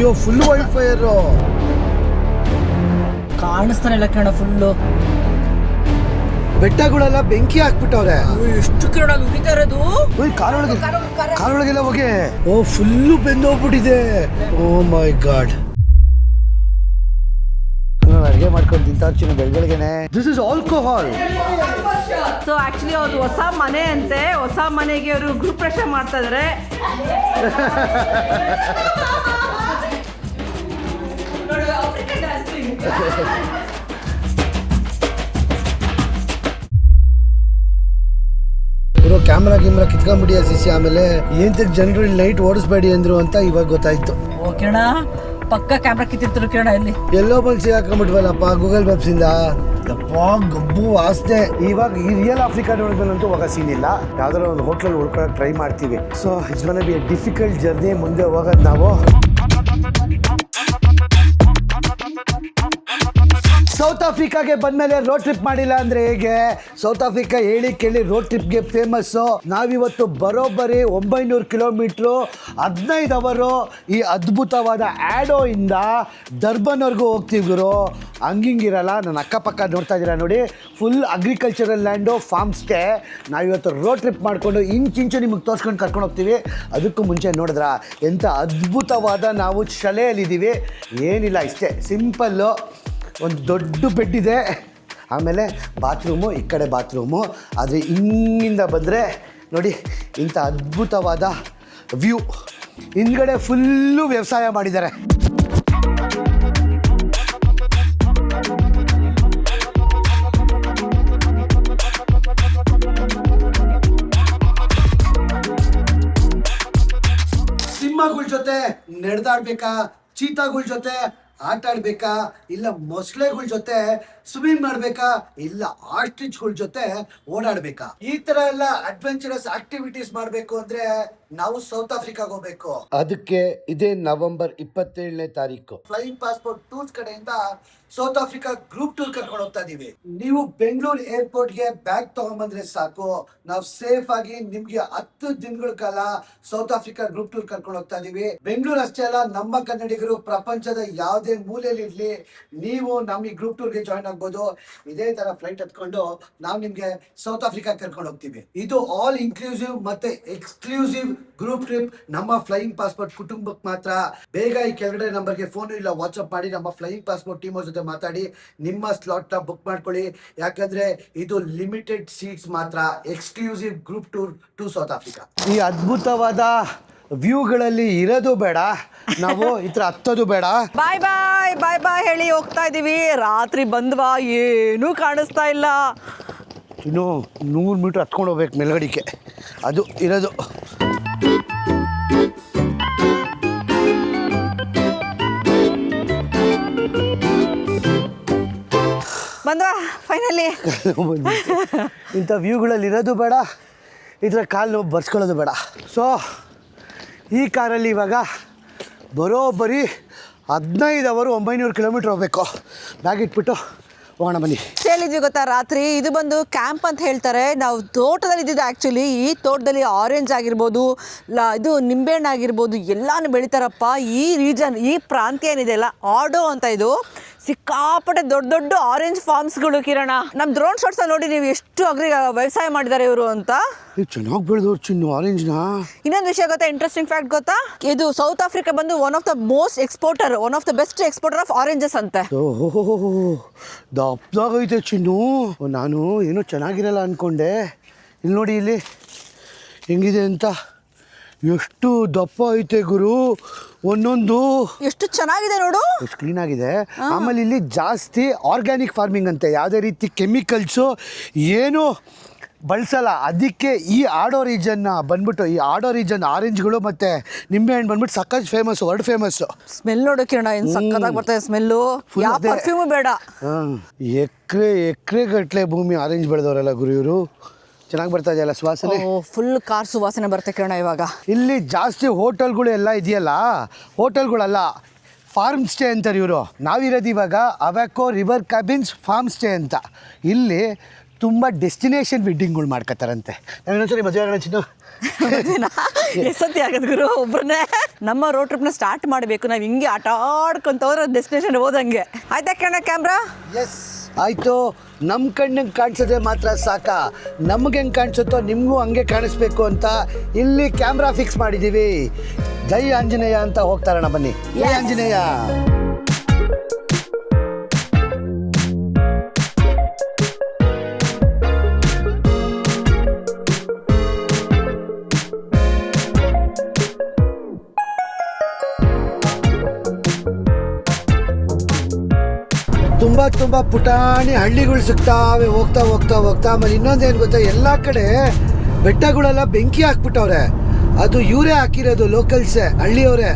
ಅಯ್ಯೋ full wild fire ಕಾಣಿಸ್ತಾನೆ ಇಲ್ಲ ಕಿರಣ. ಫುಲ್ಲು ಬೆಟ್ಟಗಳೆಲ್ಲ ಬೆಂಕಿ ಹಾಕ್ಬಿಟ್ಟವ್ರೆ. ಎಷ್ಟು ಕಿರಣ ಅಲ್ಲಿ ಉರಿತಾ ಇರೋದು. ಕಾರೊಳಗೆಲ್ಲ ಹೋಗಿ ಓ ಫುಲ್ಲು ಬೆಂದೋಗ್ಬಿಟ್ಟಿದೆ. ಓ ಮೈ ಗಾಡ್. ಅಡುಗೆ ಮಾಡ್ಕೊಂಡು ತಿಂತಾರ್ಚಿನ ಬೆಳಗ್ಗೆನೆ. This is alcohol. So actually ಅವ್ರದ್ದು ಹೊಸ ಮನೆ ಅಂತೆ. ಹೊಸ ಮನೆಗೆ ಅವರು ಗ್ರೂಪ್ ಪ್ರವೇಶ ಮಾಡ್ತಾ ಇದಾರೆ. ಕ್ಯಾಮ್ರಾ ಕಿತ್ಕೊಂಡ್ಬಿಡಿ ಸಿಸಿ. ಆಮೇಲೆ ಏನ್ ಜನರು ಲೈಟ್ ಓಡಿಸ್ಬೇಡಿ ಅಂದ್ರು ಅಂತ ಇವಾಗ ಗೊತ್ತಾಯ್ತು. ಓ ಕಿರಣ ಪಕ್ಕ ಕ್ಯಾಮ್ರಾ ಕಿತ್ತಿರ್ತಾರೆ ಕಿರಣ. ಇಲ್ಲಿ ಎಲ್ಲೋ ಬಂದು ಸಿಗಾಕೊಂಡ್ಬಿಟ್ವಲ್ಲಪ್ಪ ಗೂಗಲ್ ಮ್ಯಾಪ್ಸ್ ಇಂದ. ಗಬ್ಬು ವಾಸನೆ. ಇವಾಗ ಈ ರಿಯಲ್ ಆಫ್ರಿಕಾ ನೋಡಿದ್ಮೇಲಂತೂ ಹೋಗೋ ಸೀನ್ ಇಲ್ಲ. ಯಾವ್ದಾರ ಒಂದು ಹೋಟ್ಲಲ್ಲಿ ಉಳ್ಕೊಳಕ್ ಟ್ರೈ ಮಾಡ್ತೀವಿ. So it's gonna B a difficult journey. ಮುಂದೆ ಹೋಗೋದು ನಾವು ಸೌತ್ ಆಫ್ರಿಕಾಗೆ ಬಂದ್ಮೇಲೆ ರೋಡ್ ಟ್ರಿಪ್ ಮಾಡಿಲ್ಲ ಅಂದ್ರೆ ಹೇಗೆ? ಸೌತ್ ಆಫ್ರಿಕಾ ಹೇಳಿ ಕೇಳಿ ರೋಡ್ ಟ್ರಿಪ್ಗೆ ಫೇಮಸ್ಸು. ನಾವಿವತ್ತು ಬರೋಬ್ಬರಿ 900 ಕಿಲೋಮೀಟ್ರು 15 ಅವರು ಈ ಅದ್ಭುತವಾದ ಆ್ಯಡೋ ಇಂದ ಡರ್ಬನ್ವರೆಗೂ ಹೋಗ್ತೀವಿ ಗುರು. ಹಂಗಿರಲ್ಲ. ನನ್ನ ಅಕ್ಕಪಕ್ಕ ನೋಡ್ತಾ ಇದ್ದೀರಾ ನೋಡಿ, full agricultural land, farm stay. ನಾವಿವತ್ತು ರೋಡ್ ಟ್ರಿಪ್ ಮಾಡಿಕೊಂಡು ಇಂಚು ನಿಮಗೆ ತೋರಿಸ್ಕೊಂಡು ಕರ್ಕೊಂಡು ಹೋಗ್ತೀವಿ. ಅದಕ್ಕೂ ಮುಂಚೆ ನೋಡಿದ್ರ ಎಂಥ ಅದ್ಭುತವಾದ ನಾವು ಶಲೆಯಲ್ಲಿದ್ದೀವಿ. ಏನಿಲ್ಲ, ಇಷ್ಟೇ ಸಿಂಪಲ್ಲು. ಒಂದು ದೊಡ್ಡ ಬೆಡ್ ಇದೆ, ಆಮೇಲೆ ಬಾತ್ರೂಮು, ಈ ಕಡೆ ಬಾತ್ರೂಮು. ಆದರೆ ಹಿಂಗಿಂದ ಬಂದರೆ ನೋಡಿ ಇಂಥ ಅದ್ಭುತವಾದ ವ್ಯೂ. ಹಿಂದ್ಗಡೆ ಫುಲ್ಲು ವ್ಯವಸಾಯ ಮಾಡಿದ್ದಾರೆ. ಸಿಂಹಗಳ ಜೊತೆ ನಡೆದಾಡ್ಬೇಕಾ, ಚೀತಾಗಳ ಜೊತೆ ಆಟ ಆಡ್ಬೇಕಾ, ಇಲ್ಲ ಮೊಸಳೆಗಳ ಜೊತೆ ಸ್ವಿಮ್ಮಿಂಗ್ ಮಾಡ್ಬೇಕಾ, ಇಲ್ಲ ಆಸ್ಟ್ರಿಚ್ಗಳ ಜೊತೆ ಓಡಾಡ್ಬೇಕಾ, ಈ ತರ ಎಲ್ಲ ಅಡ್ವೆಂಚರಸ್ ಆಕ್ಟಿವಿಟೀಸ್ ಮಾಡ್ಬೇಕು ಅಂದ್ರೆ ನಾವು ಸೌತ್ ಆಫ್ರಿಕಾಗೆ ಹೋಗ್ಬೇಕು. ಅದಕ್ಕೆ ಇದೇ ನವೆಂಬರ್ 27ನೇ ತಾರೀಕು ಫ್ಲೈಯಿಂಗ್ ಪಾಸ್ಪೋರ್ಟ್ ಟೂರ್ಸ್ ಕಡೆಯಿಂದ ಸೌತ್ ಆಫ್ರಿಕಾ ಗ್ರೂಪ್ ಟೂರ್ ಕರ್ಕೊಂಡು ಹೋಗ್ತಾ ಇದೀವಿ. ನೀವು ಬೆಂಗಳೂರು ಏರ್ಪೋರ್ಟ್ಗೆ ಬ್ಯಾಗ್ ತಗೊಂಡ್ಬಂದ್ರೆ ಸಾಕು, ನಾವು ಸೇಫ್ ಆಗಿ ನಿಮ್ಗೆ 10 ದಿನಗಳ ಕಾಲ ಸೌತ್ ಆಫ್ರಿಕಾ ಗ್ರೂಪ್ ಟೂರ್ ಕರ್ಕೊಂಡು ಹೋಗ್ತಾ ಇದೀವಿ. ಬೆಂಗಳೂರು ಅಷ್ಟೇ ಅಲ್ಲ, ನಮ್ಮ ಕನ್ನಡಿಗರು ಪ್ರಪಂಚದ ಯಾವುದೇ ಮೂಲೆಯಲ್ಲಿ ಇರ್ಲಿ, ನೀವು ನಮ್ಮ ಈ ಗ್ರೂಪ್ ಟೂರ್ಗೆ ಜಾಯ್ನ್ ಆಗ್ಬೋದು. ಇದೇ ತರ ಫ್ಲೈಟ್ ಹತ್ಕೊಂಡು ನಾವು ನಿಮ್ಗೆ ಸೌತ್ ಆಫ್ರಿಕಾ ಕರ್ಕೊಂಡು ಹೋಗ್ತೀವಿ. ಇದು ಆಲ್ ಇನ್ಕ್ಲೂಸಿವ್ ಮತ್ತೆ ಎಕ್ಸ್ಕ್ಲೂಸಿವ್ ಗ್ರೂಪ್ ಟ್ರಿಪ್. ನಮ್ಮ ಫ್ಲೈಯಿಂಗ್ ಪಾಸ್ಪೋರ್ಟ್ ಕುಟುಂಬಕ್ಕೆ ಮಾತ್ರ. ಬೇಗ ಈ ಕೆಳಗಡೆ ನಂಬರ್ಗೆ ಫೋನ್ ಇಲ್ಲ ವಾಟ್ಸ್ಆಪ್ ಮಾಡಿ ನಮ್ಮ ಫ್ಲೈಯಿಂಗ್ ಪಾಸ್ಪೋರ್ಟ್ ಟೀಮ್ ಜೊತೆ ಮಾತಾಡಿ ನಿಮ್ಮ ಸ್ಲಾಟ್ ನ ಬುಕ್ ಮಾಡ್ಕೊಳ್ಳಿ. ಯಾಕಂದ್ರೆ ಇದು ಲಿಮಿಟೆಡ್ ಸೀಟ್ಸ್ ಮಾತ್ರ. Exclusive group tour to South Africa. ಈ ಅದ್ಭುತವಾದ ವ್ಯೂಗಳಲ್ಲಿ ಇರೋದು ಬೇಡ, ನಾವು ಈ ಥರ ಹತ್ತೋದು ಬೇಡ. ಬಾಯ್ ಬಾಯ್ ಬಾಯ್ ಬಾಯ್ ಹೇಳಿ ಹೋಗ್ತಾ ಇದೀವಿ. ರಾತ್ರಿ ಬಂದ್ವಾ, ಏನೂ ಕಾಣಿಸ್ತಾ ಇಲ್ಲ. ಇನ್ನು 100 ಮೀಟ್ರ್ ಹತ್ಕೊಂಡು ಹೋಗ್ಬೇಕು ಮೇಲ್ಗಡಿಕೆ, ಅದು ಇರೋದು. ಬಂದ್ವಾ ಫೈನಲಿ. ಇಂಥ ವ್ಯೂಗಳಲ್ಲಿ ಇರೋದು ಬೇಡ, ಇದರ ಕಾಲು ಬರ್ಸ್ಕೊಳ್ಳೋದು ಬೇಡ. ಸೊ ಈ ಕಾರಲ್ಲಿ ಇವಾಗ ಬರೋಬ್ಬರಿ 15 ಅವರು 900 ಕಿಲೋಮೀಟ್ರ್ ಹೋಗ್ಬೇಕು. ಬ್ಯಾಗ್ ಇಟ್ಬಿಟ್ಟು ಹೋಗೋಣ ಬನ್ನಿ. ಹೇಳಿದ್ವಿ ಗೊತ್ತಾ ರಾತ್ರಿ, ಇದು ಬಂದು ಕ್ಯಾಂಪ್ ಅಂತ ಹೇಳ್ತಾರೆ. ನಾವು ತೋಟದಲ್ಲಿ ಇದ್ದಿದ್ದು. ಆ್ಯಕ್ಚುಲಿ ಈ ತೋಟದಲ್ಲಿ ಆರೆಂಜ್ ಆಗಿರ್ಬೋದು, ಇದು ನಿಂಬೆಹಣ್ಣು ಆಗಿರ್ಬೋದು, ಎಲ್ಲಾನು ಬೆಳಿತಾರಪ್ಪ. ಈ ರೀಜನ್, ಈ ಪ್ರಾಂತ್ಯ ಏನಿದೆಯಲ್ಲ, ಆಡೋ ಅಂತ, ಇದು ಸಿಕ್ಕಾಪಟ್ಟೆ ದೊಡ್ಡ ದೊಡ್ಡ ಆರೆಂಜ್ ಫಾರ್ಮ್ಸ್ಗಳು. ಕಿರಣ, ನಮ್ಮ ಡ್ರೋನ್ ಶಾಟ್ಸಲ್ಲಿ ನೋಡಿ ನೀವು ಎಷ್ಟು ವ್ಯವಸಾಯ ಮಾಡಿದ್ದಾರೆ ಇವರು ಅಂತ. ಚೆನ್ನಾಗಿ ಬೆಳೆದವ್ರು ಚಿನ್ನು ಆರೆಂಜ್ನ. ಇನ್ನೊಂದು ವಿಷಯ ಗೊತ್ತಾ, ಇಂಟ್ರೆಸ್ಟಿಂಗ್ ಫ್ಯಾಕ್ಟ್ ಗೊತ್ತಾ, ಇದು ಸೌತ್ ಆಫ್ರಿಕಾ ಬಂದು one of the best exporter of oranges ಅಂತೆ. ದಪ್ಪದಾಗೈತೆ ಚಿನ್ನು. ನಾನು ಏನೋ ಚೆನ್ನಾಗಿರಲ್ಲ ಅನ್ಕೊಂಡೆ. ಇಲ್ಲಿ ನೋಡಿ, ಇಲ್ಲಿ ಹೆಂಗಿದೆ ಅಂತ. ಎಷ್ಟು ದಪ್ಪ ಐತೆ ಗುರು, ಒಂದೊಂದು ಎಷ್ಟು ಚೆನ್ನಾಗಿದೆ ನೋಡು, ಎಷ್ಟು ಕ್ಲೀನ್ ಆಗಿದೆ. ಆಮೇಲೆ ಇಲ್ಲಿ ಜಾಸ್ತಿ ಆರ್ಗ್ಯಾನಿಕ್ ಫಾರ್ಮಿಂಗ್ ಅಂತೆ, ಯಾವುದೇ ರೀತಿ ಕೆಮಿಕಲ್ಸು ಏನು ಬಳಸಲ್ಲ. ಅದಕ್ಕೆ ಈ ಆಡೋ ರೀಜನ್ನ ಬಂದ್ಬಿಟ್ಟು, ಈ ಆಡೋ ರೀಜನ್ ಆರೆಂಜ್ಗಳು ಮತ್ತು ನಿಂಬೆಹಣ್ಣು ಬಂದ್ಬಿಟ್ಟು ಸಕ್ಕತ್ ಫೇಮಸ್, ವರ್ಲ್ಡ್ ಫೇಮಸ್ಸು. ಸ್ಮೆಲ್ ನೋಡು ಕಿರಣ, ಏನು ಸಕ್ಕತ್ತಾಗಿ ಬರ್ತದೆ ಸ್ಮೆಲ್ಲು. ಯಾವ ಪರ್ಫ್ಯೂಮು ಬೇಡ. ಎಕರೆ ಗಟ್ಟಲೆ ಭೂಮಿ ಆರೆಂಜ್ ಬೆಳೆದವರಲ್ಲ ಗುರು ಇವರು. ಚೆನ್ನಾಗಿ ಬರ್ತಾ ಇದೆಯಲ್ಲ ಸುವಾಸನೆ, ಫುಲ್ ಕಾರ್ ಸುವಾಸನೆ ಬರುತ್ತೆ ಕಿರಣ. ಇವಾಗ ಇಲ್ಲಿ ಜಾಸ್ತಿ ಹೋಟೆಲ್ಗಳು ಎಲ್ಲ ಇದೆಯಲ್ಲ, ಹೋಟೆಲ್ಗಳಲ್ಲ, ಫಾರ್ಮ್ ಸ್ಟೇ ಅಂತಾರೆ ಇವರು. ನಾವಿರೋದು ಇವಾಗ ಅವಾಕೋ ರಿವರ್ ಕ್ಯಾಬಿನ್ಸ್ ಫಾರ್ಮ್ ಸ್ಟೇ ಅಂತ. ಇಲ್ಲಿ ತುಂಬ ಡೆಸ್ಟಿನೇಷನ್ ವೆಡ್ಡಿಂಗ್ಗಳು ಮಾಡ್ಕೋತಾರಂತೆ. ಇನ್ನೊಂದ್ಸರಿ ಮದುವೆ ಆಗೋಣ ಚಿನ್ನು. ಎಷ್ಟೊತ್ತಿ ಆಗದು ಗುರು ಒಬ್ರನ್ನೇ ನಮ್ಮ ರೋಡ್ ಟ್ರಿಪ್ನ ಸ್ಟಾರ್ಟ್ ಮಾಡಬೇಕು. ನಾವು ಹಿಂಗೆ ಆಟ ಆಡ್ಕೊಂತವ್ರೆ ಡೆಸ್ಟಿನೇಷನ್ ಹೋದಂಗೆ. ಆಯ್ತಾ ಕಣ ಕ್ಯಾಮ್ರಾ? ಎಸ್ ಆಯಿತು. ನಮ್ಮ ಕಣ್ಣಿಗೆ ಕಾಣಿಸೋದೇ ಮಾತ್ರ ಸಾಕ, ನಮ್ಗೆ ಹೆಂಗೆ ಕಾಣಿಸುತ್ತೋ ನಿಮಗೂ ಹಂಗೆ ಕಾಣಿಸ್ಬೇಕು ಅಂತ ಇಲ್ಲಿ ಕ್ಯಾಮ್ರಾ ಫಿಕ್ಸ್ ಮಾಡಿದ್ದೀವಿ. ಜೈ ಆಂಜನೇಯ ಅಂತ ಹೋಗ್ತಾರಣ, ಬನ್ನಿ. ಜೈ ಆಂಜನೇಯ. ತುಂಬ ಪುಟಾಣಿ ಹಳ್ಳಿಗಳು ಸಿಗ್ತಾವೆ ಹೋಗ್ತಾ ಹೋಗ್ತಾ ಹೋಗ್ತಾ. ಆಮೇಲೆ ಇನ್ನೊಂದೇನು ಗೊತ್ತಾ, ಎಲ್ಲ ಕಡೆ ಬೆಟ್ಟಗಳೆಲ್ಲ ಬೆಂಕಿ ಹಾಕ್ಬಿಟ್ಟವ್ರೆ. ಅದು ಇವರೇ ಹಾಕಿರೋದು, ಲೋಕಲ್ಸೇ, ಹಳ್ಳಿಯವರೇ.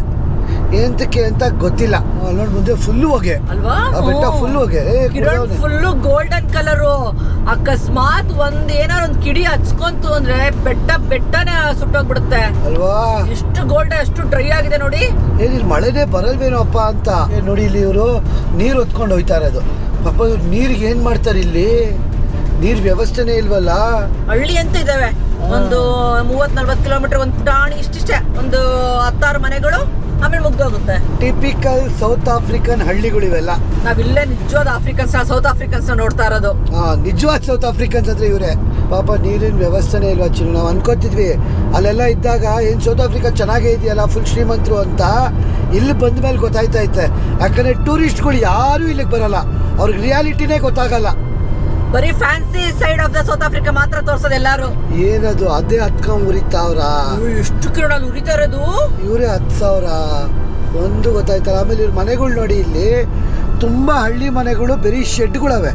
ಎಂತಕ್ಕೆ ಅಂತ ಗೊತ್ತಿಲ್ಲ. ನೋಡಿ ಮುಂದೆ ಫುಲ್ಲು ಹೊಗೆ ಅಲ್ವಾ? ಬೆಟ್ಟ ಫುಲ್ಲು ಹೊಗೆ, ಫುಲ್ಲು ಗೋಲ್ಡನ್ ಕಲರು. ಅಕಸ್ಮಾತ್ ಏನಾರ ಒಂದ್ ಕಿಡಿ ಹಚ್ಕೊಂತು ಅಂದ್ರೆ ಬೆಟ್ಟನೇ ಸುಟ್ಟೋಗ್ಬಿಡುತ್ತೆ ಅಲ್ವಾ? ಎಷ್ಟು ಗೋಲ್ಡನ್, ಎಷ್ಟು ಡ್ರೈ ಆಗಿದೆ ನೋಡಿ. ಏನಿಲ್ಲ, ಮಳೆನೇ ಬರಲ್ವೇನೋ ಅಪ್ಪ ಅಂತ. ನೋಡಿ ಇಲ್ಲಿ ಇವರು ನೀರು ಹೊತ್ಕೊಂಡು ಹೋಯ್ತಾ ಇರೋದು. ಪಾಪ ಇವ್ರು ನೀರಿಗೆ ಏನ್ ಮಾಡ್ತಾರೆ, ಇಲ್ಲಿ ನೀರ್ ವ್ಯವಸ್ಥೆನೇ ಇಲ್ವಲ್ಲ. ಹಳ್ಳಿ ಅಂತ ಇದಾವೆ ಒಂದು 30-40 ಕಿಲೋಮೀಟರ್, ಒಂದು ಪುಟಾಣಿ ಇಷ್ಟಿಷ್ಟೇ, ಒಂದು 10-6 ಮನೆಗಳು, ಆಮೇಲೆ ಮುಗ್ದೋಗುತ್ತೆ. ಟಿಪಿಕಲ್ ಸೌತ್ ಆಫ್ರಿಕನ್ ಹಳ್ಳಿಗಳಿವೆಲ್ಲ. ನಾವಿಲ್ಲೇ ನಿಜವಾದ ಸೌತ್ ಆಫ್ರಿಕನ್ಸ್ ನೋಡ್ತಾ ಇರೋದು. ನಿಜವಾದ ಸೌತ್ ಆಫ್ರಿಕನ್ಸ್ ಅಂದ್ರೆ ಇವರೇ. ಪಾಪ ನೀರಿನ ವ್ಯವಸ್ಥೆನೇ ಇಲ್ವಾ ಚಿನ್ನು. ನಾವು ಅನ್ಕೋತಿದ್ವಿ ಅಲ್ಲೆಲ್ಲ ಇದ್ದಾಗ ಏನ್ ಸೌತ್ ಆಫ್ರಿಕಾ ಚೆನ್ನಾಗೇ ಇದೆಯಲ್ಲ, ಫುಲ್ ಶ್ರೀಮಂತರು ಅಂತ. ಇಲ್ಲಿ ಬಂದ ಮೇಲೆ ಗೊತ್ತಾಯ್ತೈತೆ. ಯಾಕಂದ್ರೆ ಟೂರಿಸ್ಟ್ಗಳು ಯಾರು ಇಲ್ಲಿಗೆ ಬರಲ್ಲ, ಅವ್ರಿಗೆ ರಿಯಾಲಿಟಿನೇ ಗೊತ್ತಾಗಲ್ಲ. ಬರೀ fancy side of the south Africa ಮಾತ್ರ ತೋರ್ಸೋದು ಎಲ್ಲಾರು. ಏನದು ಅದೇ 10,000 ಉರಿತಾವ್ರ. ಎಷ್ಟು ಕಿರಣಲ್ಲಿ ಉರಿತಾ ಇರೋದು. ಇವರೇ 10,000 ಒಂದು ಗೊತ್ತಾಯ್ತಲ್ಲ. ಆಮೇಲೆ ಇವ್ರ ಮನೆಗಳು ನೋಡಿ, ಇಲ್ಲಿ ತುಂಬಾ ಹಳ್ಳಿ ಮನೆಗಳು, ಬರೀ ಶೆಡ್ಗಳವೆ.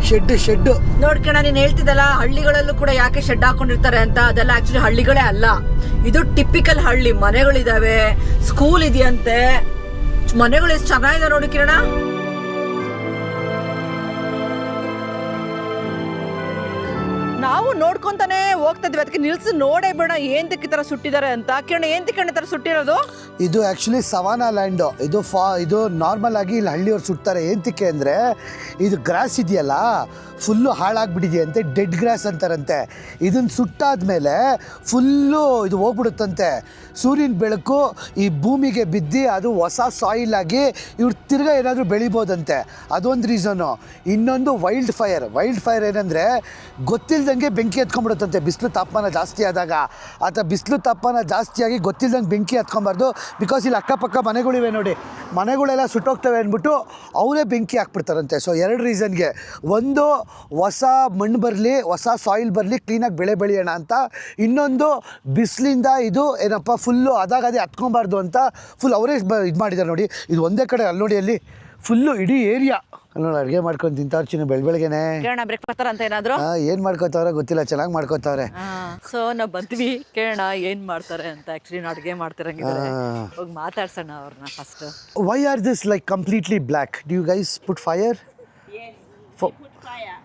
ಶೆಡ್ ನೋಡ್ಕಣ, ನೀನ್ ಹೇಳ್ತಿದ್ದಲ್ಲ ಹಳ್ಳಿಗಳಲ್ಲೂ ಕೂಡ ಯಾಕೆ ಶೆಡ್ ಹಾಕೊಂಡಿರ್ತಾರೆ ಅಂತ. ಅದೆಲ್ಲ ಆಕ್ಚುಲಿ ಹಳ್ಳಿಗಳೇ ಅಲ್ಲ, ಇದು ಟಿಪಿಕಲ್ ಹಳ್ಳಿ. ಮನೆಗಳಿದಾವೆ, ಸ್ಕೂಲ್ ಇದೆಯಂತೆ. ಮನೆಗಳು ಎಷ್ಟು ಚೆನ್ನಾಗಿದೆ ನೋಡಿ ಕಿರಣ. ನಾವು ನೋಡ್ಕೊಂತಾನೆ ಹೋಗ್ತಾ ಇದ್ವಿ, ಅದಕ್ಕೆ ನಿಲ್ಸಿ ನೋಡೇ ಬೇಡ ಏಂತಕ್ಕೆ ಈ ತರ ಸುಟ್ಟಿದ್ದಾರೆ ಅಂತ. ಕಿರಣ ಏಂತಕ್ಕೆ ಈ ತರ ಸುಟ್ಟಿರೋದು? ಇದು ಆ್ಯಕ್ಚುಲಿ ಸವಾನಾ ಲ್ಯಾಂಡು. ಇದು ನಾರ್ಮಲ್ ಆಗಿ ಇಲ್ಲಿ ಹಳ್ಳಿಯವ್ರು ಸುಡ್ತಾರೆ. ಏಂತಕ್ಕೆ ಅಂದರೆ ಇದು ಗ್ರಾಸ್ ಇದೆಯಲ್ಲ ಫುಲ್ಲು ಹಾಳಾಗ್ಬಿಟ್ಟಿದೆಯಂತೆ, ಡೆಡ್ ಗ್ರಾಸ್ ಅಂತಾರಂತೆ. ಇದನ್ನು ಸುಟ್ಟಾದ್ಮೇಲೆ ಫುಲ್ಲು ಇದು ಹೋಗ್ಬಿಡುತ್ತಂತೆ. ಸೂರ್ಯನ ಬೆಳಕು ಈ ಭೂಮಿಗೆ ಬಿದ್ದು ಅದು ಹೊಸ ಸಾಯಿಲ್ ಆಗಿ ಇವ್ರು ತಿರ್ಗಾ ಏನಾದರೂ ಬೆಳಿಬೋದಂತೆ. ಅದೊಂದು ರೀಸನ್ನು. ಇನ್ನೊಂದು ವೈಲ್ಡ್ ಫೈರ್ ಏನಂದರೆ ಗೊತ್ತಿಲ್ದಂಗೆ ಬೆಂಕಿ ಹತ್ಕೊಂಡ್ಬಿಡುತ್ತಂತೆ ಬಿಸಿಲು ತಾಪಮಾನ ಜಾಸ್ತಿ ಆದಾಗ. ಬಿಸಿಲು ತಾಪಮಾನ ಜಾಸ್ತಿಯಾಗಿ ಗೊತ್ತಿಲ್ದಂಗೆ ಬೆಂಕಿ ಹತ್ಕೊಂಬಾರ್ದು. ಬಿಕಾಸ್ ಇಲ್ಲಿ ಅಕ್ಕಪಕ್ಕ ಮನೆಗಳಿವೆ ನೋಡಿ, ಮನೆಗಳೆಲ್ಲ ಸುಟ್ಟೋಗ್ತವೆ ಅಂದ್ಬಿಟ್ಟು ಅವರೇ ಬೆಂಕಿ ಹಾಕ್ಬಿಡ್ತಾರಂತೆ. ಸೊ 2 ರೀಸನ್ಗೆ. ಒಂದು, ಹೊಸ ಮಣ್ಣು ಬರಲಿ, ಹೊಸ ಸಾಯಿಲ್ ಬರಲಿ, ಕ್ಲೀನಾಗಿ ಬೆಳೆ ಬೆಳೆಯೋಣ ಅಂತ. ಇನ್ನೊಂದು, ಬಿಸಿಲಿಂದ ಇದು ಏನಪ್ಪ ಫುಲ್ಲು ಅದೇ ಹತ್ಕೊಬಾರ್ದು ಅಂತ ಫುಲ್ ಅವರೇ ಇದು ಮಾಡಿದ್ದಾರೆ ನೋಡಿ. ಇದು ಒಂದೇ ಕಡೆ ಅಲ್ಲಿ ನೋಡಿ, ಅಲ್ಲಿ ಫುಲ್ಲು ಇಡೀ ಏರಿಯಾ ನೋಡಿ ಅಡುಗೆ ಮಾಡ್ಕೊಂಡು ತಿಂತಾವ್ರು ಚಿನ್ನು ಬೆಳಗ್ಗೆನೆ. ಕೇಳೋಣ ಬ್ರೇಕ್ಫಾಸ್ಟ್ ಅಂತ ಏನಾದ್ರು ಏನು ಮಾಡ್ಕೋತಾವ್ರೆ ಗೊತ್ತಿಲ್ಲ, ಚೆನ್ನಾಗಿ ಮಾಡ್ಕೋತಾವ್ರೆ. ಸೊ ನಾವು ಬಂದ್ವಿ, ಕೇಳೋಣ ಏನು ಮಾಡ್ತಾರೆ ಅಂತ. ಆ್ಯಕ್ಚುಲಿ ನಾವು ಅಡುಗೆ ಮಾಡ್ತಿರಂಗಿದ್ದಾರೆ, ಹೋಗಿ ಮಾತಾಡ್ಸೋಣ ಅವ್ರನ್ನ first. Why are this like completely black? Do you guys put fire? Yes, For, we put fire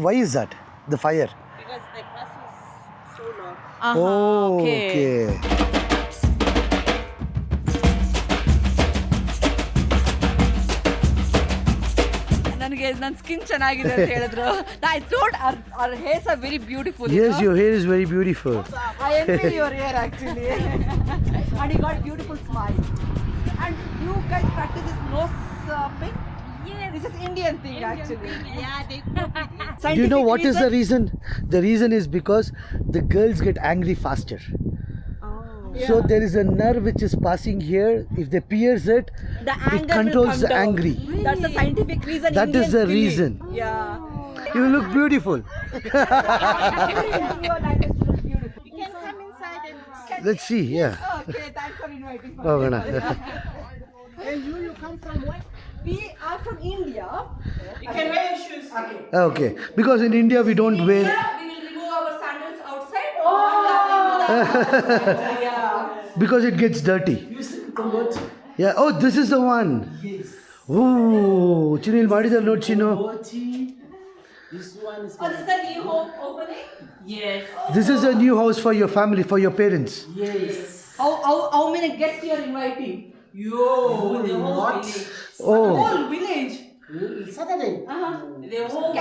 why is that? The fire? because the grass is so long. Oh, okay. ನನಗೆ ನನ್ನ skin ಚೆನ್ನಾಗಿದೆ ಅಂತ ಹೇಳಿದ್ರು. I thought our hairs are very beautiful. Yes, your hair is very beautiful. I envy your hair actually. And you got a beautiful smile. And you guys practice this nose pin? Yes. This is Indian thing actually. Yeah, they cook it. Do you know what is the reason? The reason is because the girls get angry faster. So there is a nerve which is passing here. If they pierce it, The it anger controls will the come down. angry. That's the scientific reason. That is Indians the believe. reason. Yeah. You look beautiful. Your language looks beautiful. You can come inside and Let's see. Yeah. Okay, thanks for inviting me. Oh, Gana. And you come from what? We are from India. You can wear your shoes. Okay. Okay. Because in India we don't wear. We will remove our sandals outside. Yeah. Because it gets dirty. Yeah. Oh, this is the one. Yes. Oh, Chinil Madidal note Chino. This one is. Oh, this is the new home opening? Yes. This is a new house for your family, for your parents. Yes. How many guests you are inviting? Yo, the whole village. Oh. Whole village. Saturday. The whole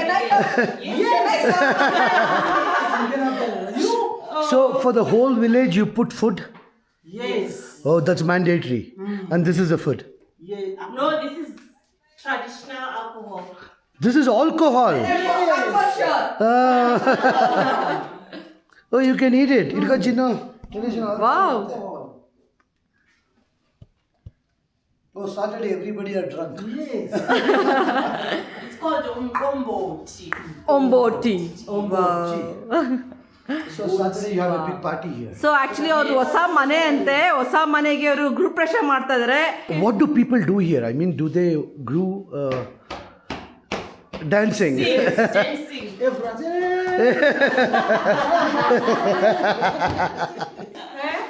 So for the whole village you put food? Yes. Oh, that's mandatory. And this is the food. Yeah. No, this is traditional alcohol. This is alcohol. Oh, you can eat it. It got traditional. Wow. Oh, Saturday everybody are drunk. Yes. It's called umbo tea. ಒಂಬೋಟಿ. So Saturday you have a big party here. So actually ಅವ್ರು ಹೊಸ ಮನೆ ಅಂತೆ, ಹೊಸ ಮನೆಗೆ ಅವರು group ಪ್ರವೇಶ ಮಾಡ್ತಾ ಇದಾರೆ. What do people do here? I mean, do they grew dancing? Dancing.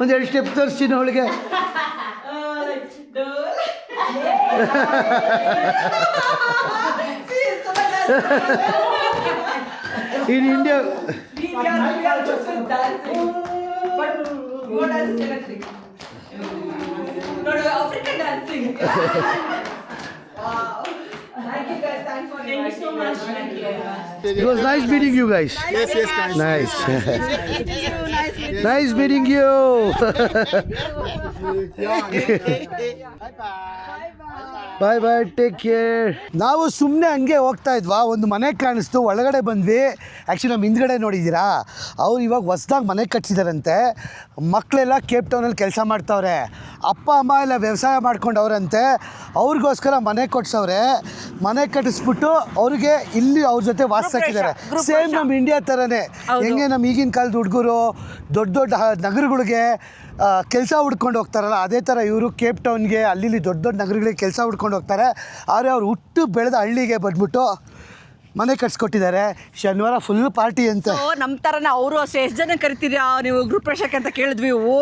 ಒಂದೆರಡು ಸ್ಟೆಪ್ ತೋರಿಸ್ತೀನಿ ಅವಳಿಗೆ. In India, African dancing. Thank you guys. Thanks for Thank you so much. Thank you. it was nice meeting you guys. Nice. Nice meeting you. Bye bye, take care. ನಾವು ಸುಮ್ಮನೆ ಹಂಗೆ ಹೋಗ್ತಾ ಇದ್ವಾ, ಒಂದು ಮನೆ ಕಾಣಿಸ್ತು, ಒಳಗಡೆ ಬಂದ್ವಿ. ಆ್ಯಕ್ಚುಲಿ ನಮ್ಮ ಹಿಂದ್ಗಡೆ ನೋಡಿದ್ದೀರಾ, ಅವ್ರು ಇವಾಗ ಹೊಸ್ದಾಗಿ ಮನೆ ಕಟ್ಸಿದಾರಂತೆ. ಮಕ್ಕಳೆಲ್ಲ ಕೇಪ್ ಟೌನಲ್ಲಿ ಕೆಲಸ ಮಾಡ್ತಾವ್ರೆ, ಅಪ್ಪ ಅಮ್ಮ ಎಲ್ಲ ವ್ಯವಸಾಯ ಮಾಡ್ಕೊಂಡವ್ರಂತೆ. ಅವ್ರಿಗೋಸ್ಕರ ಮನೆ ಕೊಡ್ಸವ್ರೆ. ಮನೆ ಕಟ್ಟಿಸ್ಬಿಟ್ಟು ಅವ್ರಿಗೆ ಇಲ್ಲಿ ಅವ್ರ ಜೊತೆ ವಾಸಿಸಿದ್ದಾರೆ. ಸೇಮ್ ನಮ್ಮ ಇಂಡಿಯಾ ಥರನೇ. ಹೆಂಗೆ ನಮ್ಮ ಈಗಿನ ಕಾಲದ ಹುಡುಗರು ದೊಡ್ಡ ದೊಡ್ಡ ನಗರಗಳಿಗೆ ಕೆಲಸ ಹುಡ್ಕೊಂಡು ಹೋಗ್ತಾರಲ್ಲ, ಅದೇ ಥರ ಇವರು ಕೇಪ್ ಟೌನ್ಗೆ ಅಲ್ಲಿ ದೊಡ್ಡ ದೊಡ್ಡ ನಗರಗಳಿಗೆ ಕೆಲಸ ಹುಡ್ಕೊಂಡು ಹೋಗ್ತಾರೆ. ಆದರೆ ಅವ್ರು ಹುಟ್ಟು ಬೆಳೆದ ಹಳ್ಳಿಗೆ ಬಂದ್ಬಿಟ್ಟು ಮನೆ ಕಟ್ಸ್ಕೊಟ್ಟಿದ್ದಾರೆ. ಶನಿವಾರ ಫುಲ್ ಪಾರ್ಟಿ ಅಂತ. ಸೊ ನಮ್ಮ ಥರನೇ ಅವರು ಅಷ್ಟೇ. ಎಷ್ಟು ಜನ ಕರಿತೀರಾ ನೀವು ಗ್ರೂಪ್ ಪ್ರವೇಶಕ್ಕೆ ಅಂತ ಕೇಳಿದ್ವಿ. ಓ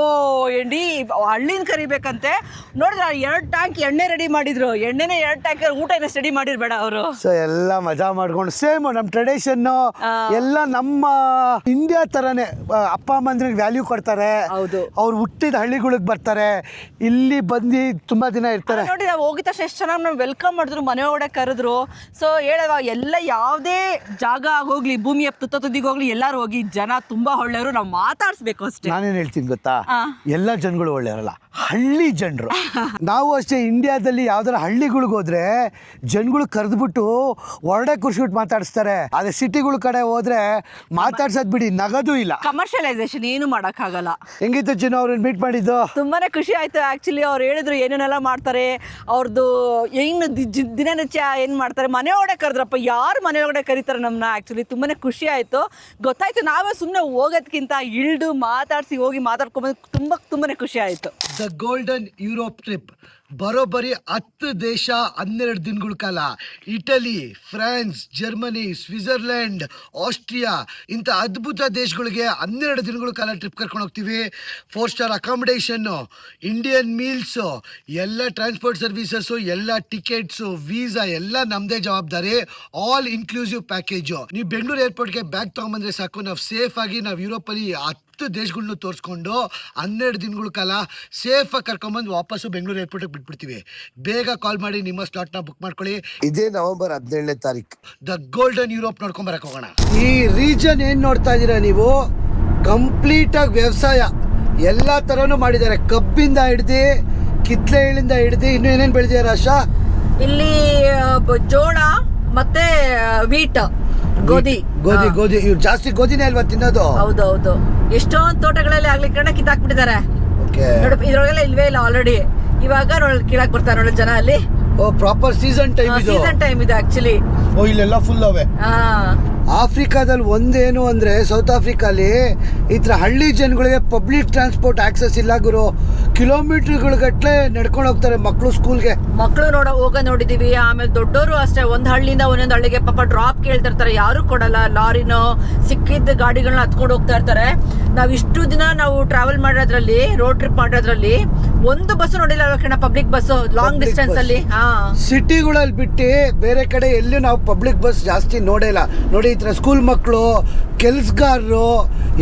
ಎಂಡಿ ಹಳ್ಳಿನ ಕರಿಬೇಕಂತೆ. ನೋಡಿದ್ರೆ 2 ಟ್ಯಾಂಕ್ ಎಣ್ಣೆ ರೆಡಿ ಮಾಡಿದ್ರು. ಎಣ್ಣೆನೇ 2 ಟ್ಯಾಂಕ್, ಊಟ ಏನೋ ರೆಡಿ ಮಾಡಿರ್ಬೇಡ ಅವರು. ಸೊ ಎಲ್ಲ ಮಜಾ ಮಾಡ್ಕೊಂಡು ಸೇಮ್ ನಮ್ಮ ಟ್ರೆಡಿಷನ್ನು ಎಲ್ಲ ನಮ್ಮ ಇಂಡಿಯಾ ಥರನೇ. ಅಪ್ಪ ಅಮ್ಮಂದ್ರಿಗೆ ವ್ಯಾಲ್ಯೂ ಕೊಡ್ತಾರೆ. ಹೌದು. ಅವ್ರು ಹುಟ್ಟಿದ ಹಳ್ಳಿಗಳಿಗೆ ಬರ್ತಾರೆ, ಇಲ್ಲಿ ಬಂದು ತುಂಬ ದಿನ ಇರ್ತಾರೆ. ನೋಡಿ ನಾವು ಹೋಗಿದ ತಕ್ಷಣ ಎಷ್ಟು ಚೆನ್ನಾಗಿ ನಾವು ವೆಲ್ಕಮ್ ಮಾಡಿದ್ರು, ಮನೆ ಒಳಗಡೆ ಕರೆದ್ರು. ಸೊ ಹೇಳುವ ಎಲ್ಲ ಯಾವುದೇ ಜಾಗ ಆಗೋಗ್ಲಿ, ಭೂಮಿಯ ತುದಿಗೆ ಹೋಗ್ಲಿ, ಎಲ್ಲರೂ ಹೋಗಿ ಜನ ತುಂಬಾ ಒಳ್ಳೆಯವರು. ನಾವು ಮಾತಾಡ್ಸ್ಬೇಕು ಅಷ್ಟೇ. ನಾನೇನು ಹೇಳ್ತೀನಿ ಗೊತ್ತಾ, ಎಲ್ಲ ಜನಗಳು ಒಳ್ಳೆಯವರಲ್ಲ, ಹಳ್ಳಿ ಜನರು. ನಾವು ಅಷ್ಟೇ ಇಂಡಿಯಾದಲ್ಲಿ ಯಾವ್ದಾರ ಹಳ್ಳಿಗಳಿಗೆ ಹೋದ್ರೆ ಜನಗಳು ಕರೆದ್ಬಿಟ್ಟು ಹೊರಡೆ ಕುರ್ಸ್ಬಿಟ್ಟು ಮಾತಾಡಿಸ್ತಾರೆ. ಅದೇ ಸಿಟಿಗಳ ಕಡೆ ಹೋದ್ರೆ ಮಾತಾಡ್ಸೋದ್ ಬಿಡಿ, ನಗದು ಇಲ್ಲ. ಕಮರ್ಷಿಯಲೈಸೇಷನ್ ಏನು ಮಾಡೋಕ್ಕಾಗಲ್ಲ. ಹೆಂಗಿತ್ತು ಚಿನ್ನ ಅವ್ರನ್ನ ಮೀಟ್ ಮಾಡಿದ್ದು? ತುಂಬಾನೇ ಖುಷಿ ಆಯ್ತು. ಆ್ಯಕ್ಚುಲಿ ಅವ್ರು ಹೇಳಿದ್ರು ಏನೇನೆಲ್ಲ ಮಾಡ್ತಾರೆ, ಅವ್ರದ್ದು ಏನು ದಿನನಿತ್ಯ ಏನು ಮಾಡ್ತಾರೆ. ಮನೆ ಒಳಗಡೆ ಕರೆದ್ರಪ್ಪ, ಯಾರು ಮನೆ ಒಳಗಡೆ ಕರೀತಾರೆ ನಮ್ಮನ್ನ. ಆ್ಯಕ್ಚುಲಿ ತುಂಬಾನೇ ಖುಷಿ ಆಯಿತು, ಗೊತ್ತಾಯ್ತು. ನಾವೇ ಸುಮ್ಮನೆ ಹೋಗೋದಕ್ಕಿಂತ ಇಳ್ದು ಮಾತಾಡಿಸಿ ಹೋಗಿ ಮಾತಾಡ್ಕೊಂಬಂದು ತುಂಬಾನೇ ಖುಷಿ ಆಯಿತು. ದ ಗೋಲ್ಡನ್ ಯುರೋಪ್ ಟ್ರಿಪ್ ಬರೋಬ್ಬರಿ 10 ದೇಶ 12 ದಿನಗಳ ಕಾಲ. Italy, France, Germany, Switzerland, Austria ಇಂಥ ಅದ್ಭುತ ದೇಶಗಳಿಗೆ 12 ದಿನಗಳ ಕಾಲ ಟ್ರಿಪ್ ಕರ್ಕೊಂಡು ಹೋಗ್ತೀವಿ. 4 ಸ್ಟಾರ್ ಅಕಾಮಿಡೇಷನ್ನು, ಇಂಡಿಯನ್ ಮೀಲ್ಸು, ಎಲ್ಲ ಟ್ರಾನ್ಸ್ಪೋರ್ಟ್ ಸರ್ವಿಸಸ್ಸು, ಎಲ್ಲ ಟಿಕೆಟ್ಸು, ವೀಸಾ ಎಲ್ಲ ನಮ್ಮದೇ ಜವಾಬ್ದಾರಿ. All inclusive package. ನೀವು ಬೆಂಗಳೂರು ಏರ್ಪೋರ್ಟ್ಗೆ ಬ್ಯಾಗ್ ತೊಗೊಂಬಂದ್ರೆ ಸಾಕು, ನಾವು ಸೇಫ್ ಆಗಿ ನಾವು ಯುರೋಪಲ್ಲಿ 10 ದೇಶಗಳನ್ನ ತೋರಿಸ್ಕೊಂಡು 12 ದಿನಗಳ ಕಾಲ ಸೇಫಾಗಿ ಕರ್ಕೊಂಬಂದು ವಾಪಸ್ಸು ಬೆಂಗಳೂರು ಏರ್ಪೋರ್ಟಿಗೆ ಬಿಟ್ಬಿಡ್ತೀವಿ. ಬೇಗ ಕಾಲ್ ಮಾಡಿ ನಿಮ್ಮ ಸ್ಲಾಟ್ನ ಬುಕ್ ಮಾಡ್ಕೊಳ್ಳಿ. ಇದೇ ನವೆಂಬರ್ 17ನೇ ತಾರೀಕು ದ ಗೋಲ್ಡನ್ ಯುರೋಪ್ ನೋಡ್ಕೊಂಬರಕ್ಕೆ ಹೋಗೋಣ. ಈ ರೀಜನ್ ಏನು ನೋಡ್ತಾ ಇದ್ದೀರಾ ನೀವು, ಕಂಪ್ಲೀಟಾಗಿ ವ್ಯವಸಾಯ ಎಲ್ಲ ಥರನೂ ಮಾಡಿದ್ದಾರೆ. ಕಬ್ಬಿಂದ ಹಿಡ್ದು, ಕಿತ್ಲೆ ಎಳ್ಳಿಂದ ಹಿಡ್ದು ಇನ್ನೂ ಏನೇನು ಬೆಳೆದಿದ್ದಾರೆ ಆಶಾ? ಇಲ್ಲಿ ಜೋಳ ಮತ್ತೆ ವೀಟ್, ಗೋಧಿ. ಇವ್ರು ಜಾಸ್ತಿ ಗೋಧಿನೇ ಅಲ್ವಾ ತಿನ್ನೋದು? ಹೌದೌದು. ಎಷ್ಟೊಂದು ತೋಟಗಳಲ್ಲಿ ಆಗ್ಲಿಕ್ಕೆ ಕಿತ್ತಾಕ್ಬಿಟ್ಟಿದ್ದಾರೆ. ನೋಡಿ ಇದ್ರೊಳಗೆಲ್ಲ ಇಲ್ವೇ ಇಲ್ಲ ಆಲ್ರೆಡಿ. ಇವಾಗ ನೋಡಿ ಕೀಳಕ್ ಬರ್ತಾರೆ ನೋಡಿ ಜನ ಅಲ್ಲಿ. ಪ್ರಾಪರ್ ಸೀಸನ್ ಟೈಮ್ ಇದೆ ಆಕ್ಚುಲಿ. ಇಲ್ಲೆಲ್ಲ ಫುಲ್ ಅವೆ. ಆಫ್ರಿಕಾದಲ್ಲಿ ಒಂದೇನು ಅಂದರೆ, ಸೌತ್ ಆಫ್ರಿಕಾಲಿ ಈ ಥರ ಹಳ್ಳಿ ಜನಗಳಿಗೆ ಪಬ್ಲಿಕ್ ಟ್ರಾನ್ಸ್ಪೋರ್ಟ್ ಆಕ್ಸೆಸ್ ಇಲ್ಲ ಗುರು. ಕಿಲೋಮೀಟರ್ಗಳ ಗಟ್ಟಲೆ ನಡ್ಕೊಂಡು ಹೋಗ್ತಾರೆ ಮಕ್ಕಳು ಸ್ಕೂಲ್ಗೆ. ಮಕ್ಕಳು ನೋಡಿದೀವಿ. ಆಮೇಲೆ ದೊಡ್ಡವರು ಅಷ್ಟೇ, ಒಂದು ಹಳ್ಳಿಯಿಂದ ಒಂದೊಂದು ಹಳ್ಳಿಗೆ ಪಾಪ ಡ್ರಾಪ್ ಕೇಳ್ತಿರ್ತಾರೆ, ಯಾರು ಕೊಡಲ್ಲ. ಲಾರಿನೋ ಸಿಕ್ಕಿದ್ದ ಗಾಡಿಗಳನ್ನ ಹತ್ಕೊಂಡು ಹೋಗ್ತಾ ಇರ್ತಾರೆ. ನಾವು ಇಷ್ಟು ದಿನ ನಾವು ಟ್ರಾವೆಲ್ ಮಾಡೋದ್ರಲ್ಲಿ, ರೋಡ್ ಟ್ರಿಪ್ ಮಾಡೋದ್ರಲ್ಲಿ ಒಂದು ಬಸ್ ನೋಡಿಲ್ಲ ಪಬ್ಲಿಕ್ ಬಸ್ ಲಾಂಗ್ ಡಿಸ್ಟೆನ್ಸ್ ಅಲ್ಲಿ. ಸಿಟಿಗಳಲ್ಲಿ ಬಿಟ್ಟು ಬೇರೆ ಕಡೆ ಎಲ್ಲೂ ನಾವು ಪಬ್ಲಿಕ್ ಬಸ್ ಜಾಸ್ತಿ ನೋಡಿಲ್ಲ. ನೋಡಿ ಈ ಥರ ಸ್ಕೂಲ್ ಮಕ್ಕಳು, ಕೆಲಸಗಾರರು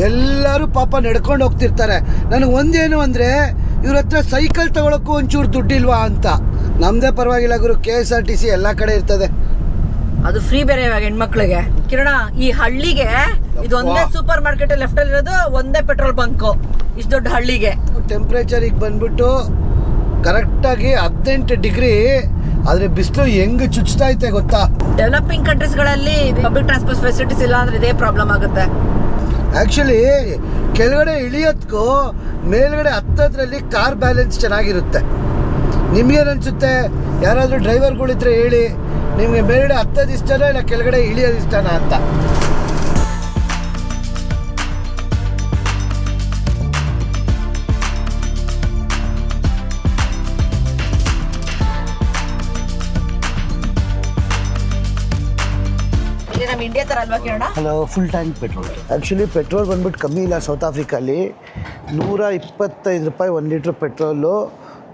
ಎಲ್ಲರೂ ಪಾಪ ನಡ್ಕೊಂಡು ಹೋಗ್ತಿರ್ತಾರೆ. ನನಗೆ ಒಂದೇನು ಅಂದರೆ, ಇವ್ರ ಹತ್ರ ಸೈಕಲ್ ತಗೊಳಕ್ಕೂ ಒಂಚೂರು ದುಡ್ಡಿಲ್ವಾ ಅಂತ. ನಮ್ದೇ ಪರವಾಗಿಲ್ಲ ಗುರು, KSRTC ಎಲ್ಲ ಕಡೆ ಇರ್ತದೆ. ಅದು ಫ್ರೀ ಬೇರೆ ಇವಾಗ ಹೆಣ್ಮಕ್ಳಿಗೆ. ಕಿರಣ, ಈ ಹಳ್ಳಿಗೆ ಇದು ಒಂದೇ ಸೂಪರ್ ಮಾರ್ಕೆಟ್ ಲೆಫ್ಟ್ ಅಲ್ಲಿ ಇರೋದು, ಒಂದೇ ಪೆಟ್ರೋಲ್ ಬಂಕ್ ಇಷ್ಟು ದೊಡ್ಡ ಹಳ್ಳಿಗೆ. ಟೆಂಪ್ರೇಚರ್ ಈಗ ಬಂದ್ಬಿಟ್ಟು ಕರೆಕ್ಟಾಗಿ 18 ಡಿಗ್ರಿ. ಆದರೆ ಬಿಸಿಲು ಹೆಂಗೆ ಚುಚ್ತಾ ಐತೆ ಗೊತ್ತಾ? ಡೆವಲಪಿಂಗ್ ಕಂಟ್ರೀಸ್ಗಳಲ್ಲಿ ಪಬ್ಲಿಕ್ ಟ್ರಾನ್ಸ್ಪೋರ್ಟ್ ಫೆಸಿಲಿಟೀಸ್ ಇಲ್ಲ ಅಂದ್ರೆ ಇದೇ ಪ್ರಾಬ್ಲಮ್ ಆಗುತ್ತೆ. ಆ್ಯಕ್ಚುಲಿ ಕೆಳಗಡೆ ಇಳಿಯೋದಕ್ಕೂ ಮೇಲ್ಗಡೆ ಹತ್ತೋದ್ರಲ್ಲಿ ಕಾರ್ ಬ್ಯಾಲೆನ್ಸ್ ಚೆನ್ನಾಗಿರುತ್ತೆ. ನಿಮ್ಗೇನು ಅನಿಸುತ್ತೆ? ಯಾರಾದರೂ ಡ್ರೈವರ್ಗಳಿದ್ರೆ ಹೇಳಿ, ನಿಮಗೆ ಮೇಲ್ಗಡೆ ಹತ್ತೋದು ಇಷ್ಟನಾ ಇಲ್ಲ ಕೆಳಗಡೆ ಇಳಿಯೋದು ಇಷ್ಟನಾ ಅಂತ. ಇಲ್ಲಿ ನಮ್ಮ ಇಂಡಿಯಾ ತರ ಅಲ್ವಾ ಕಿರಣ? Hello, full tank petrol. Actually petrol ಬಂದ್ಬಿಟ್ಟು ಕಮ್ಮಿ ಇಲ್ಲ ಸೌತ್ ಆಫ್ರಿಕಲ್ಲಿ. 125 ರೂಪಾಯಿ 1 ಲೀಟ್ರ್ ಪೆಟ್ರೋಲು,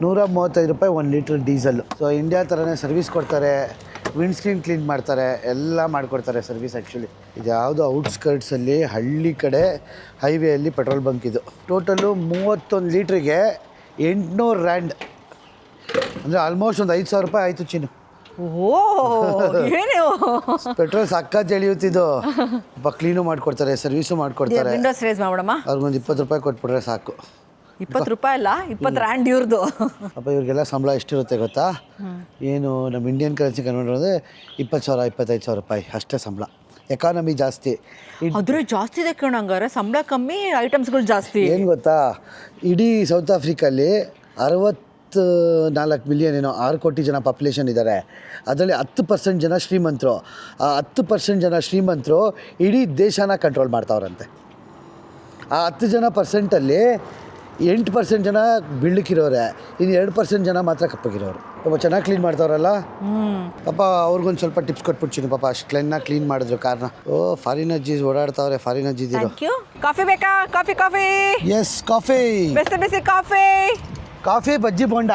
135 ರೂಪಾಯಿ 1 ಲೀಟ್ರ್ ಡೀಸೆಲ್ಲು. ಸೊ ಇಂಡಿಯಾ ಥರನೇ ಸರ್ವಿಸ್ ಕೊಡ್ತಾರೆ, ವಿಂಡ್ ಸ್ಕ್ರೀನ್ ಕ್ಲೀನ್ ಮಾಡ್ತಾರೆ, ಎಲ್ಲ ಮಾಡಿಕೊಡ್ತಾರೆ ಸರ್ವಿಸ್. ಆ್ಯಕ್ಚುಲಿ ಇದು ಯಾವುದೋ ಔಟ್ಸ್ಕರ್ಟ್ಸಲ್ಲಿ ಹಳ್ಳಿ ಕಡೆ ಹೈವೇಯಲ್ಲಿ ಪೆಟ್ರೋಲ್ ಬಂಕ್ ಇದು. ಟೋಟಲು 31 ಲೀಟ್ರಿಗೆ 800 RAND, ಅಂದರೆ ಆಲ್ಮೋಸ್ಟ್ ಒಂದು 5,000 ರೂಪಾಯಿ ಆಯಿತು ಚಿನ್ನು. ಓ ಏನು ಪೆಟ್ರೋಲ್ ಸಕ್ಕತ್ ಎಳಿಯುತ್ತಿದ್ದು. ಕ್ಲೀನು ಮಾಡಿಕೊಡ್ತಾರೆ, ಸರ್ವಿಸು ಮಾಡಿಕೊಡ್ತಾರೆ. ವಿಂಡೋಸ್ ರೇಸ್ ಮಾಡಮ್ಮ, ಅವ್ರಿಗೊಂದು 20 ರೂಪಾಯಿ ಕೊಟ್ಬಿಟ್ರೆ ಸಾಕು. 20 ರೂಪಾಯಿ ಅಲ್ಲ, 20 RAND ಇವ್ರದ್ದು. ಅಪ್ಪ ಇವ್ರಿಗೆಲ್ಲ ಸಂಬಳ ಎಷ್ಟಿರುತ್ತೆ ಗೊತ್ತಾ? ಏನು ನಮ್ಮ ಇಂಡಿಯನ್ ಕರೆನ್ಸಿ ಕನ್ವರ್ಟ್ ಅಂದರೆ 20,000 25,000 ರೂಪಾಯಿ ಅಷ್ಟೇ ಸಂಬಳ. ಎಕಾನಮಿ ಜಾಸ್ತಿ. ಅದ್ರ ಜಾಸ್ತಿ ಇದೆ ಕಣ. ಹಂಗಾರೆ ಸಂಬಳ ಕಮ್ಮಿ, ಐಟಮ್ಸ್ಗಳು ಜಾಸ್ತಿ. ಏನು ಗೊತ್ತಾ, ಇಡೀ ಸೌತ್ ಆಫ್ರಿಕಲ್ಲಿ 64 ಮಿಲಿಯನ್ ಏನೋ 6 ಕೋಟಿ ಜನ ಪಾಪ್ಯುಲೇಷನ್ ಇದ್ದಾರೆ. ಅದರಲ್ಲಿ 10% ಜನ ಶ್ರೀಮಂತರು. ಆ 10% ಜನ ಶ್ರೀಮಂತರು ಇಡೀ ದೇಶನ ಕಂಟ್ರೋಲ್ ಮಾಡ್ತಾವ್ರಂತೆ. ಆ 10% 8% ಜನ ಬೆಳ್ಳಕ್ಕಿರೋರೆ, ಇನ್ನು 2% ಜನ ಮಾತ್ರ ಕಪ್ಪಗಿರೋರು. ಪಾಪ ಚೆನ್ನಾಗಿ ಕ್ಲೀನ್ ಮಾಡ್ತಾವ್ರಲ್ಲ. ಪಾಪ ಅವ್ರಿಗೊಂದು ಸ್ವಲ್ಪ ಟಿಪ್ಸ್ ಕೊಟ್ಬಿಡ್ತೀನಿ. ಪಾಪ ಅಷ್ಟು ಕ್ಲೀನ್ ಮಾಡಿದ್ರು ಕಾರ್ನ. ಓ, ಫಾರಿನ್ ಅಜ್ಜೀಸ್ ಓಡಾಡ್ತಾವ್ರೆ, ಫಾರಿನ್ ಅಜ್ಜಿದಿರು. ಕಾಫಿ ಬೇಕಾ? Coffee coffee. Yes, coffee. ಬಿಸಿ ಬಿಸಿ ಕಾಫಿ. ಕಾಫಿ, ಬಜ್ಜಿ, ಬೋಂಡ.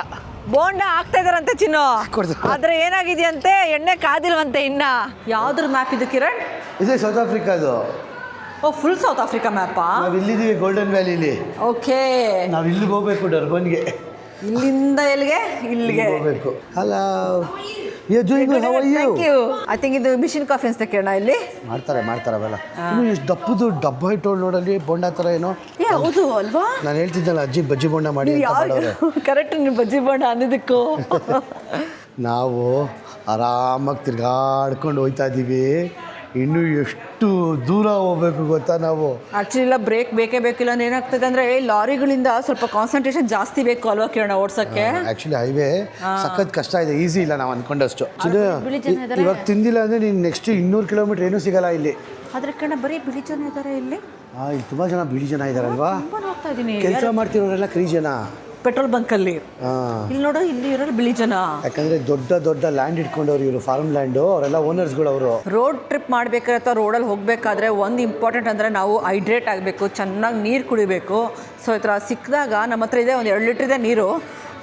ಬೋಂಡ ಆಗ್ತಾ ಇದಾರಂತೆ ಚಿನ್ನು. ಕೊಡ್ತಾರೆ. ಆದ್ರೆ ಏನಾಗಿದೆಯಂತೆ, ಎಣ್ಣೆ ಕಾದಿಲ್ವಂತೆ ಇನ್ನ. ಯಾವ್ದ್ರ ಮ್ಯಾಪ್ ಇದು ಕಿರಣ್? ಇದೇ ಸೌತ್ ಆಫ್ರಿಕಾದು. ಓ, ಫುಲ್ ಸೌತ್ ಆಫ್ರಿಕಾ ಮ್ಯಾಪಾ? ನಾವು ಇಲ್ಲಿದ್ದೀವಿ ಗೋಲ್ಡನ್ ವ್ಯಾಲಿಲಿ. ಓಕೆ, ನಾವು ಇಲ್ಲಿಗೆ ಹೋಗ್ಬೇಕು, ಡರ್ಬನ್ಗೆ. ಇಲ್ಲಿಂದ ಎಲ್ಲಿಗೆ? ಇಲ್ಲಿಗೆ ಹೋಗ್ಬೇಕು. Hello, you doing good, how are you? Thank you. I think ಇದು ಮಿಷಿನ್ ಕಾಫಿ ಅನ್ಸುತ್ತೆ ಕಿರಣ. ಇಲ್ಲಿ ಮಾಡ್ತಾರೆ ಅವೆಲ್ಲ. ಇನ್ನು ಎಷ್ಟು ದಪ್ಪದು ಡಬ್ಬ ಇಟ್ಟೋಳು ನೋಡಲ್ಲಿ, ಬೋಂಡ ಥರ ಏನೋ. ಏ ಹೌದು ಅಲ್ವಾ? ನಾನು ಹೇಳ್ತಿದ್ದಲ್ಲ ಅಜ್ಜಿ ಬಜ್ಜಿ ಬೋಂಡ ಮಾಡಿ ಅಂತ ಮಾಡೋರೆ. ಕರೆಕ್ಟ್, ನೀವು ಬಜ್ಜಿ ಬೋಂಡ ಅನ್ನೋದಕ್ಕೂ. ನಾವು ಆರಾಮಾಗಿ ತಿರ್ಗಾಡ್ಕೊಂಡು ಹೋಗ್ತಾ ಇದ್ದೀವಿ. ಇನ್ನೂ ಎಷ್ಟು ದೂರ ಹೋಗ್ಬೇಕು ಗೊತ್ತಾ ನಾವು? ಆಕ್ಚುಲಿ ಇಲ್ಲ, ಬ್ರೇಕ್ ಬೇಕೇ ಬೇಕಿಲ್ಲ. ಏನಾಗ್ತದೆ ಅಂದರೆ ಲಾರಿಗಳಿಂದ ಸ್ವಲ್ಪ ಕಾನ್ಸಂಟ್ರೇಷನ್ ಜಾಸ್ತಿ ಬೇಕು ಅಲ್ವಾ ಕಿರಣ ಓಡ್ಸೋಕ್ಕೆ? ಆ್ಯಕ್ಚುಲಿ ಹೈವೇ ಸಖತ್ ಕಷ್ಟ ಇದೆ, ಈಸಿ ಇಲ್ಲ ನಾವು ಅಂದ್ಕೊಂಡಷ್ಟು. ಇವಾಗ ತಿಂದಿಲ್ಲ ಅಂದರೆ ನೀನು ನೆಕ್ಸ್ಟ್ 200 ಕಿಲೋಮೀಟ್ರ್ ಏನೂ ಸಿಗಲ್ಲ ಇಲ್ಲಿ. ಆದ್ರೆ ಕಣ ಬರೀ ಬಿಳಿ ಜನ ಇದ್ದಾರೆ ಇಲ್ಲಿ. ಇಲ್ಲಿ ತುಂಬ ಜನ ಬಿಳಿ ಜನ ಇದ್ದಾರಲ್ವಾ? ಹೋಗ್ತಾ ಇದ್ದೀನಿ ಕೆಲಸ ಮಾಡ್ತಿರೋರೆಲ್ಲ ಕರಿ ಜನ ಪೆಟ್ರೋಲ್ ಬಂಕಲ್ಲಿ. ಇಲ್ಲಿ ನೋಡು, ಇಲ್ಲಿ ಇರೋರು ಬಿಳಿ ಜನ. ಯಾಕಂದರೆ ದೊಡ್ಡ ಲ್ಯಾಂಡ್ ಇಟ್ಕೊಂಡವ್ರು ಇವರು, ಫಾರ್ಮ್ ಲ್ಯಾಂಡು. ಅವರೆಲ್ಲ ಓನರ್ಸ್ಗಳು ಅವರು. ರೋಡ್ ಟ್ರಿಪ್ ಮಾಡಬೇಕಾದ್ರೆ ಅಥವಾ ರೋಡಲ್ಲಿ ಹೋಗಬೇಕಾದ್ರೆ ಒಂದು ಇಂಪಾರ್ಟೆಂಟ್ ಅಂದರೆ ನಾವು ಹೈಡ್ರೇಟ್ ಆಗಬೇಕು, ಚೆನ್ನಾಗಿ ನೀರು ಕುಡಿಬೇಕು. ಸೊ ಈ ಥರ ಸಿಕ್ಕಿದಾಗ ನಮ್ಮ ಹತ್ರ ಇದೆ, ಒಂದು 2 ಲೀಟ್ರ್ ಇದೆ ನೀರು.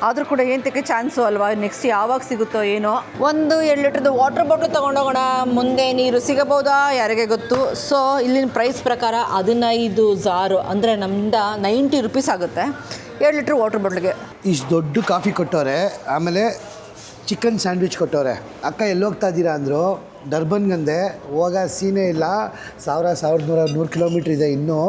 ಆದರೂ ಕೂಡ ಏನಕ್ಕೆ ಚಾನ್ಸು ಅಲ್ವಾ? ನೆಕ್ಸ್ಟ್ ಯಾವಾಗ ಸಿಗುತ್ತೋ ಏನೋ. ಒಂದು 2 ಲೀಟ್ರದ್ದು ವಾಟರ್ ಬಾಟ್ಲ್ ತೊಗೊಂಡೋಗೋಣ. ಮುಂದೆ ನೀರು ಸಿಗಬಹುದಾ ಯಾರಿಗೆ ಗೊತ್ತು. ಸೊ ಇಲ್ಲಿನ ಪ್ರೈಸ್ ಪ್ರಕಾರ 15 ಜಾರು ಅಂದರೆ ನಮ್ಮಿಂದ 90 ರೂಪೀಸ್ ಆಗುತ್ತೆ 2 ಲೀಟ್ರ್ ವಾಟರ್ ಬಾಟ್ಲಿಗೆ. ಇಷ್ಟು ದೊಡ್ಡ ಕಾಫಿ ಕೊಟ್ಟವ್ರೆ, ಆಮೇಲೆ ಚಿಕನ್ ಸ್ಯಾಂಡ್ವಿಚ್ ಕೊಟ್ಟವ್ರೆ. ಅಕ್ಕ ಎಲ್ಲೋಗ್ತಾ ಇದ್ದೀರಾ ಅಂದರು. ಡರ್ಬನ್ಗಂದೆ. ಹೋಗ ಸೀನೇ ಇಲ್ಲ, 1,100 ಕಿಲೋಮೀಟ್ರ್ ಇದೆ ಇನ್ನೂ.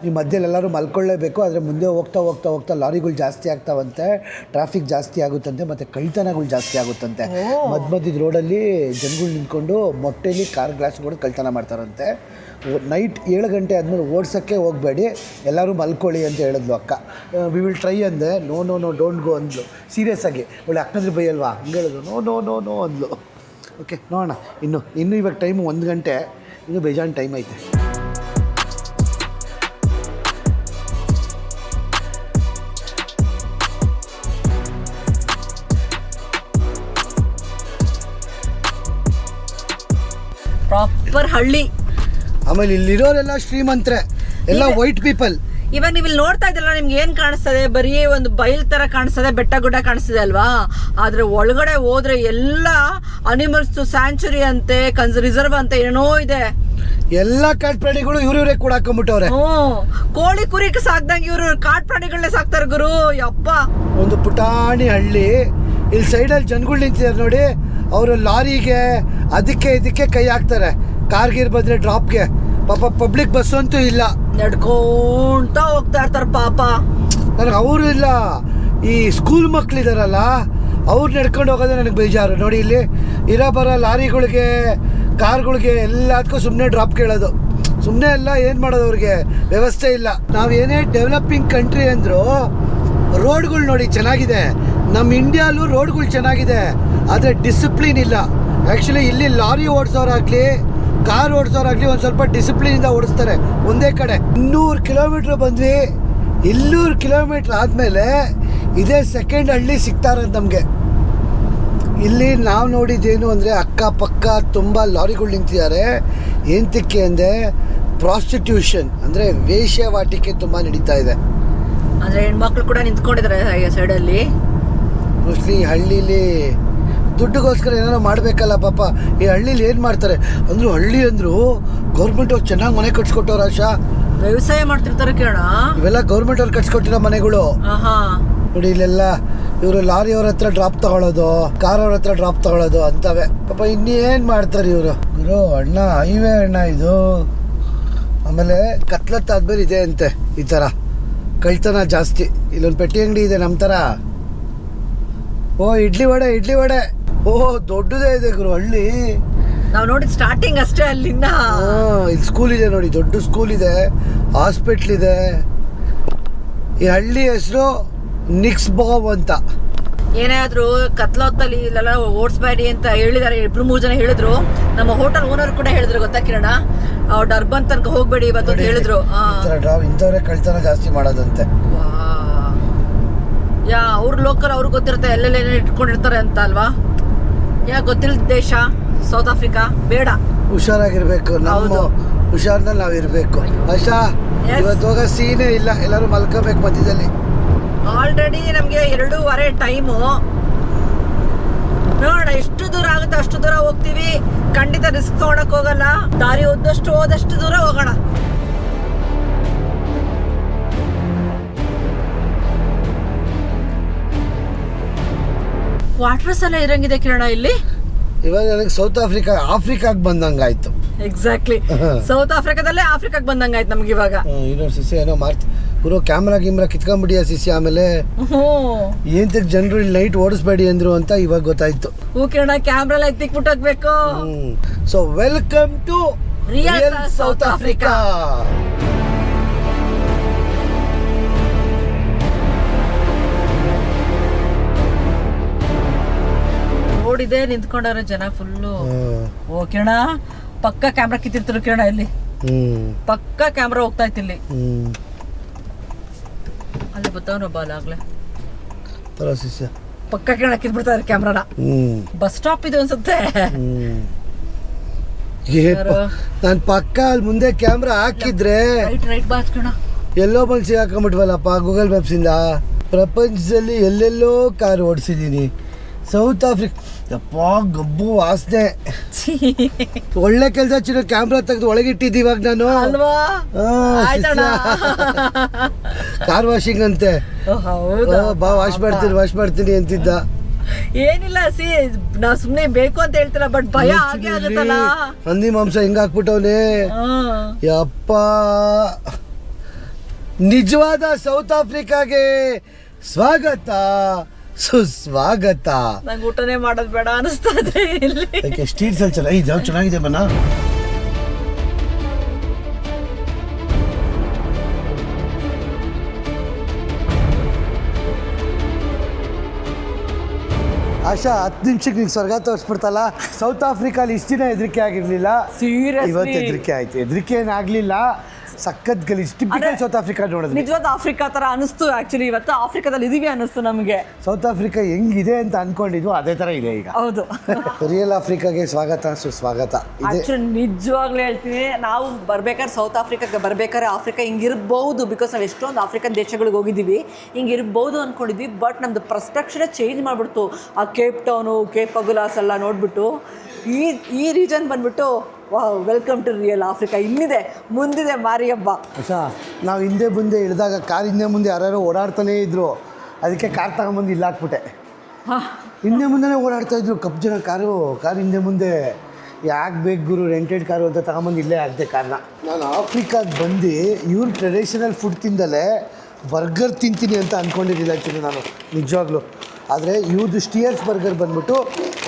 ನೀವು ಮಧ್ಯದಲ್ಲಿ ಎಲ್ಲರೂ ಮಲ್ಕೊಳ್ಳೇಬೇಕು. ಆದರೆ ಮುಂದೆ ಹೋಗ್ತಾ ಲಾರಿಗಳು ಜಾಸ್ತಿ ಆಗ್ತಾವಂತೆ, ಟ್ರಾಫಿಕ್ ಜಾಸ್ತಿ ಆಗುತ್ತಂತೆ, ಮತ್ತು ಕಳ್ತನಗಳು ಜಾಸ್ತಿ ಆಗುತ್ತಂತೆ. ಮಧ್ಯದ ರೋಡಲ್ಲಿ ಜನಗಳು ನಿಂತ್ಕೊಂಡು ಮೊಟ್ಟೆಲಿ ಕಾರ್ ಗ್ಲಾಸ್ಗಳು ಕಳ್ತನ ಮಾಡ್ತಾರಂತೆ. ನೈಟ್ 7 ಗಂಟೆ ಆದಮೇಲೆ ಓಡ್ಸೋಕ್ಕೆ ಹೋಗಬೇಡಿ, ಎಲ್ಲರೂ ಮಲ್ಕೊಳ್ಳಿ ಅಂತ ಹೇಳಿದ್ಲು ಅಕ್ಕ. ವಿ ವಿಲ್ ಟ್ರೈ ಅಂದೆ. ನೋ ಡೋಂಟ್ ಗೋ ಅಂದ್ಲು ಸೀರಿಯಸ್ ಆಗಿ. ಒಳ್ಳೆ ಅಕ್ಕಂದ್ರೆ ಬೈ ಅಲ್ವಾ, ಹಂಗೆ ಹೇಳಿದ್ರು. ನೋ ಅಂದ್ಲು. ಓಕೆ, ನೋಡೋಣ. ಇನ್ನು ಇವಾಗ ಟೈಮು 1 ಗಂಟೆ, ಇನ್ನೂ ಬೇಜಾನ್ ಟೈಮ್ ಐತೆ. ಪ್ರಾಪರ್ ಹಳ್ಳಿ. ಆಮೇಲೆ ಇಲ್ಲಿರೋರೆಲ್ಲ ಶ್ರೀಮಂತರೆ, ಎಲ್ಲ ವೈಟ್ ಪೀಪಲ್. ಇವಾಗ ನೀವು ಇಲ್ಲಿ ನೋಡ್ತಾ ಇದ್ದಲ್ಲ, ನಿಮ್ಗೆ ಏನ್ ಕಾಣಿಸ್ತದೆ? ಬರೀ ಒಂದು ಬೈಲ್ ತರ ಕಾಣಿಸ್ತದೆ, ಬೆಟ್ಟ ಗುಡ್ಡ ಕಾಣಿಸ್ತದೆ ಅಲ್ವಾ? ಆದ್ರೆ ಒಳಗಡೆ ಹೋದ್ರೆ ಎಲ್ಲ ಅನಿಮಲ್ಸ್ ಸ್ಯಾಂಚುರಿ ಅಂತೆ, ರಿಸರ್ವ್ ಅಂತ ಏನೋ ಇದೆ. ಎಲ್ಲ ಕಾಡು ಪ್ರಾಣಿಗಳು ಇವ್ರೇ ಕೂಡ ಹಾಕೊಂಡ್ಬಿಟ್ಟವ್ರೆ. ಕೋಳಿ ಕುರಿಕೆ ಸಾಕ್ದಂಗೆ ಇವರು ಕಾಡು ಪ್ರಾಣಿಗಳನ್ನೇ ಸಾಕ್ತಾರೆ ಗುರು. ಯಪ್ಪ, ಒಂದು ಪುಟಾಣಿ ಹಳ್ಳಿ, ಇಲ್ಲಿ ಸೈಡಲ್ಲಿ ಜನಗಳು ನಿಂತಿದ್ದಾರೆ ನೋಡಿ, ಅವರು ಲಾರಿಗೆ ಅದಕ್ಕೆ ಇದಕ್ಕೆ ಕೈ ಹಾಕ್ತಾರೆ, ಕಾರ್ಗಿರ್ ಬಂದರೆ ಡ್ರಾಪ್ಗೆ. ಪಾಪ ಪಬ್ಲಿಕ್ ಬಸ್ಸು ಅಂತೂ ಇಲ್ಲ, ನಡ್ಕೊಂತ ಹೋಗ್ತಾ ಇರ್ತಾರ ಪಾಪ. ನನಗೆ ಅವರು ಇಲ್ಲ, ಈ ಸ್ಕೂಲ್ ಮಕ್ಕಳಿದಾರಲ್ಲ ಅವ್ರು ನಡ್ಕೊಂಡು ಹೋಗೋದೇ ನನಗೆ ಬೇಜಾರು. ನೋಡಿ ಇಲ್ಲಿ ಇರೋ ಬರೋ ಲಾರಿಗಳಿಗೆ ಕಾರ್ಗಳಿಗೆ ಎಲ್ಲದಕ್ಕೂ ಸುಮ್ಮನೆ ಡ್ರಾಪ್ ಕೇಳೋದು, ಸುಮ್ಮನೆ ಎಲ್ಲ ಏನು ಮಾಡೋದು, ಅವ್ರಿಗೆ ವ್ಯವಸ್ಥೆ ಇಲ್ಲ. ನಾವು ಏನೇ ಡೆವಲಪಿಂಗ್ ಕಂಟ್ರಿ ಅಂದರೂ ರೋಡ್ಗಳು ನೋಡಿ ಚೆನ್ನಾಗಿದೆ, ನಮ್ಮ ಇಂಡಿಯಾಲೂ ರೋಡ್ಗಳು ಚೆನ್ನಾಗಿದೆ, ಆದರೆ ಡಿಸಿಪ್ಲಿನ್ ಇಲ್ಲ. ಆ್ಯಕ್ಚುಲಿ ಇಲ್ಲಿ ಲಾರಿ ಓಡಿಸೋರಾಗಲಿ ಕಾರ್ ಓಡಿಸೋರಾಗಲಿ ಒಂದು ಸ್ವಲ್ಪ ಡಿಸಿಪ್ಲಿನಿಂದ ಓಡಿಸ್ತಾರೆ. ಒಂದೇ ಕಡೆ 200 ಕಿಲೋಮೀಟ್ರ್ ಬಂದ್ವಿ, 200 ಕಿಲೋಮೀಟ್ರ್ ಆದಮೇಲೆ ಇದೇ ಸೆಕೆಂಡ್ ಹಳ್ಳಿ ಸಿಗ್ತಾರಂತ ನಮಗೆ. ಇಲ್ಲಿ ನಾವು ನೋಡಿದ್ದೇನು ಅಂದರೆ ಅಕ್ಕಪಕ್ಕ ತುಂಬ ಲಾರಿಗಳು ನಿಂತಿದ್ದಾರೆ. ಎಂತಕ್ಕೆ ಅಂದರೆ ಪ್ರಾಸ್ಟಿಟ್ಯೂಷನ್ ಅಂದರೆ ವೇಶ್ಯಾವಾಟಿಕೆ ತುಂಬ ನಡೀತಾ ಇದೆ. ಅಂದ್ರೆ ಹೆಣ್ಮಕ್ಳು ಕೂಡ ನಿಂತ್ಕೊಂಡಿದ್ದಾರೆ ಸೈಡಲ್ಲಿ. ಮೋಸ್ಟ್ಲಿ ಹಳ್ಳೀಲಿ ದುಡ್ಡುಗೋಸ್ಕರ ಏನಾರು ಮಾಡಬೇಕಲ್ಲ ಪಾಪ. ಈ ಹಳ್ಳೀಲಿ ಏನು ಮಾಡ್ತಾರೆ ಅಂದರು, ಹಳ್ಳಿ ಅಂದರು ಗೌರ್ಮೆಂಟ್ ಅವ್ರು ಚೆನ್ನಾಗಿ ಮನೆ ಕಟ್ಸ್ಕೊಟ್ಟವ್ರು. ಆಶಾ ವ್ಯವಸಾಯ ಮಾಡ್ತಿರ್ತಾರೆ ಕೇಳೋಣ. ಇವೆಲ್ಲ ಗೌರ್ಮೆಂಟ್ ಅವ್ರು ಕಟ್ಸ್ಕೊಟ್ಟಿರೋ ಮನೆಗಳು ನೋಡಿ. ಇಲ್ಲೆಲ್ಲ ಇವರು ಲಾರಿ ಅವ್ರ ಹತ್ರ ಡ್ರಾಪ್ ತಗೊಳ್ಳೋದು, ಕಾರ್ ಅವ್ರ ಹತ್ರ ಡ್ರಾಪ್ ತಗೊಳ್ಳೋದು ಅಂತವೆ. ಪಾಪ ಇನ್ನೇನು ಮಾಡ್ತಾರೆ ಇವರು. ಗುರು ಅಣ್ಣ ಹೈವೇ ಅಣ್ಣ ಇದು. ಆಮೇಲೆ ಕತ್ಲತ್ತಾದ್ಮೇಲೆ ಇದೆ ಅಂತೆ ಈ ಥರ ಕಳ್ತನ ಜಾಸ್ತಿ. ಇಲ್ಲೊಂದು ಪೆಟ್ಟಿ ಅಂಗಡಿ ಇದೆ ನಮ್ಮ ಥರ. ಓ ಇಡ್ಲಿ ವಡೆ ಓ ದೊಡ್ಡದೇ ಇದೆ ಗುರು ಹಳ್ಳಿ. ನಾವು ನೋಡಿದ್ ಸ್ಟಾರ್ಟಿಂಗ್ ಅಷ್ಟೇ ಅಲ್ಲಿಂದ. ಇಲ್ಲಿ ಸ್ಕೂಲ್ ಇದೆ ನೋಡಿ, ದೊಡ್ಡ ಸ್ಕೂಲ್ ಇದೆ, ಹಾಸ್ಪಿಟ್ಲ್ ಇದೆ. ಈ ಹಳ್ಳಿ ಹೆಸರು ನಿಕ್ಸ್ ಬಾಬ್ ಅಂತ. ಏನಾದ್ರು ಕತ್ಲೊತ್ತಲ್ಲಿ ಇಲ್ಲೆಲ್ಲ ಓಡಿಸ್ಬೇಡಿ ಅಂತ ಹೇಳಿದಾರೆ, 2-3 ಜನ ಹೇಳಿದ್ರು. ನಮ್ಮ ಹೋಟೆಲ್ ಓನರ್ ಕೂಡ ಹೇಳಿದ್ರು, ಗೊತ್ತಾ ಕಿರಣ, ಅವ್ರು ಡರ್ಬನ್ ತನಕ ಹೋಗ್ಬೇಡಿ ಇವತ್ತು ಅಂತ ಹೇಳಿದ್ರು. ಇಂಥವ್ರೆ ಕಳ್ತನ ಜಾಸ್ತಿ ಮಾಡೋದಂತೆ. ಅವ್ರ ಲೋಕಲ್ ಅವ್ರಿಗೆ ಗೊತ್ತಿರುತ್ತೆ ಎಲ್ಲೆಲ್ಲ ಏನೇನು ಇಟ್ಕೊಂಡಿರ್ತಾರೆ ಅಂತ ಅಲ್ವಾ. ಗೊತ್ತಿಲ್ಲದ ದೇಶ ಸೌತ್ ಆಫ್ರಿಕಾ. ಬೇಡ, ಹುಷಾರಾಗಿರ್ಬೇಕು, ನಮ್ಮ ಹುಷಾರ್ನಲ್ಲಿ ನಾವು ಇರಬೇಕು. ಆಶಾ ಇವತ್ತು ಹೋಗೋ ಸೀನೇ ಇಲ್ಲ, ಎಲ್ಲರೂ ಮಲ್ಕೋಬೇಕು ಮಧ್ಯದಲ್ಲಿ. ಆಲ್ರೆಡಿ ನಮ್ಗೆ 2:15 ಟೈಮು. ನೋಡೋಣ ಎಷ್ಟು ದೂರ ಆಗುತ್ತೆ ಅಷ್ಟು ದೂರ ಹೋಗ್ತೀವಿ. ಖಂಡಿತ ರಿಸ್ಕ್ ತಗೊಳಕ್ ಹೋಗಲ್ಲ, ದಾರಿ ಹೋದಷ್ಟು ದೂರ ಹೋಗೋಣ. ವಾಟರ್ಸ್ ಎಲ್ಲ ಇರಂಗಿದೆ ಕಿರಣ ಇಲ್ಲಿ. ಇವಾಗ ನನಗೆ ಸೌತ್ ಆಫ್ರಿಕಾಗೆ ಬಂದಂಗಾಯ್ತು. ಎಕ್ಸಾಕ್ಟ್ಲಿ, ಸೌತ್ ಆಫ್ರಿಕಾದಲ್ಲೇ ಆಫ್ರಿಕಾಗೆ ಬಂದಂಗಾಯ್ತು ನಮ್ಗೆ ಇವಾಗ. ಇನ್ನೊಂದು ಸಿಸಿ ಏನೋ ಪೂರ ಕ್ಯಾಮ್ರಾ ಕಿತ್ಕೊಂಡ್ಬಿಡಿಯ ಸಿಸಿ. ಆಮೇಲೆ ಏಂತಕ್ಕೆ ಜನರು ಇಲ್ಲಿ ನೈಟ್ ಓಡಿಸ್ಬೇಡಿ ಅಂದ್ರು ಅಂತ ಇವಾಗ ಗೊತ್ತಾಯ್ತು. ಕಿರಣ ಕ್ಯಾಮ್ರಾ ಎಲ್ಲ ಎತ್ತಿಕ್ಬಿಟ್ಟು ಹೋಗ್ಬೇಕು. So welcome to real South Africa. Road ಇದೆ, ನಿಂತ್ಕೊಂಡವ್ರೆ ಜನ ಫುಲ್ಲು. ಓ ಕಿರಣ, ಪಕ್ಕ ಕ್ಯಾಮ್ರಾ ಕಿತ್ತಿರ್ತಾರೆ ಕಿರಣ ಇಲ್ಲಿ. ಪಕ್ಕ ಕ್ಯಾಮ್ರಾ ಹೋಗ್ತಾ ಇತ್ತು ಇಲ್ಲಿ. ಅಲ್ಲಿ ಬರ್ತಾವನೊಬ್ಬ ಅಲ್ಲಾಗ್ಲೇ ಪಕ್ಕ ಕಿರಣ ಕಿತ್ಬಿಡ್ತಾರೆ ಕ್ಯಾಮ್ರಾನ. ಬಸ್ ಸ್ಟಾಪ್ ಇದು ಅನ್ಸುತ್ತೆ. ನಾನು ಪಕ್ಕ ಅಲ್ಲಿ ಮುಂದೆ ಕ್ಯಾಮ್ರಾ ಹಾಕಿದ್ರೆ ರೈಟ್ ಬಾಚ್ ಕಿರಣ. ಎಲ್ಲೋ ಬಂದು ಸಿಗಾಕೊಂಡ್ಬಿಟ್ವಲ್ಲಪ್ಪ ಗೂಗಲ್ ಮ್ಯಾಪ್ಸಿಂದ. ಪ್ರಪಂಚದಲ್ಲಿ ಎಲ್ಲೆಲ್ಲೋ ಕಾರ್ ಓಡಿಸಿದ್ದೀನಿ. ಸೌತ್ ಆಫ್ರಿಕಾ ಯಪ್ಪ ಗಬ್ಬು ವಾಸನೆ. ಒಳ್ಳೆ ಕೆಲಸ ಚಿನ್ನ ಕ್ಯಾಮ್ರಾ ತೆಗೆದು ಒಳಗಿಟ್ಟಿದ್ದಿ ಇವಾಗ ನಾನು. ಕಾರ್ ವಾಷಿಂಗ್ ಅಂತೆ. ಬಾ ವಾಶ್ ಮಾಡ್ತೀನಿ ಅಂತಿದ್ದ. ಏನಿಲ್ಲ ನಾವ್ ಸುಮ್ನೆ ಬೇಕು ಅಂತ ಹೇಳ್ತಿಲ್ಲ, ಬಟ್ ಭಯ ಆಗೇ ಆಗುತ್ತಲ್ಲ. ಹಂದಿ ಮಾಂಸ ಹಿಂಗ ಹಾಕ್ಬಿಟ್ಟವನೇ. ಯಪ್ಪ ನಿಜವಾದ ಸೌತ್ ಆಫ್ರಿಕಾಗೆ ಸ್ವಾಗತ ಸುಸ್ವಾಗತ. ನಂಗೆ ಊಟನೇ ಮಾಡೋದು ಬೇಡ ಅನಿಸ್ತಾ ಇದೆ ಇಲ್ಲಿ. ಸ್ಟ್ರೀಟ್ಸ್ ಅಲ್ಲಿ ಇದು ಚೆನ್ನಾಗಿದೆ ಬನ್ನ. ಆಶಾ 10 ನಿಮಿಷಕ್ಕೆ ನಿಂಗೆ ಸ್ವರ್ಗ ತೋರಿಸ್ಬಿಡ್ತಲ್ಲ. ಸೌತ್ ಆಫ್ರಿಕಾಲಿ ಇಷ್ಟು ದಿನ ಹೆದರಿಕೆ ಆಗಿರ್ಲಿಲ್ಲ, ಇವತ್ತು ಹೆದರಿಕೆ ಆಯ್ತು. ಹೆದರಿಕೆ ಏನಾಗ್ಲಿಲ್ಲ, ಸಖತ್ ಗಲೀಜ್. ಟಿಪಿಕಲ್ ಸೌತ್ ಆಫ್ರಿಕಾ ನೋಡಿದ್ವಿ. ನಿಜವಾದ ಆಫ್ರಿಕಾ ತರ ಅನಿಸ್ತು. ಆಕ್ಚುಲಿ ಇವತ್ತು ಆಫ್ರಿಕಾದಲ್ಲಿ ಇದೀವಿ ಅನಿಸ್ತು ನಮಗೆ. ಸೌತ್ ಆಫ್ರಿಕಾ ಹೆಂಗಿದೆ ಅಂತ ಅನ್ಕೊಂಡಿದ್ವು ಅದೇ ತರ ಇದೆ ಈಗ. ಹೌದು. ರಿಯಲ್ ಆಫ್ರಿಕಾಗೆ ಸ್ವಾಗತ ಸುಸ್ವಾಗತ. ನಿಜವಾಗ್ಲೂ ಹೇಳ್ತೀನಿ, ನಾವು ಬರ್ಬೇಕಾದ್ರೆ ಸೌತ್ ಆಫ್ರಿಕಾಗೆ ಬರ್ಬೇಕಾದ್ರೆ ಆಫ್ರಿಕಾ ಹಿಂಗಿರ್ಬಹುದು, ಬಿಕಾಸ್ ನಾವು ಎಷ್ಟೊಂದು ಆಫ್ರಿಕನ್ ದೇಶಗಳಿಗೆ ಹೋಗಿದ್ದೀವಿ, ಹಿಂಗಿರ್ಬಹುದು ಅನ್ಕೊಂಡಿದ್ವಿ. ಬಟ್ ನಮ್ದು ಪರ್ಸ್ಪೆಕ್ಷನ್ ಚೇಂಜ್ ಮಾಡಿಬಿಡ್ತು. ಆ ಕೇಪ್ ಟೌನು, ಕೇಪ್ ಅಗುಲಾಸ್ ಎಲ್ಲ ನೋಡ್ಬಿಟ್ಟು ಈ ರೀಜನ್ ಬಂದ್ಬಿಟ್ಟು wow, welcome to real Africa. ಇನ್ನಿದೆ, ಮುಂದಿದೆ ಮಾರಿ ಹಬ್ಬ. ಆಶಾ, ನಾವು ಹಿಂದೆ ಮುಂದೆ ಇಳಿದಾಗ ಕಾರ್ ಹಿಂದೆ ಮುಂದೆ ಯಾರ್ಯಾರೋ ಓಡಾಡ್ತಾನೇ ಇದ್ರು, ಅದಕ್ಕೆ ಕಾರ್ ತಗೊಂಬಂದು ಇಲ್ಲ ಹಾಕ್ಬಿಟ್ಟೆ. ಹಿಂದೆ ಮುಂದೆ ಓಡಾಡ್ತಾ ಇದ್ರು ಕಪ್ಪು ಜನ ಕಾರು ಹಿಂದೆ ಮುಂದೆ. ಯಾಕೆ ಬೇಕು ಗುರು ರೆಂಟೆಡ್ ಕಾರು ಅಂತ ತಗೊಂಬಂದು ಇಲ್ಲೇ ಆಗದೆ ಕಾರಣ. ನಾನು ಆಫ್ರಿಕಾಗೆ ಬಂದು ಇವ್ರ ಟ್ರೆಡಿಷನಲ್ ಫುಡ್ ತಿಂದಲೇ ಬರ್ಗರ್ ತಿಂತೀನಿ ಅಂತ ಅಂದ್ಕೊಂಡಿರಲಿಲ್ಲ ಆ್ಯಕ್ಚುಲಿ ನಾನು ನಿಜವಾಗ್ಲೂ. ಆದರೆ ಇವ್ರದ್ದು ಸ್ಟಿಯರ್ಸ್ ಬರ್ಗರ್ ಬಂದ್ಬಿಟ್ಟು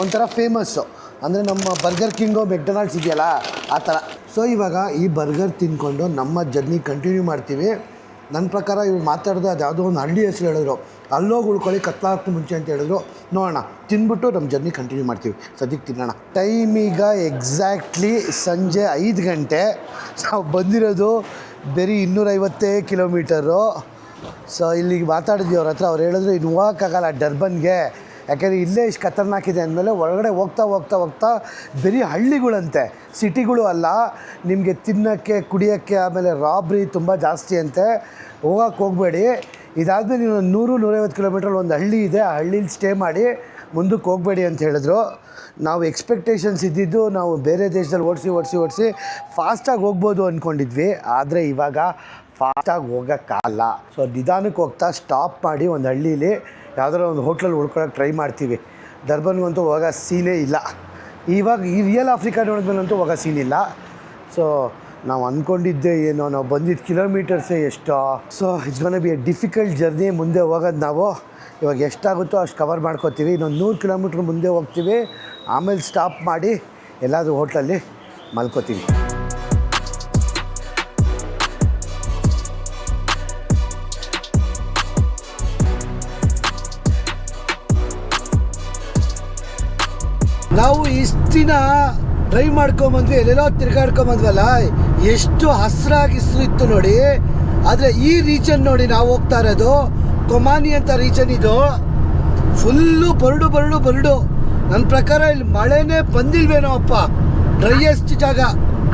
ಒಂಥರ ಫೇಮಸ್ಸು. ಅಂದರೆ ನಮ್ಮ ಬರ್ಗರ್ ಕಿಂಗು ಮೆಕ್ಡೊನಾಲ್ಡ್ಸ್ ಇದೆಯಲ್ಲ ಆ ಥರ. ಸೊ ಇವಾಗ ಈ ಬರ್ಗರ್ ತಿಂದ್ಕೊಂಡು ನಮ್ಮ ಜರ್ನಿ ಕಂಟಿನ್ಯೂ ಮಾಡ್ತೀವಿ. ನನ್ನ ಪ್ರಕಾರ ಇವ್ರು ಮಾತಾಡಿದ್ರೆ ಅದು ಯಾವುದೋ ಒಂದು ಹಳ್ಳಿ ಹೆಸರು ಹೇಳಿದ್ರು, ಅಲ್ಲೋಗಿ ಉಳ್ಕೊಳ್ಳಿ ಕತ್ಲಾಗಕ್ಕೂ ಮುಂಚೆ ಅಂತ ಹೇಳಿದ್ರು. ನೋಡೋಣ, ತಿಂದ್ಬಿಟ್ಟು ನಮ್ಮ ಜರ್ನಿ ಕಂಟಿನ್ಯೂ ಮಾಡ್ತೀವಿ. ಸದ್ಯಕ್ಕೆ ತಿನ್ನೋಣ. ಟೈಮ್ ಈಗ ಎಕ್ಸಾಕ್ಟ್ಲಿ ಸಂಜೆ 5 ಗಂಟೆ. ನಾವು ಬಂದಿರೋದು ಬರೀ 250 ಕಿಲೋಮೀಟರು. ಸೊ ಇಲ್ಲಿಗೆ ಮಾತಾಡಿದ್ವಿ ಅವ್ರ ಹತ್ರ. ಅವ್ರು ಹೇಳಿದ್ರು ಇನ್ನು ಹೋಗೋಕ್ಕಾಗಲ್ಲ ಡರ್ಬನ್ಗೆ, ಯಾಕೆಂದರೆ ಇಲ್ಲೇ ಇಷ್ಟು ಖತರ್ನಾಕಿದೆ ಅಂದಮೇಲೆ ಒಳಗಡೆ ಹೋಗ್ತಾ ಬರೀ ಹಳ್ಳಿಗಳಂತೆ, ಸಿಟಿಗಳು ಅಲ್ಲ. ನಿಮಗೆ ತಿನ್ನೋಕ್ಕೆ ಕುಡಿಯೋಕ್ಕೆ ಆಮೇಲೆ ರಾಬ್ರಿ ತುಂಬ ಜಾಸ್ತಿ ಅಂತೆ. ಹೋಗಬೇಡಿ. ಇದಾದಮೇಲೆ ನೀವು 100-150 ಕಿಲೋಮೀಟ್ರಲ್ಲಿ ಒಂದು ಹಳ್ಳಿ ಇದೆ, ಆ ಹಳ್ಳೀಲಿ ಸ್ಟೇ ಮಾಡಿ ಮುಂದಕ್ಕೆ ಹೋಗಬೇಡಿ ಅಂತ ಹೇಳಿದ್ರು. ನಾವು ಎಕ್ಸ್ಪೆಕ್ಟೇಷನ್ಸ್ ಇದ್ದಿದ್ದು ನಾವು ಬೇರೆ ದೇಶದಲ್ಲಿ ಓಡಿಸಿ ಫಾಸ್ಟಾಗಿ ಹೋಗ್ಬೋದು ಅಂದ್ಕೊಂಡಿದ್ವಿ. ಆದರೆ ಇವಾಗ ಫಾಸ್ಟಾಗಿ ಹೋಗೋಕ್ಕಾಗಲ್ಲ. ಸೊ ನಿಧಾನಕ್ಕೆ ಹೋಗ್ತಾ ಸ್ಟಾಪ್ ಮಾಡಿ ಒಂದು ಹಳ್ಳೀಲಿ ಯಾವುದಾದ್ರು ಒಂದು ಹೋಟ್ಲಲ್ಲಿ ಉಳ್ಕೊಳ್ಳೋಕೆ ಟ್ರೈ ಮಾಡ್ತೀವಿ. ಡರ್ಬನ್ಗಂತೂ ಹೋಗೋ ಸೀನೇ ಇಲ್ಲ. ಇವಾಗ ಈ ರಿಯಲ್ ಆಫ್ರಿಕಾ ನೋಡಿದ್ಮೇಲಂತೂ ಹೋಗೋ ಸೀನ್ ಇಲ್ಲ. ಸೊ ನಾವು ಅಂದ್ಕೊಂಡಿದ್ದೆ ಏನೋ, ನಾವು ಬಂದಿದ್ದ ಕಿಲೋಮೀಟರ್ಸೇ ಎಷ್ಟೋ. So it's gonna be a difficult journey. ಮುಂದೆ ಹೋಗೋದು ನಾವು ಇವಾಗ ಎಷ್ಟಾಗುತ್ತೋ ಅಷ್ಟು ಕವರ್ ಮಾಡ್ಕೋತೀವಿ. ಇನ್ನೊಂದು 100 ಕಿಲೋಮೀಟ್ರ್ ಮುಂದೆ ಹೋಗ್ತೀವಿ. ಆಮೇಲೆ ಸ್ಟಾಪ್ ಮಾಡಿ ಎಲ್ಲಾದರೂ ಹೋಟ್ಲಲ್ಲಿ ಮಲ್ಕೋತೀವಿ. ನಾವು ಇಷ್ಟು ದಿನ ಡ್ರೈವ್ ಮಾಡ್ಕೊಂಬಂದ್ವಿ, ಎಲ್ಲೆಲ್ಲೋ ತಿರ್ಗಾಡ್ಕೊಂಬಂದ್ವಲ್ಲ, ಎಷ್ಟು ಹಸ್ರಾಗಿ ಇತ್ತು ನೋಡಿ. ಆದರೆ ಈ ರೀಜನ್ ನೋಡಿ, ನಾವು ಹೋಗ್ತಾ ಇರೋದು ಕೊಮಾನಿ ಅಂತ ರೀಜನ್. ಇದು ಫುಲ್ಲು ಬರಡು. ನನ್ನ ಪ್ರಕಾರ ಇಲ್ಲಿ ಮಳೆನೇ ಬಂದಿಲ್ವೇನೋ ಅಪ್ಪ, ಡ್ರೈಯೆಸ್ಟ್ ಜಾಗ.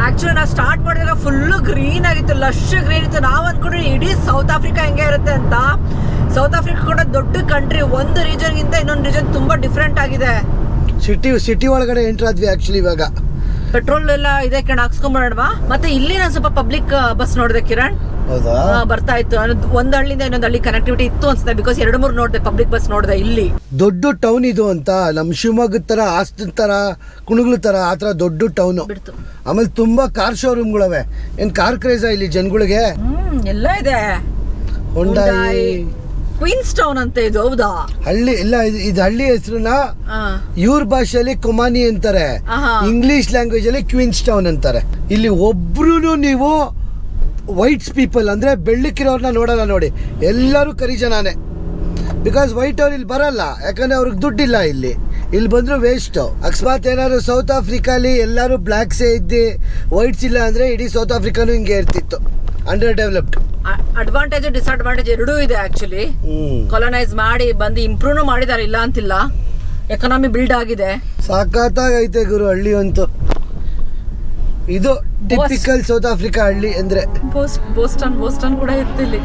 ಆಕ್ಚುಲಿ ನಾವು ಸ್ಟಾರ್ಟ್ ಮಾಡಿದಾಗ ಫುಲ್ಲು ಗ್ರೀನ್ ಆಗಿತ್ತು, ಲಶ್ ಗ್ರೀನ್ ಇತ್ತು. ನಾವು ಅಂದ್ಕೊಂಡ್ರೆ ಇಡೀ ಸೌತ್ ಆಫ್ರಿಕಾ ಹೆಂಗೆ ಇರುತ್ತೆ ಅಂತ. ಸೌತ್ ಆಫ್ರಿಕಾ ಕೂಡ ದೊಡ್ಡ ಕಂಟ್ರಿ, ಒಂದು ರೀಜನ್ಗಿಂತ ಇನ್ನೊಂದು ರೀಜನ್ ತುಂಬ ಡಿಫ್ರೆಂಟ್ ಆಗಿದೆ. ಸಿಟಿ ಒಳಗಡೆ ಎಂಟ್ರ್ ಆದ್ವಿ ಆ್ಯಕ್ಚುಲಿ. ಇವಾಗ ಪೆಟ್ರೋಲ್ ಎಲ್ಲ ಇದೆ ಕಣ, ಹಾಕ್ಸ್ಕೊಂಡ್ಬಿಡೋಣವಾ. ಮತ್ತೆ ಇಲ್ಲಿ ನಾನು ಸ್ವಲ್ಪ ಪಬ್ಲಿಕ್ ಬಸ್ ನೋಡಿದೆ ಕಿರಣ್. ಹೌದಾ? ಬರ್ತಾ ಇತ್ತು. ಒಂದು ಹಳ್ಳಿಯಿಂದ ಇನ್ನೊಂದು ಹಳ್ಳಿ ಕನೆಕ್ಟಿವಿಟಿ ಇತ್ತು ಅನ್ಸುತ್ತೆ. ಬಿಕಾಸ್ 2-3 ನೋಡಿದೆ ಪಬ್ಲಿಕ್ ಬಸ್ ನೋಡಿದೆ. ಇಲ್ಲಿ ದೊಡ್ಡ ಟೌನ್ ಇದು ಅಂತ, ನಮ್ಮ ಶಿವಮೊಗ್ಗದ ಥರ, ಹಾಸನ ಥರ, ಕುಣಗ್ಲ ಥರ ಆ ಥರ ದೊಡ್ಡ ಟೌನು. ಬಿಡ್ತು. ಆಮೇಲೆ ತುಂಬ ಕಾರ್ ಶೋರೂಮ್ಗಳವೆ. ಏನು ಕಾರ್ ಕ್ರೇಜಾ ಇಲ್ಲಿ ಜನಗಳಿಗೆ? ಎಲ್ಲ ಇದೆ. ಹೊಂಡಾಯಿ, ಕ್ವೀನ್ಸ್ ಟೌನ್ ಅಂತ ಇದು. ಹೌದಾ? ಹಳ್ಳಿ ಇಲ್ಲ, ಇದು ಹಳ್ಳಿ ಹೆಸರನ್ನ ಇವ್ರ ಭಾಷೆಯಲ್ಲಿ ಕೊಮಾನಿ ಅಂತಾರೆ, ಇಂಗ್ಲಿಷ್ ಲ್ಯಾಂಗ್ವೇಜ್ ಅಲ್ಲಿ ಕ್ವೀನ್ಸ್ ಟೌನ್ ಅಂತಾರೆ. ಇಲ್ಲಿ ಒಬ್ರು ನೀವು ವೈಟ್ಸ್ ಪೀಪಲ್ ಅಂದ್ರೆ ಬೆಳ್ಳಕ್ಕಿರೋರ್ನ ನೋಡಲ್ಲ ನೋಡಿ, ಎಲ್ಲರೂ ಕರಿ ಜನಾನೇ. ಬಿಕಾಸ್ ವೈಟ್ ಅವ್ರು ಇಲ್ಲಿ ಬರಲ್ಲ, ಯಾಕಂದ್ರೆ ಅವ್ರಿಗೆ ದುಡ್ಡಿಲ್ಲ. ಇಲ್ಲಿ ಬಂದ್ರು ವೇಸ್ಟ್. ಅಕಸ್ಮಾತ್ ಏನಾದ್ರು ಸೌತ್ ಆಫ್ರಿಕಾಲಿ ಎಲ್ಲರೂ ಬ್ಲ್ಯಾಕ್ಸೇ ಇದ್ದು ವೈಟ್ಸ್ ಇಲ್ಲ ಅಂದ್ರೆ ಇಡೀ ಸೌತ್ ಆಫ್ರಿಕಾನು ಹಿಂಗೆ ಇರ್ತಿತ್ತು, ಅಂಡರ್ ಡೆವಲಪ್ಡ್. ಅಡ್ವಾಂಟೇಜ್ ಡಿಸ್ಅಡ್ವಾಂಟೇಜ್ ಎರಡೂ ಇದೆ ಆಕ್ಚುಲಿ. ಕೊಲನೈಸ್ ಮಾಡಿ ಬಂದು ಇಂಪ್ರೂವ್ ಮಾಡಿದಾರೆ, ಇಲ್ಲ ಅಂತಿಲ್ಲ. ಎಕನಾಮಿ ಬಿಲ್ಡ್ ಆಗಿದೆ. ಸಾಕಾಗೈತೆ ಗುರು ಹಳ್ಳಿ ಅಂತೂ. ಇದು ಟಿಪಿಕಲ್ ಸೌತ್ ಆಫ್ರಿಕಾ ಹಳ್ಳಿ ಅಂದ್ರೆ. ಬೋಸ್ಟನ್ ಕೂಡ ಇತ್ತು ಇಲ್ಲಿ.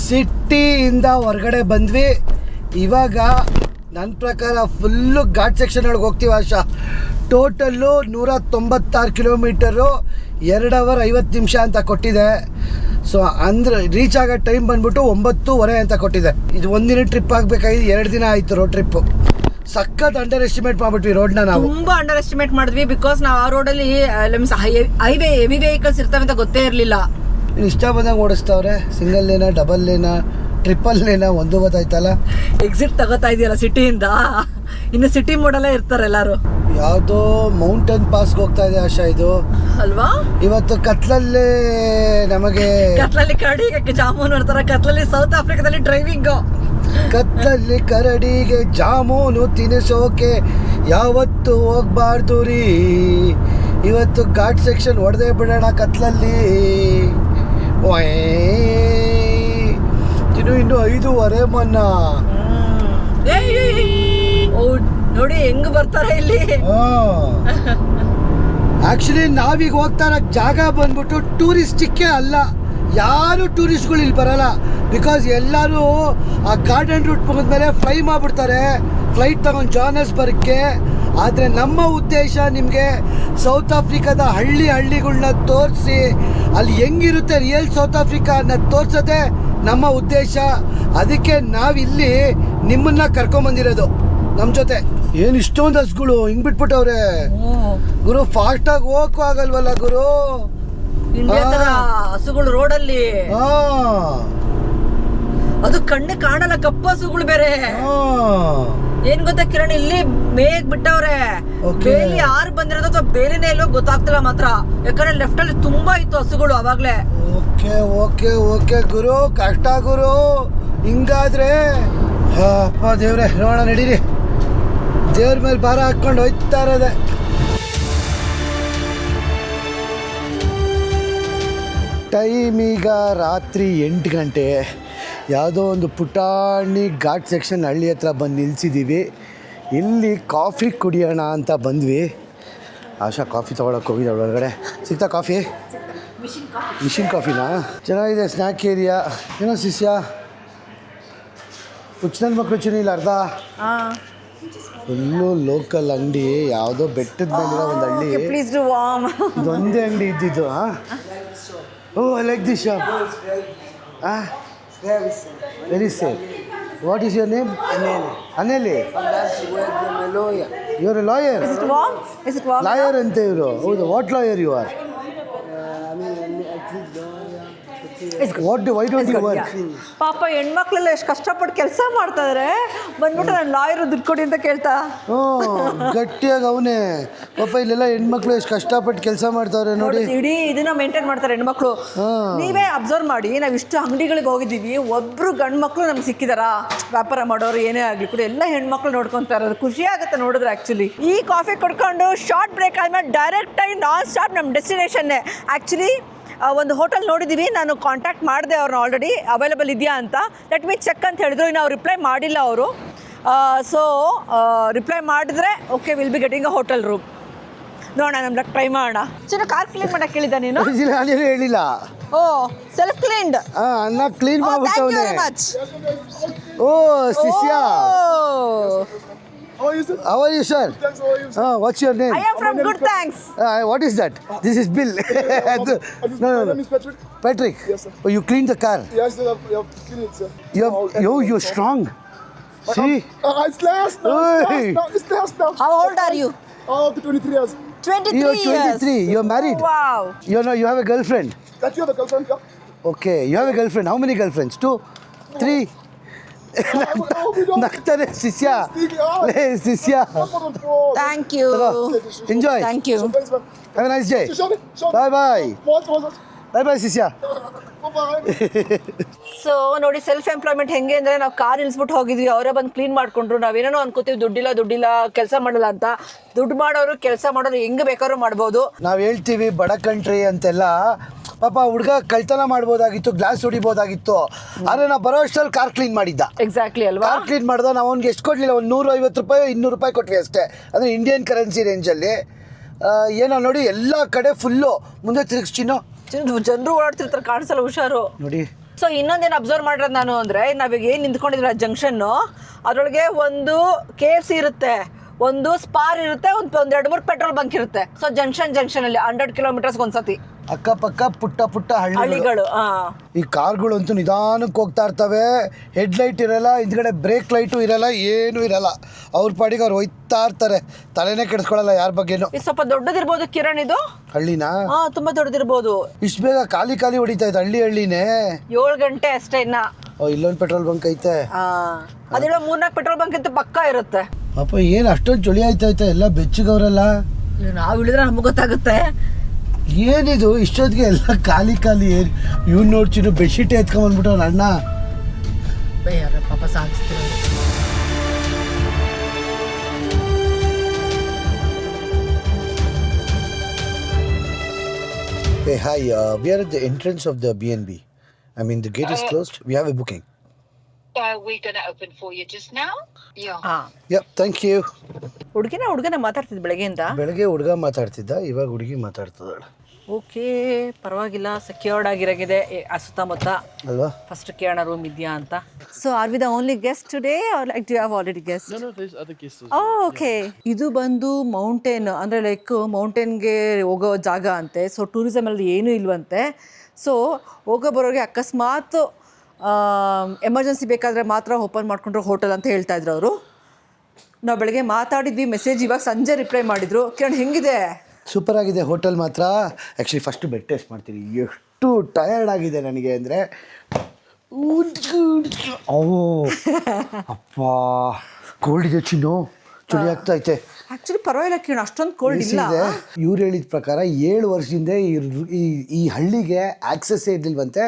ಸಿಟಿಯಿಂದ ಹೊರಗಡೆ ಬಂದ್ವಿ. ಇವಾಗ ನನ್ನ ಪ್ರಕಾರ ಫುಲ್ಲು ಘಾಟ್ ಸೆಕ್ಷನ್ ಒಳಗೆ ಹೋಗ್ತೀವಿ. ಆಶಾ ಟೋಟಲ್ಲು 196 ಕಿಲೋಮೀಟರು, 2 ಅವರ್ 50 ನಿಮಿಷ ಅಂತ ಕೊಟ್ಟಿದೆ. ಸೊ ಅಂದ್ರೆ ರೀಚ್ ಆಗೋ ಟೈಮ್ ಬಂದ್ಬಿಟ್ಟು 9:30 ಅಂತ ಕೊಟ್ಟಿದೆ. ಇದು ಒಂದಿನ ಟ್ರಿಪ್ ಆಗಬೇಕಾಗಿ 2 ದಿನ ಆಯಿತು ರೋಡ್ ಟ್ರಿಪ್ಪು. ಸಖತ್ ಅಂಡರ್ ಎಸ್ಟಿಮೇಟ್ ಮಾಡ್ಬಿಟ್ವಿ ರೋಡ್ನ. ನಾವು ತುಂಬಾ ಅಂಡರ್ ಎಸ್ಟಿಮೇಟ್ ಮಾಡಿದ್ವಿ. ಬಿಕಾಸ್ ನಾವು ಆ ರೋಡಲ್ಲಿ ಹೈವೇ ಹೆವಿ ವೆಹಿಕಲ್ಸ್ ಇರ್ತವೆ ಅಂತ ಗೊತ್ತೇ ಇರಲಿಲ್ಲ. ಇಷ್ಟ ಬಂದಾಗ ಓಡಿಸ್ತವ್ರೆ. ಸಿಂಗಲ್ ಲೇನಾ, ಡಬಲ್ ಲೇನಾ, ಟ್ರಿಪಲ್ ಲೇನಾ, ಒಂದು ಗೊತ್ತಾಯ್ತಲ್ಲ. ಎಕ್ಸಿಟ್ ತಗೋತಾ ಇದೆಯಲ್ಲ ಸಿಟಿಯಿಂದ, ಇನ್ನು ಸಿಟಿ ಮೋಡಲ್ಲೇ ಇರ್ತಾರೆ ಎಲ್ಲಾರು. ಯಾವುದೋ ಮೌಂಟೇನ್ ಪಾಸ್ಗೆ ಹೋಗ್ತಾ ಇದೆ ಆಶಾ ಇದು ಅಲ್ವಾ? ಇವತ್ತು ಕತ್ಲಲ್ಲಿ ನಮಗೆ ಕರಡಿಗೆ ಜಾಮೂನ್ ನೋಡ್ತಾರ. ಕತ್ಲಲ್ಲಿ ಸೌತ್ ಆಫ್ರಿಕಾದಲ್ಲಿ ಡ್ರೈವಿಂಗ್. ಕತ್ಲಲ್ಲಿ ಕರಡಿಗೆ ಜಾಮೂನು ತಿನ್ನಿಸೋಕೆ ಯಾವತ್ತು ಹೋಗ್ಬಾರ್ದು ರೀ. ಇವತ್ತು ಘಾಟ್ ಸೆಕ್ಷನ್ ಹೊಡೆದೇ ಬಿಡೋಣ ಕತ್ಲಲ್ಲಿ. ಇನ್ನು 5:15 ಮನ್ನ. ನೋಡಿ ಹೆಂಗ್ ಬರ್ತಾರೆ ಇಲ್ಲಿ. ಆಕ್ಚುಲಿ ನಾವೀಗ ಹೋಗ್ತಾ ಇರೋ ಜಾಗ ಬಂದ್ಬಿಟ್ಟು ಟೂರಿಸ್ಟಿಕ್ಕೇ ಅಲ್ಲ. ಯಾರು ಟೂರಿಸ್ಟ್ಗಳು ಇಲ್ಲಿ ಬರಲ್ಲ. ಬಿಕಾಸ್ ಎಲ್ಲರೂ ಆ ಗಾರ್ಡನ್ ರೂಟ್ ಮುಗಿದ್ಮೇಲೆ ಫ್ಲೈ ಮಾಡಿಬಿಡ್ತಾರೆ, ಫ್ಲೈಟ್ ತಗೊಂಡು ಜಾನಸ್ಬರ್ಗ್ಗೆ. ಆದರೆ ನಮ್ಮ ಉದ್ದೇಶ ನಿಮಗೆ ಸೌತ್ ಆಫ್ರಿಕಾದ ಹಳ್ಳಿಗಳ್ನ ತೋರಿಸಿ ಅಲ್ಲಿ ಹೆಂಗಿರುತ್ತೆ ರಿಯಲ್ ಸೌತ್ ಆಫ್ರಿಕಾ ಅನ್ನೋದು ತೋರಿಸೋದೇ ನಮ್ಮ ಉದ್ದೇಶ. ಅದಕ್ಕೆ ನಾವಿಲ್ಲಿ ನಿಮ್ಮನ್ನ ಕರ್ಕೊಂಬಂದಿರೋದು ನಮ್ಮ ಜೊತೆ. ಏನು ಇಷ್ಟೊಂದು ಹಸುಗಳು ಹಿಂಗೆ ಬಿಟ್ಬಿಟ್ಟವ್ರೆ ಗುರು, ಫಾಸ್ಟಾಗಿ ಹೋಗಕ್ಕೂ ಆಗಲ್ವಲ್ಲ ಗುರು. ಇಂಡಿಯಾ ತರ ಹಸುಗಳು ರೋಡಲ್ಲಿ, ಹಾಂ, ಅದು ಕಣ್ಣು ಕಾಣಲ್ಲ, ಕಪ್ಪು ಹಸುಗಳು ಬೇರೆ. ಏನ್ ಗೊತ್ತಾ ಕಿರಣ್, ಇಲ್ಲಿ ಮೇಗ್ ಬಿಟ್ಟವ್ರೆ. ಬೇಲಿ ಯಾರು ಬಂದಿರೋದು ಅಥವಾ ಬೇಲಿನೇ ಇಲ್ಲೋ ಗೊತ್ತಾಗ್ತಿಲ್ಲ ಮಾತ್ರ, ಯಾಕಂದ್ರೆ ಲೆಫ್ಟ್ ಅಲ್ಲಿ ತುಂಬಾ ಇತ್ತು ಹಸುಗಳು ಅವಾಗ್ಲೇ. ಓಕೆ ಓಕೆ ಓಕೆ ಗುರು, ಕಷ್ಟ ಗುರು ಹಿಂಗಾದ್ರೆ. ಅಪ್ಪ ದೇವ್ರೆ, ನೋಡೋಣ ನಡೀರಿ. ದೇವ್ರ ಮೇಲೆ ಭಾರ ಹಾಕ್ಕೊಂಡು ಹೋಯ್ತಾ ಇರೋದೆ. ಟೈಮ್ ಈಗ ರಾತ್ರಿ 8 ಗಂಟೆ. ಯಾವುದೋ ಒಂದು ಪುಟಾಣಿ ಘಾಟ್ ಸೆಕ್ಷನ್ ಹಳ್ಳಿ ಹತ್ರ ಬಂದು ನಿಲ್ಸಿದ್ದೀವಿ. ಇಲ್ಲಿ ಕಾಫಿ ಕುಡಿಯೋಣ ಅಂತ ಬಂದ್ವಿ. ಆಶಾ ಕಾಫಿ ತೊಗೊಳಕ್ಕೆ ಹೋಗಿದ್ದೆ. ಒಳಗಡೆ ಸಿಗ್ತಾ ಕಾಫಿ? ಮಿಷಿನ್ ಕಾಫಿನಾ? ಚೆನ್ನಾಗಿದೆ, ಸ್ನ್ಯಾಕ್ ಏರಿಯಾ. ಏನೋ ಶಿಷ್ಯ ಹುಚ್ಚನ ಮಕ್ಕಳು ಚಿನ್ನಿಲ್ಲ ಅರ್ಧ ಫುಲ್ಲು ಲೋಕಲ್ ಅಂಗಡಿ. ಯಾವುದೋ ಬೆಟ್ಟದ ಮೇಲಿರೋ ಒಂದು ಹಳ್ಳಿ. Please do warm. ಇದೊಂದೇ ಅಂಗಡಿ ಇದ್ದಿದ್ದು. ಹಾಂ, oh I like this shop. ಹಾಂ, very safe. What is your name? Anele. You are a lawyer? Lawyer ಅಂತ ಇವರು. ಹೌದು, what lawyer you are? Why don't you work? ಪಾಪ ಹೆಣ್ಮಕ್ಳೆಲ್ಲ ಎಷ್ಟು ಕಷ್ಟಪಟ್ಟು ಕೆಲಸ ಮಾಡ್ತಾಯಿದ್ರೆ ಬಂದ್ಬಿಟ್ಟು ನಾನು ಲಾಯರ್ ದುಡ್ಡು ಕೊಡಿ ಅಂತ ಕೇಳ್ತಾ. ಹ್ಞೂ, ಗಟ್ಟಿಯಾಗಿ ಅವನೇ ಪಾಪ. ಇಲ್ಲೆಲ್ಲ ಹೆಣ್ಮಕ್ಳು ಎಷ್ಟು ಕಷ್ಟಪಟ್ಟು ಕೆಲಸ ಮಾಡ್ತಾವ್ರೆ ನೋಡಿ. ಇಡೀ ಇದನ್ನ ಮೇಂಟೈನ್ ಮಾಡ್ತಾರೆ ಹೆಣ್ಮಕ್ಳು. ನೀವೇ ಅಬ್ಸರ್ವ್ ಮಾಡಿ, ನಾವು ಇಷ್ಟು ಅಂಗಡಿಗಳಿಗೆ ಹೋಗಿದ್ದೀವಿ, ಒಬ್ರು ಗಂಡು ಮಕ್ಕಳು ನಮ್ಗೆ ಸಿಕ್ಕಿದಾರಾ? ವ್ಯಾಪಾರ ಮಾಡೋರು ಏನೇ ಆಗಲಿ ಕೂಡ ಎಲ್ಲ ಹೆಣ್ಮಕ್ಳು ನೋಡ್ಕೊತಾ ಇರೋದು. ಖುಷಿ ಆಗುತ್ತೆ ನೋಡಿದ್ರೆ. ಆ್ಯಕ್ಚುಲಿ ಈ ಕಾಫಿ ಕುಡ್ಕೊಂಡು ಶಾರ್ಟ್ ಬ್ರೇಕ್ ಆದ್ಮೇಲೆ ಡೈರೆಕ್ಟಾಗಿ ನಾನ್ ಸ್ಟಾಪ್ ನಮ್ಮ ಡೆಸ್ಟಿನೇಷನ್ನೇ. ಆ್ಯಕ್ಚುಲಿ ಒಂದು ಹೋಟೆಲ್ ನೋಡಿದ್ದೀವಿ, ನಾನು ಕಾಂಟ್ಯಾಕ್ಟ್ ಮಾಡಿದೆ ಅವ್ರನ್ನ ಆಲ್ರೆಡಿ, ಅವೈಲೇಬಲ್ ಇದೆಯಾ ಅಂತ. ಲೆಟ್ ಮೀ ಚೆಕ್ ಅಂತ ಹೇಳಿದ್ರು. ಇನ್ನು ಅವ್ರು ರಿಪ್ಲೈ ಮಾಡಿಲ್ಲ ಅವರು. ಸೊ ರಿಪ್ಲೈ ಮಾಡಿದ್ರೆ okay, will be getting a hotel room. ನೋಡೋಣ, ನಮ್ಮ ಲಕ್ ಟ್ರೈ ಮಾಡೋಣ. ಚೆನ್ನಾಗಿ ಕಾರ್ ಕ್ಲೀನ್ ಮಾಡಕ್ಕೆ ಹೇಳಿದ್ದ ನೀನು? ನಾನೇನು ಹೇಳಿಲ್ಲ. ಓ, ಸೆಲ್ಫ್ ಕ್ಲೀನ್ಡ್. ಅನ್ನ ಕ್ಲೀನ್ ಮಾಡ್ಬಿಟ್ಟವನೆ. ಓ ಶಿಷ್ಯ, how are you sir? What's your name? I am from Good Thanks. What is that? This is Bill. No. My name is Patrick. Patrick? Yes, sir. Oh, you cleaned the car? Yes, sir. You have to clean it, sir. You're strong. See? It's last now. It's last now. How old are you? Oh, 23 years. 23 You're years. 23. You're married? Wow. You have a girlfriend? That you have a girlfriend? Yeah. Okay. You have a girlfriend. How many girlfriends? 2? 3? ನಗ್ತಾರೆ ಶಿಷ್ಯ. ಲೇ ಶಿಷ್ಯ. Thank you. Enjoy. Thank you. Have a nice day. Bye bye. Bye bye ಶಿಷ್ಯ. So ನೋಡಿ, self employment ಹೆಂಗೆ ಅಂದರೆ, ನಾವು car ನಿಲ್ಸ್ಬಿಟ್ಟು ಹೋಗಿದ್ವಿ, ಅವರೇ ಬಂದು ಕ್ಲೀನ್ ಮಾಡಿಕೊಂಡ್ರು. ನಾವೇನೋ ಅನ್ಕೋತೀವಿ ದುಡ್ಡಿಲ್ಲ ಕೆಲಸ ಮಾಡಲ್ಲ ಅಂತ. ದುಡ್ಡು ಮಾಡೋರು ಕೆಲಸ ಮಾಡೋರು ಹೆಂಗೆ ಬೇಕಾದ್ರೂ ಮಾಡ್ಬೋದು. ನಾವು ಹೇಳ್ತೀವಿ ಬಡ ಕಂಟ್ರಿ ಅಂತೆಲ್ಲ. ಪಾಪ ಹುಡುಗ ಕಳ್ತನ ಮಾಡ್ಬೋದಾಗಿತ್ತು, ಗ್ಲಾಸ್ ಹೊಡಿಬೋದಾಗಿತ್ತು. ಆದರೆ ನಾವು ಬರೋ ಅಷ್ಟರಲ್ಲಿ ಕಾರ್ ಕ್ಲೀನ್ ಮಾಡಿದ್ದ. ಎಕ್ಸಾಕ್ಟ್ಲಿ ಅಲ್ವಾ? ಕಾರ್ ಕ್ಲೀನ್ ಮಾಡ್ದ. ನಾವು ಅವ್ನಿಗೆ ಎಷ್ಟು ಕೊಡಲಿಲ್ಲ, ಒಂದು 150 ರೂಪಾಯಿ 200 ರೂಪಾಯಿ ಕೊಟ್ವಿ ಅಷ್ಟೇ. ಅಂದರೆ ಇಂಡಿಯನ್ ಕರೆನ್ಸಿ ರೇಂಜಲ್ಲಿ. ಏನೋ ನೋಡಿ, ಎಲ್ಲ ಕಡೆ ಫುಲ್ಲು ಮುಂದೆ ತಿರುಗಿಸ್ಚಿನೋ ಜನರು ಓಡಾಡ್ತಿರ್ತಾರೆ, ಕಾಣಿಸಲ್ಲ, ಹುಷಾರು ನೋಡಿ. ಸೊ ಇನ್ನೊಂದೇನು ಅಬ್ಸರ್ವ್ ಮಾಡಿರೋದು ನಾನು ಅಂದರೆ, ನಾವೀಗ ಏನು ನಿಂತ್ಕೊಂಡಿದ್ದೀವಿ ಆ ಜಂಕ್ಷನ್ನು, ಅದರೊಳಗೆ ಒಂದು KFC ಇರುತ್ತೆ, ಒಂದು ಸ್ಪಾರ್ ಇರುತ್ತೆ, ಒಂದು 2-3 ಪೆಟ್ರೋಲ್ ಬಂಕ್ ಇರುತ್ತೆ. ಸೊ ಜಂಕ್ಷನಲ್ಲಿ 100 ಕಿಲೋಮೀಟರ್ಸ್ಗೆ ಒಂದ್ಸತಿ ಅಕ್ಕಪಕ್ಕ ಪುಟ್ಟ ಹಳ್ಳಿಗಳು. ಈ ಕಾರ್ಗಳು ಅಂತೂ ನಿಧಾನಕ್ಕೆ ಹೋಗ್ತಾ ಇರ್ತವೆ. ಹೆಡ್ಲೈಟ್ ಇರಲ್ಲ, ಹಿಂದ್ಗಡೆ ಬ್ರೇಕ್ ಲೈಟು ಇರಲ್ಲ, ಏನೂ ಇರಲ್ಲ. ಅವ್ರ ಪಾಡಿಗೆ ಅವ್ರು ಹೋಯ್ತಾ ಇರ್ತಾರೆ, ತಲೆನೇ ಕೆಡಿಸ್ಕೊಳ್ಳಲ್ಲ ಯಾರ ಬಗ್ಗೆನೂ. ಇದು ಸ್ವಲ್ಪ ದೊಡ್ಡದಿರ್ಬೋದು ಕಿರಣ್, ಇದು ಹಳ್ಳಿನಾ? ತುಂಬಾ ದೊಡ್ಡದಿರ್ಬೋದು. ಇಷ್ಟು ಬೇಗ ಖಾಲಿ ಹೊಡಿತಾ ಇದೆ ಹಳ್ಳಿನೇ. 7 ಗಂಟೆ ಅಷ್ಟೇ ಇನ್ನ. ಇಲ್ಲೊಂದು ಪೆಟ್ರೋಲ್ ಬಂಕ್ ಐತೆ. ಅದಿಲ್ಲ 3-4 ಪೆಟ್ರೋಲ್ ಬಂಕ್ ಅಂತ ಪಕ್ಕ ಇರುತ್ತೆ. ಪಾಪ ಏನು ಅಷ್ಟೊಂದು ಚಳಿ ಆಯ್ತಾಯ್ತಾ, ಎಲ್ಲ ಬೆಚ್ಚಗವ್ರಲ್ಲ. ನಾವು ಇಳಿದ್ರೆ ನಮ್ಗೆ ಗೊತ್ತಾಗುತ್ತೆ. ಏನಿದು ಇಷ್ಟೊತ್ತಿಗೆ ಎಲ್ಲ ಖಾಲಿ ಇವ್ನು ನೋಡ್ಚಿನ್ನು ಬೆಡ್ಶೀಟ್ ಎತ್ಕೊಂಡ್ಬಂದ್ಬಿಟ್ಟು ಅವ್ನ ಅಣ್ಣ. ಪಾಪ ಸಾಗಿಸ್ತೀರ. Hey, hi. We are at the entrance of the B&B. I mean, the gate is closed. We have a booking. We're going to open for you just now. Yeah. Yep, thank you. ಹುಡುಗನ ಮಾತಾಡ್ತಿದ್ ಬೆಳಗ್ಗೆಯಿಂದ. ಬೆಳಗ್ಗೆ ಹುಡುಗ ಮಾತಾಡ್ತಿದ್ದ, ಇವಾಗ ಹುಡುಗಿ ಮಾತಾಡ್ತಿದ್ದಾಳೆ. Okay, ಪರವಾಗಿಲ್ಲ, secured ಆಗಿರಾಗಿದೆ ಆ ಸುತ್ತಮುತ್ತ. ಅಲ್ವಾ? ಫಸ್ಟ್ ಕೇಳೋಣ ರೂಮ್ ಇದೆಯಾ ಅಂತ. So are we the only guest today or like do you have already guest? No, there's other guests as okay. ಇದು ಬಂದು ಮೌಂಟೇನ್, ಅಂದರೆ ಲೈಕ್ ಮೌಂಟೇನ್ಗೆ ಹೋಗೋ ಜಾಗ ಅಂತೆ. ಸೊ ಟೂರಿಸಮಲ್ಲಿ ಏನೂ ಇಲ್ವಂತೆ. ಸೊ ಹೋಗೋ ಬರೋರಿಗೆ ಅಕಸ್ಮಾತ್ ಎಮರ್ಜೆನ್ಸಿ ಬೇಕಾದರೆ ಮಾತ್ರ ಓಪನ್ ಮಾಡಿಕೊಂಡ್ರೆ ಹೋಟೆಲ್ ಅಂತ ಹೇಳ್ತಾ ಇದ್ರು ಅವರು. ನಾವು ಬೆಳಗ್ಗೆ ಮಾತಾಡಿದ್ವಿ, ಮೆಸೇಜ್ ಇವಾಗ ಸಂಜೆ ರಿಪ್ಲೈ ಮಾಡಿದ್ರು. ಕಿರಣ್ ಹೆಂಗಿದೆ? ಸೂಪರ್ ಆಗಿದೆ ಹೋಟೆಲ್ ಮಾತ್ರ. ಆ್ಯಕ್ಚುಲಿ ಫಸ್ಟು ಬೆಡ್ ಟೇಸ್ಟ್ ಮಾಡ್ತೀನಿ. ಎಷ್ಟು ಟಯರ್ಡ್ ಆಗಿದೆ ನನಗೆ ಅಂದರೆ, ಓ ಅಪ್ಪ ಕೋಲ್ಡ್ ಇದೆ ಚಿನ್ನು, ಚಳಿ ಆಗ್ತೈತೆ. ಆ್ಯಕ್ಚುಲಿ ಪರವಾಗಿಲ್ಲ ಕಿರಣ್, ಅಷ್ಟೊಂದು ಕೋಲ್ಡ್ ಇಲ್ಲ. ಇವ್ರು ಹೇಳಿದ ಪ್ರಕಾರ 7 ವರ್ಷದಿಂದ ಈ ಹಳ್ಳಿಗೆ ಆಕ್ಸೆಸ್ಸೇ ಇರಲಿಲ್ವಂತೆ,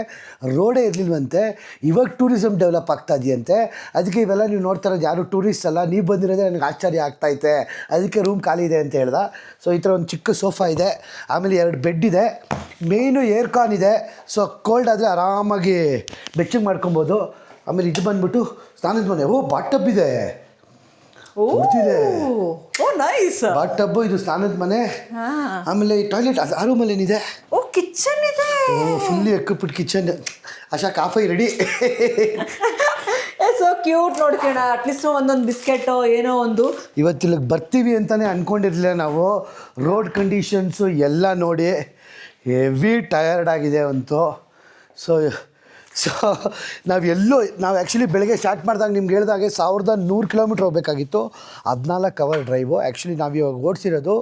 ರೋಡೇ ಇರಲಿಲ್ವಂತೆ. ಇವಾಗ ಟೂರಿಸಮ್ ಡೆವಲಪ್ ಆಗ್ತಾ ಇದೆಯಂತೆ. ಅದಕ್ಕೆ ಇವೆಲ್ಲ ನೀವು ನೋಡ್ತಾ ಇರೋದು ಯಾರು ಟೂರಿಸ್ಟ್ ಅಲ್ಲ, ನೀವು ಬಂದಿರೋದೇ ನನಗೆ ಆಶ್ಚರ್ಯ ಆಗ್ತೈತೆ. ಅದಕ್ಕೆ ರೂಮ್ ಖಾಲಿ ಇದೆ ಅಂತ ಹೇಳ್ದ. ಸೊ ಈ ಥರ ಒಂದು ಚಿಕ್ಕ ಸೋಫಾ ಇದೆ, ಆಮೇಲೆ 2 ಬೆಡ್ ಇದೆ, ಮೇಯ್ನು ಏರ್ ಕಾನ್ ಇದೆ. ಸೊ ಕೋಲ್ಡ್ ಆದರೆ ಆರಾಮಾಗಿ ಬೆಚ್ಚಗೆ ಮಾಡ್ಕೊಬೋದು. ಆಮೇಲೆ ಇದು ಬಂದ್ಬಿಟ್ಟು ಸ್ನಾನದ ಮನೆ. ಓ ಬಾತ್ ಟಬ್ ಇದೆ, ಓ ನೈಸ್. ಬಾತ್ ಟಬ್ಬು, ಇದು ಸ್ನಾನದ ಮನೆ. ಆಮೇಲೆ ಟಾಯ್ಲೆಟ್ ಆ ರೂಮಲ್ಲಿ ಏನಿದೆ? ಓ ಕಿಚನ್ ಇದೆ. Oh fully equipped kitchen. Asha coffee ready. So cute ನೋಡ್ಕೋಣ. ಅಟ್ಲೀಸ್ಟ್ ಒಂದೊಂದು ಬಿಸ್ಕೆಟೋ ಏನೋ ಒಂದು. ಇವತ್ತಿಲ್ಲಿಗೆ ಬರ್ತೀವಿ ಅಂತಲೇ ಅಂದ್ಕೊಂಡಿರಲಿಲ್ಲ ನಾವು. ರೋಡ್ ಕಂಡೀಷನ್ಸು ಎಲ್ಲ ನೋಡಿ ಹೆವಿ ಟಯರ್ಡ್ ಆಗಿದೆ ಅಂತೂ. ಸೊ ನಾವು ಆ್ಯಕ್ಚುಲಿ ಬೆಳಗ್ಗೆ ಸ್ಟಾರ್ಟ್ ಮಾಡಿದಾಗ ನಿಮ್ಗೆ ಹೇಳಿದಾಗೆ 1100 ಕಿಲೋಮೀಟ್ರ್ ಹೋಗಬೇಕಾಗಿತ್ತು. 14 ಅವರ್ ಡ್ರೈವು. ಆ್ಯಕ್ಚುಲಿ ನಾವು ಇವಾಗ ಓಡಿಸಿರೋದು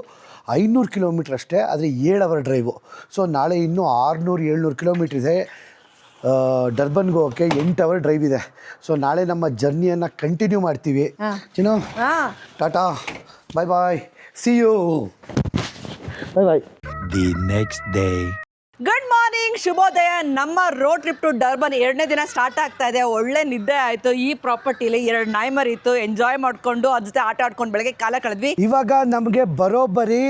500 ಕಿಲೋಮೀಟ್ರ್ ಅಷ್ಟೇ, ಆದರೆ 7 ಅವರ್ ಡ್ರೈವು. ಸೊ ನಾಳೆ ಇನ್ನೂ 600-700 ಕಿಲೋಮೀಟ್ರ್ ಇದೆ. ಡರ್ಬನ್ಗೆ ಹೋಗೋಕ್ಕೆ 8 ಅವರ್ ಡ್ರೈವ್ ಇದೆ. ಸೊ ನಾಳೆ ನಮ್ಮ ಜರ್ನಿಯನ್ನು ಕಂಟಿನ್ಯೂ ಮಾಡ್ತೀವಿ. ಚಿನ್ನು, ಟಾಟಾ, bye bye, see you, bye bye. The next day. Good morning, ಶುಭೋದಯ. ನಮ್ಮ ರೋಡ್ ಟ್ರಿಪ್ ಟು ಡರ್ಬನ್ 2ನೇ ದಿನ ಸ್ಟಾರ್ಟ್ ಆಗ್ತಾ ಇದೆ. ಒಳ್ಳೆ ನಿದ್ದೆ ಆಯಿತು. ಈ ಪ್ರಾಪರ್ಟಿಲಿ 2 ನಾಯಿ ಮರಿ ಇತ್ತು, ಎಂಜಾಯ್ ಮಾಡಿಕೊಂಡು ಅದ್ರ ಜೊತೆ ಆಟ ಆಡ್ಕೊಂಡು ಬೆಳಗ್ಗೆ ಕಾಲ ಕಳೆದ್ವಿ. ಇವಾಗ ನಮಗೆ ಬರೋಬ್ಬರಿ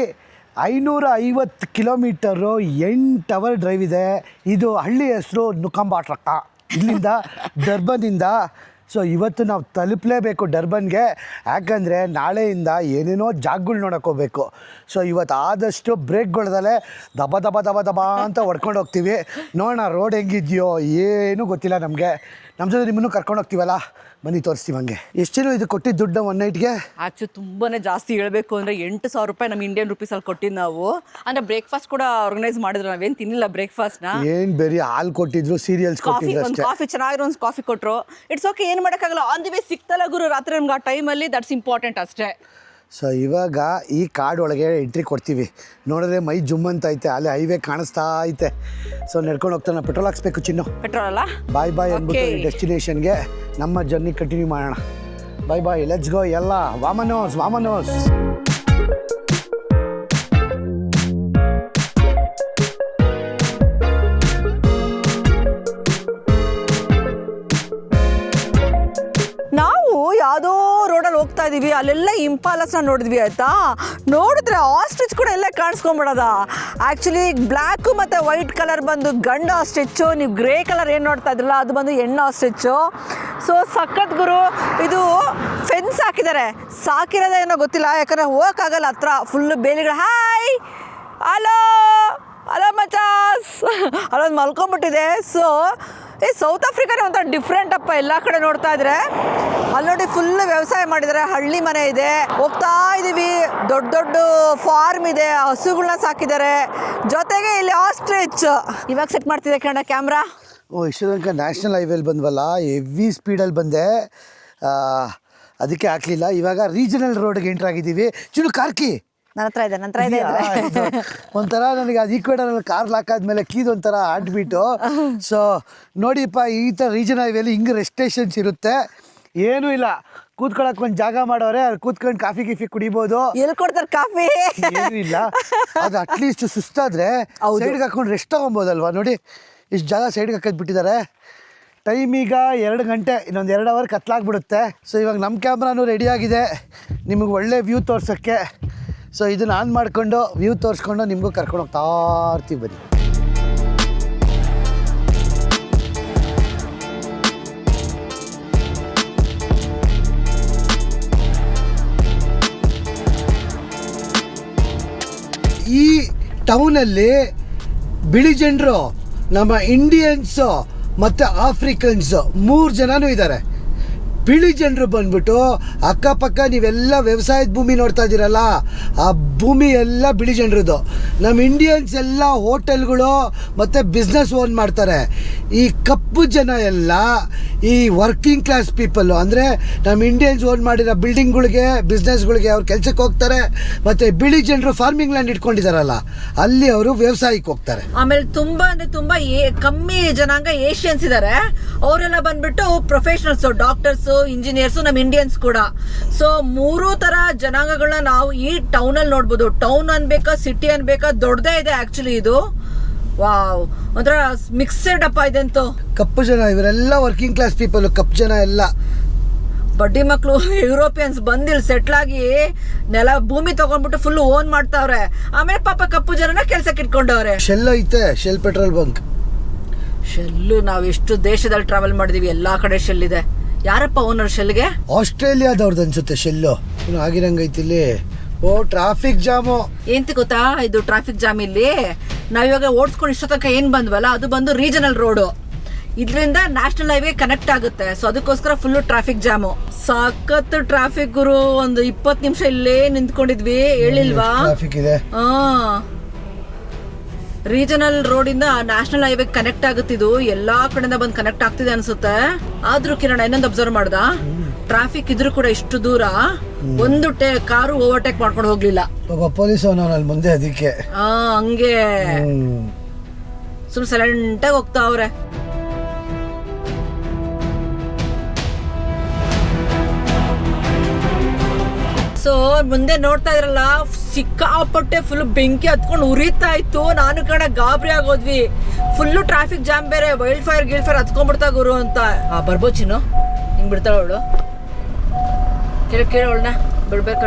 550 ಕಿಲೋಮೀಟರು 8 ಅವರ್ ಡ್ರೈವ್ ಇದೆ. ಇದು ಹಳ್ಳಿ ಹೆಸರು ನುಕಂಬಾಟ್ರಕ್ಕ, ಇಲ್ಲಿಂದ ಡರ್ಬನಿಂದ. ಸೊ ಇವತ್ತು ನಾವು ತಲುಪಲೇಬೇಕು ಡರ್ಬನ್ಗೆ, ಯಾಕಂದರೆ ನಾಳೆಯಿಂದ ಏನೇನೋ ಜಾಗಗಳು ನೋಡೋಕೆ ಹೋಗಬೇಕು. ಸೊ ಇವತ್ತು ಆದಷ್ಟು ಬ್ರೇಕ್ಗಳದಲ್ಲೇ ದಬ ದಬ ದಬ ದಬ ಅಂತ ಹೊಡ್ಕೊಂಡು ಹೋಗ್ತೀವಿ. ನೋಡೋಣ ರೋಡ್ ಹೆಂಗಿದೆಯೋ ಏನೂ ಗೊತ್ತಿಲ್ಲ ನಮಗೆ. ನಮ್ಮ ಜೊತೆ ನಿಮ್ಮನ್ನು ಕರ್ಕೊಂಡು ಹೋಗ್ತೀವಲ್ಲ, ಬನ್ನಿ ತೋರಿಸ್ತೀವಿ. ಹಂಗೆ ಎಷ್ಟೇನೋ ಇದು ಕೊಟ್ಟಿದ್ದು ದುಡ್ಡು 1 ನೈಟ್ಗೆ? ಆ್ಯಕ್ಚುಲಿ ತುಂಬಾ ಜಾಸ್ತಿ ಹೇಳಬೇಕು ಅಂದರೆ 8,000 ರೂಪಾಯಿ ನಮ್ಮ ಇಂಡಿಯನ್ ರುಪೀಸಲ್ಲಿ ಕೊಟ್ಟಿದ್ದು ನಾವು. ಅಂದರೆ ಬ್ರೇಕ್ಫಾಸ್ಟ್ ಕೂಡ ಆರ್ಗನೈಸ್ ಮಾಡಿದ್ರು, ನಾವೇನು ತಿನ್ನಿಲ್ಲ ಬ್ರೇಕ್ಫಾಸ್ಟ್ನ. ಏನು ಬೇರೆ ಹಾಲು ಕೊಟ್ಟಿದ್ರು, ಸೀರಿಯಲ್ಸ್ ಕೊಟ್ಟಿದ್ರು ಒಂದು ಅಷ್ಟೇ. ಕಾಫಿ, ಚೆನ್ನಾಗಿರೋ ಒಂದು ಕಾಫಿ ಕೊಟ್ಟರು. ಇಟ್ಸ್ ಓಕೆ, ಏನು ಮಾಡೋಕ್ಕಾಗಲ್ಲ. ಆನ್ ದಿ ವೇ ಸಿಕ್ತಲ್ಲ ಗುರು ರಾತ್ರಿ ನಮ್ಗೆ ಆ ಟೈಮಲ್ಲಿ, ದಟ್ಸ್ ಇಂಪಾರ್ಟೆಂಟ್ ಅಷ್ಟೇ. ಸೊ ಇವಾಗ ಈ ಕಾರ್ಡ್ ಒಳಗೆ ಎಂಟ್ರಿ ಕೊಡ್ತೀವಿ. ನೋಡಿದ್ರೆ ಮೈ ಜುಮ್ ಅಂತ ಐತೆ, ಅಲ್ಲಿ ಹೈವೇ ಕಾಣಿಸ್ತಾ ಐತೆ. ಸೊ ನಡ್ಕೊಂಡು ಹೋಗ್ತಾನೆ. ಪೆಟ್ರೋಲ್ ಹಾಕ್ಸ್ಬೇಕು ಚಿನ್ನು. ಪೆಟ್ರೋಲ್ ಅಲ್ಲ? ಬಾಯ್ ಬಾಯ್ ಅಂದ್ಬಿಟ್ಟು ಡೆಸ್ಟಿನೇಷನ್ಗೆ ನಮ್ಮ ಜರ್ನಿ ಕಂಟಿನ್ಯೂ ಮಾಡೋಣ. ಬಾಯ್ ಬಾಯ್, ಲೆಟ್ಸ್ ಗೋ ಎಲ್ಲ. ವಾಮನೋಸ್ ವಾಮನೋಸ್. ನಾವು ಯಾವುದೋ ರೋಡಲ್ಲಿ ಹೋಗ್ತಾ ಇದೀವಿ, ಅಲ್ಲೆಲ್ಲ ಇಂಪಾಲಸ್ನ ನೋಡಿದ್ವಿ ಆಯ್ತಾ. ನೋಡಿದ್ರೆ ಆಸ್ಟ್ರಿಚ್ ಕೂಡ ಎಲ್ಲ ಕಾಣಿಸ್ಕೊಂಬಿಡೋದ. ಆ್ಯಕ್ಚುಲಿ ಬ್ಲ್ಯಾಕು ಮತ್ತು ವೈಟ್ ಕಲರ್ ಬಂದು ಗಂಡು ಆಸ್ಟ್ರಿಚ್ಚು, ನೀವು ಗ್ರೇ ಕಲರ್ ಏನು ನೋಡ್ತಾ ಇದ್ರಲ್ಲ ಅದು ಬಂದು ಹೆಣ್ಣು ಆಸ್ಟ್ರಿಚ್ಚು. ಸೊ ಸಖತ್ ಗುರು. ಇದು ಫೆನ್ಸ್ ಹಾಕಿದ್ದಾರೆ, ಸಾಕಿರೋದೇ ಏನೋ ಗೊತ್ತಿಲ್ಲ, ಯಾಕಂದರೆ ಹೋಗೋಕ್ಕಾಗಲ್ಲ ಹತ್ರ, ಫುಲ್ಲು ಬೇಲಿಗಳು. ಹಾಯ್, ಹಲೋ ಹಲೋ ಮಚಾಸ್. ಅಲ್ಲೊಂದು ಮಲ್ಕೊಂಬಿಟ್ಟಿದೆ. ಸೊ ಈ ಸೌತ್ ಆಫ್ರಿಕಾನೇ ಒಂಥರ ಡಿಫ್ರೆಂಟ್ ಅಪ್ಪ, ಎಲ್ಲ ಕಡೆ ನೋಡ್ತಾ ಇದ್ರೆ. ಅಲ್ಲಿ ನೋಡಿ ಫುಲ್ ವ್ಯವಸಾಯ ಮಾಡಿದ್ದಾರೆ, ಹಳ್ಳಿ ಮನೆ ಇದೆ. ಹೋಗ್ತಾ ಇದ್ದೀವಿ, ದೊಡ್ಡ ದೊಡ್ಡ ಫಾರ್ಮ್ ಇದೆ, ಹಸುಗಳನ್ನ ಸಾಕಿದ್ದಾರೆ. ಜೊತೆಗೆ ಇಲ್ಲಿ ಆಸ್ಟ್ರಿಚ್. ಇವಾಗ ಸೆಟ್ ಮಾಡ್ತಿದ್ದೆ ಕನ್ನಡ ಕ್ಯಾಮ್ರಾ. ಓ ಇಷ್ಟು ತನಕ ನ್ಯಾಷನಲ್ ಹೈವೇಲಿ ಬಂದ್ವಲ್ಲ, ಹೆವಿ ಸ್ಪೀಡಲ್ಲಿ ಬಂದೆ, ಅದಕ್ಕೆ ಹಾಕಲಿಲ್ಲ. ಇವಾಗ ರೀಜನಲ್ ರೋಡ್ಗೆ ಎಂಟ್ರ್ ಆಗಿದ್ದೀವಿ. ಚೂರು ಕಾರ್ಕಿ ನನ್ನ ಹತ್ರ ಇದೆ. ಒಂಥರ ನನಗೆ ಅದು ಈಕ್ವೇಡರಲ್ಲಿ ಕಾರ್ ಲಾಕ್ ಆದಮೇಲೆ ಕೀದು ಒಂಥರ ಆಡ್ಬಿಟ್ಟು. ಸೊ ನೋಡಿಪ್ಪ, ಈ ಥರ ರೀಜನ್ ಹೈವೇಲಿ ಹಿಂಗೆ ರೆಸ್ಟ್ರಿಕ್ಷನ್ಸ್ ಇರುತ್ತೆ. ಏನೂ ಇಲ್ಲ, ಕೂತ್ಕೊಳ್ಳೋಕೆ ಒಂದು ಜಾಗ ಮಾಡೋರೆ, ಅಲ್ಲಿ ಕೂತ್ಕೊಂಡು ಕಾಫಿ ಗಿಫಿ ಕುಡಿಬೋದು. ಎಲ್ಲಿ ಕೊಡ್ತಾರೆ ಕಾಫಿ? ಏನೂ ಇಲ್ಲ. ಅದು ಅಟ್ಲೀಸ್ಟ್ ಸುಸ್ತಾದರೆ ಸೈಡ್ಗೆ ಹಾಕೊಂಡು ರೆಸ್ಟ್ ತೊಗೊಬೋದಲ್ವಾ. ನೋಡಿ ಇಷ್ಟು ಜಾಗ ಸೈಡ್ಗೆ ಹಾಕೋದು ಬಿಟ್ಟಿದ್ದಾರೆ. ಟೈಮ್ ಈಗ 2 ಗಂಟೆ, ಇನ್ನೊಂದು 2 ಅವರ್ ಕತ್ಲಾಗ್ಬಿಡುತ್ತೆ. ಸೊ ಇವಾಗ ನಮ್ಮ ಕ್ಯಾಮ್ರಾನು ರೆಡಿಯಾಗಿದೆ ನಿಮಗೆ ಒಳ್ಳೆ ವ್ಯೂ ತೋರ್ಸೋಕ್ಕೆ. ಸೊ ಇದನ್ನು ಆನ್ ಮಾಡಿಕೊಂಡು ವ್ಯೂ ತೋರಿಸ್ಕೊಂಡು ನಿಮಗೂ ಕರ್ಕೊಂಡು ಹೋಗ್ತಾ ಇರ್ತೀವಿ. ಬನ್ನಿ. ಈ ಟೌನಲ್ಲಿ ಬಿಳಿ ಜನರು, ನಮ್ಮ ಇಂಡಿಯನ್ಸು ಮತ್ತು ಆಫ್ರಿಕನ್ಸು 3 ಜನನೂ ಇದ್ದಾರೆ. ಬಿಳಿ ಜನರು ಬಂದ್ಬಿಟ್ಟು ಅಕ್ಕಪಕ್ಕ ನೀವೆಲ್ಲ ವ್ಯವಸಾಯದ ಭೂಮಿ ನೋಡ್ತಾ ಇದ್ದೀರಲ್ಲ, ಆ ಭೂಮಿ ಎಲ್ಲ ಬಿಳಿ ಜನರದು. ನಮ್ಮ ಇಂಡಿಯನ್ಸ್ ಎಲ್ಲ ಹೋಟೆಲ್ಗಳು ಮತ್ತು ಬಿಸ್ನೆಸ್ ಓನ್ ಮಾಡ್ತಾರೆ. ಈ ಕಪ್ಪು ಜನ ಎಲ್ಲ ಈ ವರ್ಕಿಂಗ್ ಕ್ಲಾಸ್ ಪೀಪಲ್ಲು, ಅಂದರೆ ನಮ್ಮ ಇಂಡಿಯನ್ಸ್ ಓನ್ ಮಾಡಿರೋ ಬಿಲ್ಡಿಂಗ್ಗಳಿಗೆ ಬಿಸ್ನೆಸ್ಗಳಿಗೆ ಅವ್ರು ಕೆಲಸಕ್ಕೆ ಹೋಗ್ತಾರೆ. ಮತ್ತು ಬಿಳಿ ಜನರು ಫಾರ್ಮಿಂಗ್ ಲ್ಯಾಂಡ್ ಇಟ್ಕೊಂಡಿದ್ದಾರಲ್ಲ, ಅಲ್ಲಿ ಅವರು ವ್ಯವಸಾಯಕ್ಕೆ ಹೋಗ್ತಾರೆ. ಆಮೇಲೆ ತುಂಬಾ ಅಂದ್ರೆ ತುಂಬಾ ಕಮ್ಮಿ ಜನಾಂಗ ಏಷ್ಯನ್ಸ್ ಇದಾರೆ. ಅವರೆಲ್ಲ ಬಂದ್ಬಿಟ್ಟು ಪ್ರೊಫೆಷನಲ್ಸ್, ಡಾಕ್ಟರ್ಸ್, ಇಂಜಿನಿಯರ್ಸ್, ನಮ್ಮ ಇಂಡಿಯನ್ಸ್ ಕೂಡ. ಸೊ 3 ತರ ಜನಾಂಗಗಳನ್ನ ನಾವು ಈ ಟೌನ್ ಅಲ್ಲಿ ನೋಡ್ಬೋದು. ಟೌನ್ ಅನ್ಬೇಕಾ ಸಿಟಿ ಅನ್ಬೇಕಾ, ದೊಡ್ಡದೇ ಇದೆ ಆಕ್ಚುಲಿ ಇದು. ವಾವ್, ಒಂಥರ ಮಿಕ್ಸೆಡ್ ಅಪ್ಪ ಇದಂತೂ. ಕಪ್ಪು ಜನ ಇವರೆಲ್ಲ ವರ್ಕಿಂಗ್ ಕ್ಲಾಸ್ ಪೀಪಲ್. ಕಪ್ಪು ಜನ ಎಲ್ಲ ಬಡ್ಡಿ ಮಕ್ಕಳು ಯುರೋಪಿಯನ್ಸ್ ಬಂದಿಲ್ ಸೆಟ್ಲ್ ಆಗಿ ಭೂಮಿ ತಗೊಂಡ್ಬಿಟ್ಟು ಫುಲ್ ಓನ್ ಮಾಡ್ತಾವ್ರೆ. ಆಮೇಲೆ ಪಾಪ ಕಪ್ಪು ಜನನ ಕೆಲ್ಸಕ್ಕೆ ಇಟ್ಕೊಂಡವ್ರೆ. ಶೆಲ್ ಐತೆ, ಶೆಲ್ ಪೆಟ್ರೋಲ್ ಬಂಕ್. ಶೆಲ್ಲು ನಾವು ಎಷ್ಟು ದೇಶದಲ್ಲಿ ಟ್ರಾವೆಲ್ ಮಾಡಿದೀವಿ, ಎಲ್ಲಾ ಕಡೆ ಶೆಲ್ ಇದೆ. ಯಾರಪ್ಪ ಓನರ್ ಶೆಲ್ಗೆ? ಆಸ್ಟ್ರೇಲಿಯಾದವ್ರದ್ದು ಅನ್ಸುತ್ತೆ ಶೆಲ್ಲು. ಆಗಿರಂಗೈತಿ ಇಲ್ಲಿ. ಓ, ಟ್ರಾಫಿಕ್ ಜಾಮು. ಏಂತ ಗೊತ್ತಾ ಇದು ಟ್ರಾಫಿಕ್ ಜಾಮ್ ಇಲ್ಲಿ? ನಾವಿವಾಗ ಓಡಿಸ್ಕೊಂಡು ಇಷ್ಟ ತನಕ ಏನ್ ಬಂದ್ವಲ್ಲ, ಅದು ಬಂದು ರೀಜನಲ್ ರೋಡು. ಇದರಿಂದ ನ್ಯಾಷನಲ್ ಹೈವೇ ಕನೆಕ್ಟ್ ಆಗುತ್ತೆ. ಸೊ ಅದಕ್ಕೋಸ್ಕರ ಫುಲ್ ಟ್ರಾಫಿಕ್ ಜಾಮು. ಸಖತ್ ಟ್ರಾಫಿಕ್ ಗುರು. ಒಂದು 20 ನಿಮಿಷ ಇಲ್ಲೇ ನಿಂತ್ಕೊಂಡಿದ್ವಿ, ಹೇಳಿಲ್ವಾ? ಟ್ರಾಫಿಕ್ ಇದೆ. ರೀಜನಲ್ ರೋಡ್ ಇಂದ ನ್ಯಾಷನಲ್ ಹೈವೇ ಕನೆಕ್ಟ್ ಆಗುತ್ತಿದ್ದು. ಎಲ್ಲಾ ಕಡೆಯಿಂದ ಬಂದು ಕನೆಕ್ಟ್ ಆಗ್ತಿದೆ ಅನ್ಸುತ್ತೆ. ಆದ್ರೂ ಕಿರಣ ಇನ್ನೊಂದು ಅಬ್ಸರ್ವ್ ಮಾಡ್ದ, ಟ್ರಾಫಿಕ್ ಇದ್ರೂ ಕೂಡ ಇಷ್ಟು ದೂರ ಒಂದು ಕಾರು ಓವರ್ಟೇಕ್ ಮಾಡ್ಕೊಂಡು ಹೋಗ್ಲಿಲ್ಲ. ಒಬ್ಬ ಪೊಲೀಸ್ ಅವನಲ್ಲಿ ಮುಂದೆ, ಅದಕ್ಕೆ ಹಂಗೆ ಸುಮ್ಮನೆ ಸೈಲೆಂಟ್ ಆಗಿ ಹೋಗ್ತಾ ಅವ್ರೆ. ಸೊ ಮುಂದೆ ನೋಡ್ತಾ ಇದ್ರಲ್ಲ, ಸಿಕ್ಕಾಪಟ್ಟೆ ಫುಲ್ ಬೆಂಕಿ ಹತ್ಕೊಂಡು ಉರಿತಾ ಇತ್ತು. ನಾನು ಕಣ ಗಾಬರಿ ಆಗೋದ್ವಿ. ಫುಲ್ಲು ಟ್ರಾಫಿಕ್ ಜಾಮ್ ಬೇರೆ. ವೈಲ್ಡ್ ಫೈರ್ ಹತ್ಕೊಂಡ್ಬಿಡ್ತಾ ಗುರು ಅಂತ. ಬರ್ಬೋದು ಚಿನ್ನು, ಹಿಂಗ್ ಬಿಡ್ತಾಳ ಅವಳು. ಕೇಳೋಳನ್ನ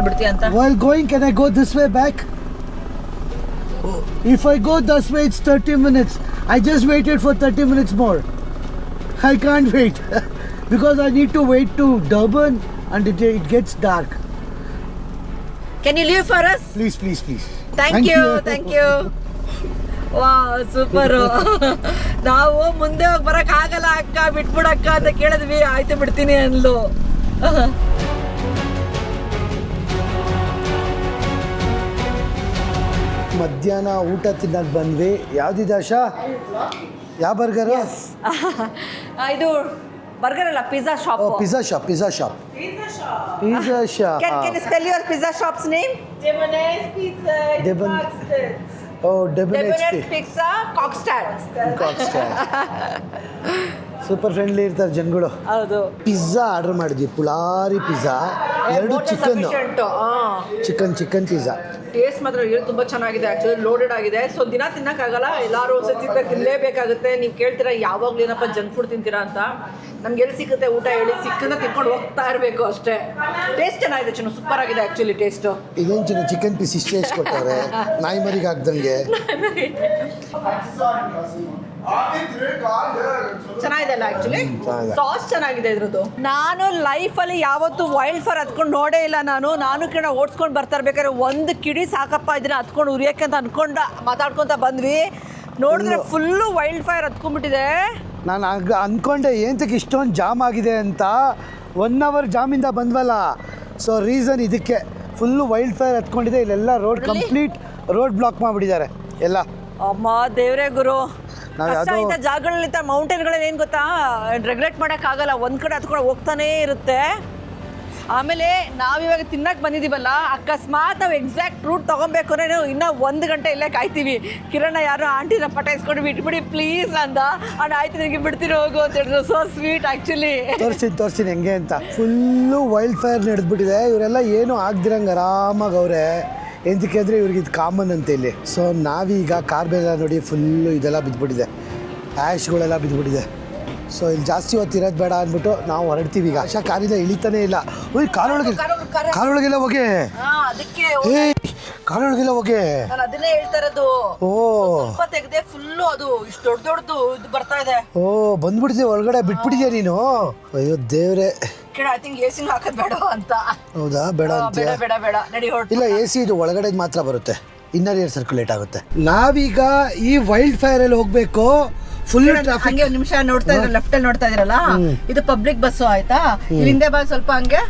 ಬಿಡ್ತೀಯ ಅಂತ. While going, can I go this way back? If I go this way, it's 30 minutes. I just waited for 30 minutes more. I can't wait because I need to wait to Durban and it gets dark. Can you leave for us? Please, please, please. Thank you. ವಾ, super. ನಾವು ಮುಂದೆ ಹೋಗಿ ಬರಕ್ ಆಗಲ್ಲ ಅಕ್ಕ, ಬಿಟ್ಬಿಡಕ್ಕ ಅಂತ ಕೇಳಿದ್ವಿ. ಆಯ್ತು ಬಿಡ್ತೀನಿ ಅನ್ಲು. ಮಧ್ಯಾಹ್ನ ಊಟ ತಿನ್ನಕ್ಕೆ ಬಂದ್ವಿ. ಯಾವ್ದಿದೆ ಆಶಾ? ಯಾವ ಬರ್ಗರು? ಇದು ಬರ್ಗರ್ ಅಲ್ಲ, pizza shop. Pizza shop. Can you spell your pizza shop's name? Debonair's Pizza. Debonair's. Debonair's Pizza, Cockstad. Super friendly ಇರ್ತಾರೆ ಜನಗಳು. ಹೌದು. ಪಿಜ್ಜಾ ಆರ್ಡರ್ ಮಾಡಿದ್ವಿ, ಪುಳಾರಿ ಪಿಜ್ಜಾ. 2 chicken pizza. ಟೇಸ್ಟ್ ಮಾತ್ರ ತುಂಬಾ ಚೆನ್ನಾಗಿದೆ. ಆಕ್ಚುಲಿ ಲೋಡೆಡ್ ಆಗಿದೆ. ಸೊ ದಿನ ತಿನ್ನಕ್ಕಾಗಲ್ಲ, ಎಲ್ಲಾರು ಸಿಕ್ಕಿದ್ರೆ ತಿನ್ನಲೇಬೇಕಾಗುತ್ತೆ. ನೀವು ಕೇಳ್ತೀರಾ ಯಾವಾಗ್ಲೂ ಏನಪ್ಪ ಜಂಕ್ ಫುಡ್ ತಿಂತೀರಾ ಅಂತ. ನಮ್ಗೆ ಎಲ್ಲಿ ಸಿಗುತ್ತೆ ಊಟ ಹೇಳಿ, ಸಿಕ್ಕಂದ್ರೆ ತಿನ್ಕೊಂಡು ಹೋಗ್ತಾ ಇರಬೇಕು ಅಷ್ಟೇ. ಟೇಸ್ಟ್ ಚೆನ್ನಾಗಿದೆ ಚಿನ್ನು, ಸೂಪರ್ ಆಗಿದೆ ಆಕ್ಚುಲಿ ಟೇಸ್ಟು. ಇದೇನು ಚಿನ್ನ ಚಿಕನ್ ಪೀಸ್ ಇಷ್ಟೇ ಎಷ್ಟು ಕೊಡ್ತಾರೆ, ನಾಯಿ ಮರಿಗೆ ಹಾಕ್ದಂಗೆ. ಚೆನ್ನಾಗಿದೆ ಅಲ್ಲ ಆಕ್ಚುಲಿ, ಸಾಸ್ ಚೆನ್ನಾಗಿದೆ ಇದ್ರದ್ದು. ನಾನು ಲೈಫಲ್ಲಿ ಯಾವತ್ತು ವೈಲ್ಡ್ ಫೈರ್ ಹತ್ಕೊಂಡು ನೋಡೇ ಇಲ್ಲ. ನಾನು ಕಿಡ ಓಡಿಸ್ಕೊಂಡು ಬರ್ತಾ ಇರ್ಬೇಕಾದ್ರೆ ಒಂದು ಕಿಡಿ ಸಾಕಪ್ಪ ಇದನ್ನ ಹತ್ಕೊಂಡು ಉರಿಯಕ್ಕೆ ಅಂತ ಅನ್ಕೊಂಡು ಮಾತಾಡ್ಕೊಂತ ಬಂದ್ವಿ. ನೋಡಿದ್ರೆ ಫುಲ್ಲು ವೈಲ್ಡ್ ಫೈರ್ ಹತ್ಕೊಂಡ್ಬಿಟ್ಟಿದೆ. ನಾನು ಅಂದ್ಕೊಂಡೆ ಏಂತಕ್ಕೆ ಇಷ್ಟೊಂದು ಜಾಮ್ ಆಗಿದೆ ಅಂತ. 1 hour ಜಾಮಿಂದ ಬಂದ್ವಲ್ಲ. ಸೊ ರೀಸನ್ ಇದಕ್ಕೆ. ಫುಲ್ಲು ವೈಲ್ಡ್ ಫೈರ್ ಹತ್ಕೊಂಡಿದೆ. ಇಲ್ಲೆಲ್ಲ ರೋಡ್ ಕಂಪ್ಲೀಟ್ ರೋಡ್ ಬ್ಲಾಕ್ ಮಾಡಿಬಿಟ್ಟಿದ್ದಾರೆ ಎಲ್ಲ. ಅಮ್ಮ ದೇವ್ರೇ ಗುರು. ಇಂಥ ಜಾಗಗಳಲ್ಲಿ ಮೌಂಟೇನ್ಗಳಲ್ಲಿ ಏನು ಗೊತ್ತಾ, ರೆಗ್ಯುಲೇಟ್ ಮಾಡೋಕ್ಕಾಗಲ್ಲ. ಒಂದು ಕಡೆ ಹತ್ಕೊಂಡು ಹೋಗ್ತಾನೇ ಇರುತ್ತೆ. ಆಮೇಲೆ ನಾವಿವಾಗ ತಿನ್ನಕ್ಕೆ ಬಂದಿದ್ದೀವಲ್ಲ, ಅಕಸ್ಮಾತ್ ನಾವು ಎಕ್ಸಾಕ್ಟ್ ರೂಟ್ ತೊಗೊಬೇಕು ಅಂದರೆ ಇನ್ನೂ 1 ಗಂಟೆ ಇಲ್ಲೇ ಕಾಯ್ತೀವಿ. ಕಿರಣ ಯಾರು ಆಂಟಿನ ಪಟಾಯಿಸ್ಕೊಂಡು ಬಿಟ್ಬಿಡಿ ಪ್ಲೀಸ್ ಅಂದ. ಅಣ್ಣ ಆಯ್ತು ನಿನಗೆ ಬಿಡ್ತೀನಿ ಹೋಗು ಅಂತ ಹೇಳಿದ್ರು. So sweet actually. ತೋರಿಸ್ತೀನಿ ಹೆಂಗೆ ಅಂತ. ಫುಲ್ಲು ವೈಲ್ಡ್ ಫೈರ್ ನಡೆದ್ಬಿಟ್ಟಿದೆ. ಇವರೆಲ್ಲ ಏನೂ ಆಗ್ದಿರಂಗೆ ಆರಾಮಾಗಿ ಅವರೇ. ಎಂತಕ್ಕೆ ಅಂದರೆ ಇವ್ರಿಗೆ ಇದು ಕಾಮನ್ ಅಂತ ಇಲ್ಲಿ. ಸೊ ನಾವೀಗ ಕಾರ್ಬೆಲ್ಲ ನೋಡಿ ಫುಲ್ಲು ಇದೆಲ್ಲ ಬಿದ್ದುಬಿಟ್ಟಿದೆ, ಆ್ಯಶ್ಗಳೆಲ್ಲ ಬಿದ್ದುಬಿಟ್ಟಿದೆ. ಸೊ ಇಲ್ಲಿ ಜಾಸ್ತಿ ಹೊತ್ತಿರೋದು ಬೇಡ ಅಂದ್ಬಿಟ್ಟು ನಾವು ಹೊರಡ್ತೀವಿ ಈಗ. ಆಶಾ ಕಾರಿಂದ ಇಳಿತಾನೇ ಇಲ್ಲ. ಕಾರೊಳಗೆಲ್ಲ ಹೋಗಿ ಕಾರೊಳಗೆಲ್ಲ ಹೋಗಿ ನಾನು ಅದನ್ನೇ ಹೇಳ್ತಾ ಇರೋದು. ಸ್ವಲ್ಪ ತೆಗೆದೆ ಫುಲ್ಲು ಅದು ಇಷ್ಟು ದೊಡ್ಡದು ಇದು ಬರ್ತಾ ಇದೆ. ಬಂದ್ಬಿಡ್ತೀವಿ ಒಳಗಡೆ, ಬಿಟ್ಬಿಟ್ಟಿದ್ಯಾ ನೀನು? ಅಯ್ಯೋ ದೇವ್ರೆ. ಐ ಥಿಂಕ್ ಎಸಿ ಹಾಕೋದು ಬೇಡ ಅಂತ. ಹೌದಾ? ಬೇಡ ಅಂತ ಬೇಡ ನಡಿ ಹೊರಟು. ಇಲ್ಲ, AC ಇದು ಒಳಗಡೆ ಮಾತ್ರ ಬರುತ್ತೆ. ಇನ್ನರ್ ಏರ್ ಸರ್ಕ್ಯುಲೇಟ್ ಆಗುತ್ತೆ. ನಾವೀಗ ಈ ವೈಲ್ಡ್ ಫೈರ್ ಅಲ್ಲಿ ಹೋಗ್ಬೇಕು. Full traffic. ಹಂಗೆ ಒಂದ್ ನಿಮಿಷ ನೋಡ್ತಾ ಇದ್ರೆ ಲೆಫ್ಟ್ ಅಲ್ಲಿ ನೋಡ್ತಾ ಇದ್ರಲ್ಲ, ಇದು ಪಬ್ಲಿಕ್ ಬಸ್ ಆಯ್ತಾ. ಇಲ್ಲಿಂದ ಬಾ ಸ್ವಲ್ಪ ಹಂಗೆ.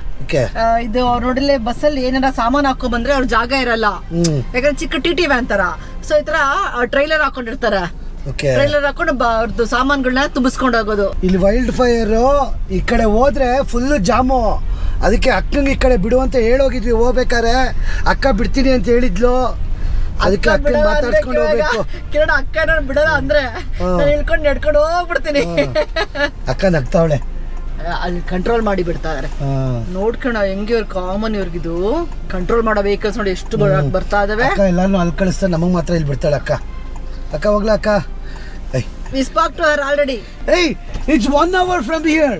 ಇದು ನೋಡಿಲ್ಲ, ಬಸ್ ಅಲ್ಲಿ ಏನಾರ ಸಾಮಾನು ಹಾಕೊ ಬಂದ್ರೆ ಅವ್ರ ಜಾಗ ಇರಲ್ಲ, ಯಾಕಂದ್ರೆ ಚಿಕ್ಕ ಟಿ ವ್ಯಾನ್ ತರ. ಸೊ ಈ ತರ ಟ್ರೈಲರ್ ಹಾಕೊಂಡಿರ್ತಾರೆ. ಟ್ರೈಲರ್ ಹಾಕೊಂಡು ಅವ್ರದ್ದು ಸಾಮಾನುಗಳನ್ನ ತುಂಬಿಸ್ಕೊಂಡು ಹೋಗೋದು. ಇಲ್ಲಿ ವೈಲ್ಡ್ ಫೈರ್ ಈ ಕಡೆ ಹೋದ್ರೆ ಫುಲ್ ಜಾಮು. ಅದಕ್ಕೆ ಅಕ್ಕಂಗೆ ಈ ಕಡೆ ಬಿಡು ಅಂತ ಹೇಳೋಗಿದ್ವಿ. ಹೋಗ್ಬೇಕಾರೆ ಅಕ್ಕ ಬಿಡ್ತೀನಿ ಅಂತ ಹೇಳಿದ್ಲು. ಅದಕ್ಕೆ ಅಕ್ಕ ಮಾತಾಡ್ಸ್ಕೊಂಡು ಹೋಗ್ಬೇಕು. ಕಿರಣ ಅಕ್ಕ ನಾನು ಬಿಡಲ್ಲ ಅಂದ್ರೆ ನಾನು ಇಳ್ಕೊಂಡು ನಡ್ಕೊಂಡು ಹೋಗ್ಬಿಡ್ತೀನಿ. ಅಕ್ಕ ನಗ್ತಾವಳೆ. ಅಲ್ಲಿ ಕಂಟ್ರೋಲ್ ಮಾಡಿ ಬಿಡ್ತಾ ಇದಾರೆ. ನೋಡ್ಕೋಣ ಹೆಂಗೆ ಇವ್ರು ಕಾಮನ್ ಇವ್ರಿಗಿದು ಕಂಟ್ರೋಲ್ ಮಾಡೋ ವೆಹಿಕಲ್ಸ್ ನೋಡಿ ಎಷ್ಟು ಬರ್ತಾ ಇದಾವೆ. ಅಕ್ಕ ಎಲ್ಲಾನು ಅಲ್ಲಿ ಕಳಿಸ್ತಾ ನಮಗ್ ಮಾತ್ರ ಇಲ್ಲಿ ಬಿಡ್ತಾಳೆ ಅಕ್ಕ. ಅಕ್ಕ ಹೋಗ್ಲಾ ಅಕ್ಕ. We spoke to her already. Hey, it's 1 hour from here.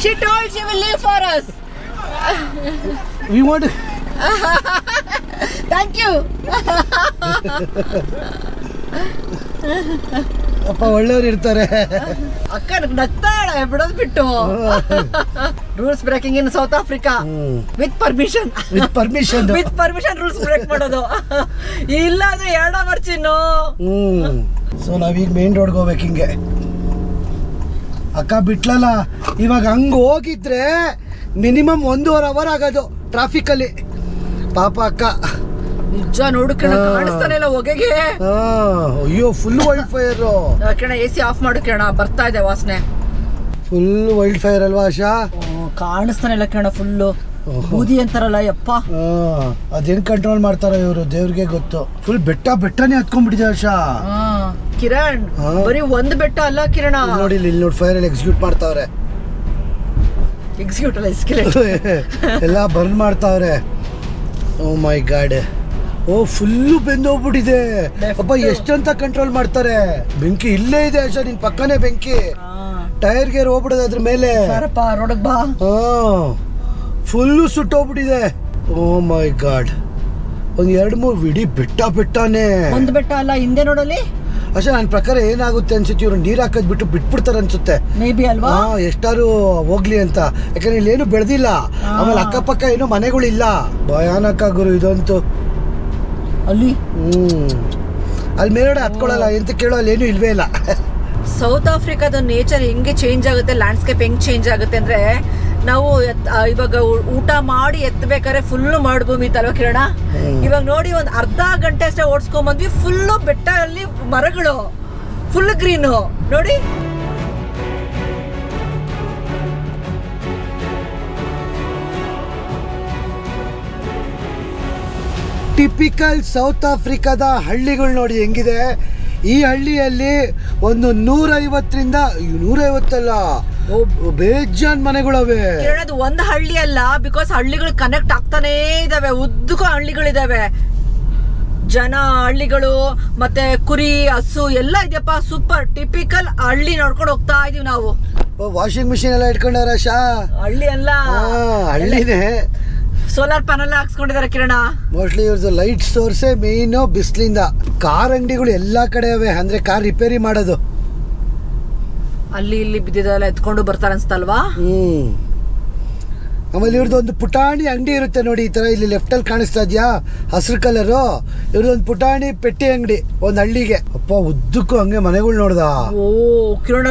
She told she will leave for us. We want to... Thank you. ಅಪ್ಪ ಒಳ್ಳೆಯವ್ರು ಇರ್ತಾರೆ. ಅಕ್ಕ ನಗ್ತಾಳೆ ಬಿಡೋದು ಬಿಟ್ಟು. Rules breaking in South Africa with permission. With permission rules break ಮಾಡೋದು. ಇಲ್ಲ ಅಂದ್ರೆ 2 hour Chinnu. So ನಾವೀಗ ಮೇನ್ ರೋಡ್ಗೆ ಹೋಗ್ಬೇಕು ಹಿಂಗೆ. ಅಕ್ಕ ಬಿಟ್ಲಲ್ಲ, ಇವಾಗ ಹಂಗ ಹೋಗಿದ್ರೆ ಮಿನಿಮಮ್ 1.5 ಅವರ್ ಆಗೋದು ಟ್ರಾಫಿಕ್ ಅಲ್ಲಿ. ಪಾಪ ಅಕ್ಕ. ನಿಜ ನೋಡ್ಕೋಣ, ಕಾಣಿಸ್ತಾನೆ ಇಲ್ಲ ಹೊಗೆಗೆ. ಅಯ್ಯೋ full wild fire. Kiran AC off ಮಾಡು ಕಿರಣ, ಬರ್ತಾ ಇದೆ ವಾಸನೆ. ಫುಲ್ ವೈಲ್ಡ್ ಫೈರ್ ಅಲ್ವಾ ಆಶಾ? ಕಾಣಿಸ್ತಾನೆ ಇಲ್ಲ ಕಿರಣ, ಫುಲ್ಲು ಬೂದಿ ಅಂತಾರಲ್ಲ ಯಪ್ಪ. ಅದೇನ್ ಕಂಟ್ರೋಲ್ ಮಾಡ್ತಾರ ಇವರು, ದೇವ್ರಿಗೆ ಗೊತ್ತು. ಫುಲ್ ಬೆಟ್ಟನೇ ಹತ್ಕೊಂಡ್ಬಿಟ್ಟಿದೆ ಆಶಾ. ಕಿರಣ್ ಬರೀ ಒಂದ್ ಬೆಟ್ಟ ಅಲ್ಲ ಕಿರಣ. ನೋಡಿ ಇಲ್ಲಿ ನೋಡಿ ಫೈರ್ ಅಲ್ಲಿ ಎಕ್ಸಿಕ್ಯೂಟ್ ಮಾಡ್ತಾವ್ರೆ. ಎಕ್ಸಿಕ್ಯೂಟ್ ಅಲ್ಲ, ಎಸ್ಕಲೇಟ್ ಎಲ್ಲ ಬರ್ನ್ ಮಾಡ್ತಾವ್ರೆ. ಓ ಮೈ ಗಾಡ್. ಓ ಫುಲ್ಲು ಬೆಂದೋಗ್ಬಿಟ್ಟಿದೆ. ಅಪ್ಪ ಎಷ್ಟಂತ ಕಂಟ್ರೋಲ್ ಮಾಡ್ತಾರೆ. ಬೆಂಕಿ ಇಲ್ಲೇ ಇದೆ ಆಶಾ, ನಿನ್ ಪಕ್ಕನೇ ಬೆಂಕಿ. ಟೈರ್ ಗೇರ್ ಹೋಗ್ಬಿಡೋದು ಅದ್ರ ಮೇಲೆ. ರೋಡಕ್ ಬಾ. ಫುಲ್ಲು ಸುಟ್ಟೋಗ್ಬಿಟ್ಟಿದೆ. ಓ ಮೈ ಗಾಡ್. ಒಂದ್ 2-3 ವಿಡಿ ಬೆಟ್ಟನೇ. ಒಂದ್ ಬೆಟ್ಟ ಅಲ್ಲ, ಹಿಂದೆ ನೋಡಲಿ ಅಷ್ಟೇ. ನನ್ನ ಪ್ರಕಾರ ಏನಾಗುತ್ತೆ ಅನ್ಸುತ್ತೆ, ಇವ್ರು ನೀರ್ ಹಾಕದ್ ಬಿಟ್ಟು ಬಿಟ್ಬಿಡ್ತಾರೆ ಅನ್ಸುತ್ತೆ. ಮೇ ಬಿ ಅಲ್ವಾ. ಎಷ್ಟಾರು ಹೋಗ್ಲಿ ಅಂತ, ಯಾಕಂದ್ರೆ ಇಲ್ಲೇನು ಬೆಳೆದಿಲ್ಲ. ಆಮೇಲೆ ಅಕ್ಕಪಕ್ಕ ಏನು ಮನೆಗಳಿಲ್ಲ. ಭಯಾನಕ ಗುರು ಇದಂತೂ. ಅಲ್ಲಿ ಅಲ್ಲಿ ಮೇಲ್ಗಡೆ ಹತ್ಕೊಳ್ಳಲ್ಲ ಎಂತ ಕೇಳೋ, ಅಲ್ಲಿ ಏನು ಇಲ್ವೇ ಇಲ್ಲ. ಸೌತ್ ಆಫ್ರಿಕಾದ ನೇಚರ್ ಹೆಂಗೆ ಚೇಂಜ್ ಆಗುತ್ತೆ, ಲ್ಯಾಂಡ್ಸ್ಕೇಪ್ ಹೆಂಗ್ ಚೇಂಜ್ ಆಗುತ್ತೆ ಅಂದ್ರೆ, ನಾವು ಇವಾಗ ಊಟ ಮಾಡಿ ಎತ್ತಬೇಕಾದ್ರೆ ಫುಲ್ಲು ಮರುಭೂಮಿ ಇತ್ತಲ್ವ ಕಿರಣ. ಇವಾಗ ನೋಡಿ ಒಂದ್ ಅರ್ಧ ಗಂಟೆ ಅಷ್ಟೇ ಓಡಿಸ್ಕೊಂಡ್ ಬಂದ್ವಿ, ಫುಲ್ಲು ಬೆಟ್ಟ ಅಲ್ಲಿ ಮರಗಳು, ಫುಲ್ ಗ್ರೀನು ನೋಡಿ. ಟಿಪಿಕಲ್ ಸೌತ್ ಆಫ್ರಿಕಾದ ಹಳ್ಳಿಗಳು ನೋಡಿ ಹೆಂಗಿದೆ. ಈ ಹಳ್ಳಿಯಲ್ಲಿ ಒಂದು 150ರಿಂದ 150 ಬೇಜಾನ್ ಮನೆಗಳವೆ. ಅದು ಒಂದ್ ಹಳ್ಳಿ ಅಲ್ಲ, ಬಿಕಾಸ್ ಹಳ್ಳಿಗಳು ಕನೆಕ್ಟ್ ಆಗ್ತಾನೇ ಇದಾವೆ, ಉದ್ದಕ್ಕೂ ಹಳ್ಳಿಗಳಿದಾವೆ. ಜನ, ಹಳ್ಳಿಗಳು, ಮತ್ತೆ ಕುರಿ, ಹಸು ಎಲ್ಲ ಇದೆಯಪ್ಪ. ಸೂಪರ್ ಟಿಪಿಕಲ್ ಹಳ್ಳಿ ನೋಡ್ಕೊಂಡು ಹೋಗ್ತಾ ಇದೀವಿ ನಾವು. ವಾಷಿಂಗ್ ಮಿಷಿನ್ ಎಲ್ಲ ಇಟ್ಕೊಂಡಾರ ಶಾ. ಹಳ್ಳಿ ಅಲ್ಲ, ಹಳ್ಳಿನೇ. ಸೋಲಾರ್ ಪ್ಯಾನಲ್ ಹಾಕ್ಸ್ಕೊಂಡಿದ್ದಾರೆ ಕಿರಣ. ಮೋಸ್ಟ್ಲಿ ಇವ್ರದ್ದು ಲೈಟ್ ಸೋರ್ಸೇ ಮೇನ್ ಬಿಸಿಲಿಂದ. ಕಾರ್ ಅಂಗಡಿಗಳು ಎಲ್ಲಾ ಕಡೆ ಅವೆ, ಅಂದ್ರೆ ಕಾರ್ ರಿಪೇರಿ ಮಾಡೋದು. ಅಲ್ಲಿ ಇಲ್ಲಿ ಬಿದ್ದಿದ್ದೆಲ್ಲ ಎತ್ಕೊಂಡು ಬರ್ತಾರೆ ಅನ್ಸ್ತಲ್ವಾ. ಆಮೇಲೆ ಇವ್ರದ್ದು ಒಂದು ಪುಟಾಣಿ ಅಂಗಡಿ ಇರುತ್ತೆ ನೋಡಿ, ಈ ತರ ಇಲ್ಲಿ ಲೆಫ್ಟ್ ಅಲ್ಲಿ ಕಾಣಿಸ್ತಾ ಇದೆಯಾ ಹಸಿರು ಕಲರು. ಇವ್ರದ್ದು ಒಂದು ಪುಟಾಣಿ ಪೆಟ್ಟಿ ಅಂಗಡಿ ಒಂದು ಹಳ್ಳಿಗೆ. ಅಪ್ಪ ಉದ್ದಕ್ಕೂ ಹಂಗೆ ಮನೆಗಳು ನೋಡ್ದ. ಓ ಕಿರಣ,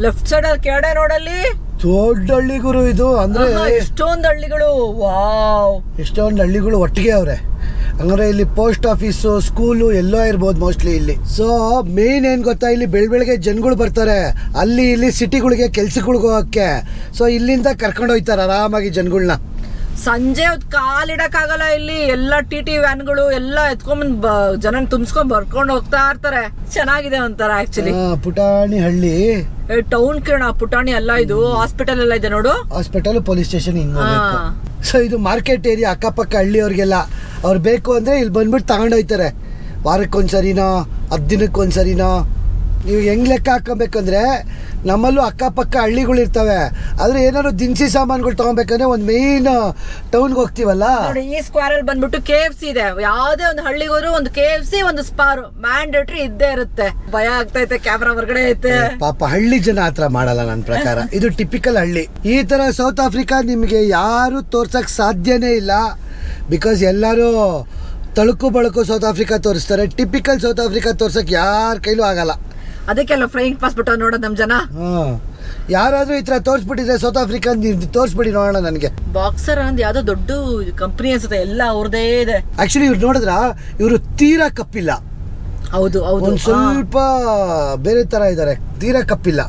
ಲೆಫ್ಟ್ ಸೈಡ್ ಅಲ್ಲಿ ಕೆಳಗಡೆ ನೋಡಲ್ಲಿ ದೊಡ್ಡ ಹಳ್ಳಿ ಗುರು ಇದು. ಅಂದ್ರೆ ಎಷ್ಟೊಂದು ಹಳ್ಳಿಗಳು. ವಾವ್, ಎಷ್ಟೊಂದು ಹಳ್ಳಿಗಳು ಒಟ್ಟಿಗೆ ಅವ್ರೆ. ಹಂಗಾರೆ ಇಲ್ಲಿ ಪೋಸ್ಟ್ ಆಫೀಸು, ಸ್ಕೂಲು ಎಲ್ಲೋ ಇರ್ಬೋದು ಮೋಸ್ಟ್ಲಿ ಇಲ್ಲಿ. ಸೊ ಮೇನ್ ಏನ್ ಗೊತ್ತಾ, ಇಲ್ಲಿ ಬೆಳಗ್ಗೆ ಜನಗಳು ಬರ್ತಾರೆ ಅಲ್ಲಿ ಇಲ್ಲಿ ಸಿಟಿಗಳಿಗೆ ಕೆಲ್ಸಗಳಿಗೆ ಹೋಗಕ್ಕೆ. ಸೊ ಇಲ್ಲಿಂದ ಕರ್ಕೊಂಡು ಹೋಯ್ತಾರೆ ಆರಾಮಾಗಿ ಜನಗಳನ್ನ. ಸಂಜೆ ಹೊತ್ತು ಕಾಲಿಡಕ್ಕಾಗಲ್ಲ ಇಲ್ಲಿ. ಎಲ್ಲ ಟಿ ವ್ಯಾನ್ಗಳು ಎಲ್ಲ ಎತ್ಕೊಂಡ್ ಜನ ತುಂಬಿಸ್ಕೊಂಡ್ ಬರ್ಕೊಂಡು ಹೋಗ್ತಾ ಇರ್ತಾರೆ. ಚೆನ್ನಾಗಿದೆ ಒಂಥರ ಆಕ್ಚುಲಿ. ಪುಟಾಣಿ ಹಳ್ಳಿ. ಟೌನ್ ಕಿರಣ, ಪುಟಾಣಿ ಅಲ್ಲ ಇದು. ಹಾಸ್ಪಿಟಲ್ ಎಲ್ಲ ಇದೆ ನೋಡು. ಹಾಸ್ಪಿಟಲ್, ಪೊಲೀಸ್ ಸ್ಟೇಷನ್ ಹಿಂಗ. ಸೊ ಇದು ಮಾರ್ಕೆಟ್ ಏರಿಯಾ. ಅಕ್ಕಪಕ್ಕ ಹಳ್ಳಿಯವ್ರಿಗೆಲ್ಲ ಅವ್ರು ಬೇಕು ಅಂದ್ರೆ ಇಲ್ಲಿ ಬಂದ್ಬಿಟ್ಟು ತಗೊಂಡೋಯ್ತಾರೆ. ವಾರಕ್ಕೊಂದ್ಸರಿನೋ 10 ದಿನಕ್ಕೊಂದ್ಸರಿನೋ. ನೀವು ಹೆಂಗ್ ಲೆಕ್ಕ ಹಾಕೋಬೇಕಂದ್ರೆ, ನಮ್ಮಲ್ಲೂ ಅಕ್ಕಪಕ್ಕ ಹಳ್ಳಿಗಳು ಇರ್ತವೆ. ಆದ್ರೆ ಏನಾದ್ರು ದಿನಸಿ ಸಾಮಾನುಗಳು ತಗೊಬೇಕಂದ್ರೆ ಒಂದು ಮೇನ್ ಟೌನ್ಗೆ ಹೋಗ್ತೀವಲ್ಲ. ನೋಡಿ ಈ ಸ್ಕ್ವೇರ್ ಅಲ್ಲಿ ಬಂದ್ಬಿಟ್ಟು KFC ಇದೆ. ಯಾವ್ದೇ ಒಂದು ಹಳ್ಳಿಗೆ ಹೋದ್ರು ಒಂದು KFC, ಒಂದು ಸ್ಪಾರ್ ಮ್ಯಾಂಡೇಟರಿ ಇದ್ದೇ ಇರುತ್ತೆ. ಭಯ ಆಗ್ತೈತೆ, ಕ್ಯಾಮ್ರಾ ಹೊರಗಡೆ ಐತೆ. ಪಾಪ ಹಳ್ಳಿ ಜನ ಆತರ ಮಾಡಲ್ಲ ನನ್ನ ಪ್ರಕಾರ. ಇದು ಟಿಪಿಕಲ್ ಹಳ್ಳಿ. ಈ ತರ ಸೌತ್ ಆಫ್ರಿಕಾ ನಿಮ್ಗೆ ಯಾರು ತೋರ್ಸಕ್ ಸಾಧ್ಯನೇ ಇಲ್ಲ. ಬಿಕಾಸ್ ಎಲ್ಲರೂ ತಳುಕು ಬಳಕು ಸೌತ್ ಆಫ್ರಿಕಾ ತೋರಿಸ್ತಾರೆ. ಟಿಪಿಕಲ್ ಸೌತ್ ಆಫ್ರಿಕಾ ತೋರ್ಸಕ್ಕೆ ಯಾರ ಕೈಲೂ ಆಗಲ್ಲ. ಅದಕ್ಕೆಲ್ಲ ಫ್ಲೈಯಿಂಗ್ ಪಾಸ್ ಬಿಟ್ಟು ನೋಡೋದು ನಮ್ಮ ಜನ. ಯಾರಾದರೂ ಈ ಥರ ತೋರಿಸ್ಬಿಟ್ಟಿದ್ರೆ ಸೌತ್ ಆಫ್ರಿಕಾ ತೋರಿಸ್ಬಿಡಿ ನೋಡೋಣ ನನಗೆ. ಬಾಕ್ಸರ್ ಅಂದ್ ಯಾವ್ದೋ ದೊಡ್ಡ ಕಂಪನಿ ಅನ್ಸುತ್ತೆ, ಎಲ್ಲ ಅವ್ರದೇ ಇದೆ. ಆಕ್ಚುಲಿ ಇವ್ರು ನೋಡಿದ್ರ ಇವರು ತೀರಾ ಕಪ್ಪಿಲ್ಲ. ಹೌದು ಹೌದು, ಒಂದು ಸ್ವಲ್ಪ ಬೇರೆ ಥರ ಇದ್ದಾರೆ, ತೀರಾ ಕಪ್ಪಿಲ್ಲ.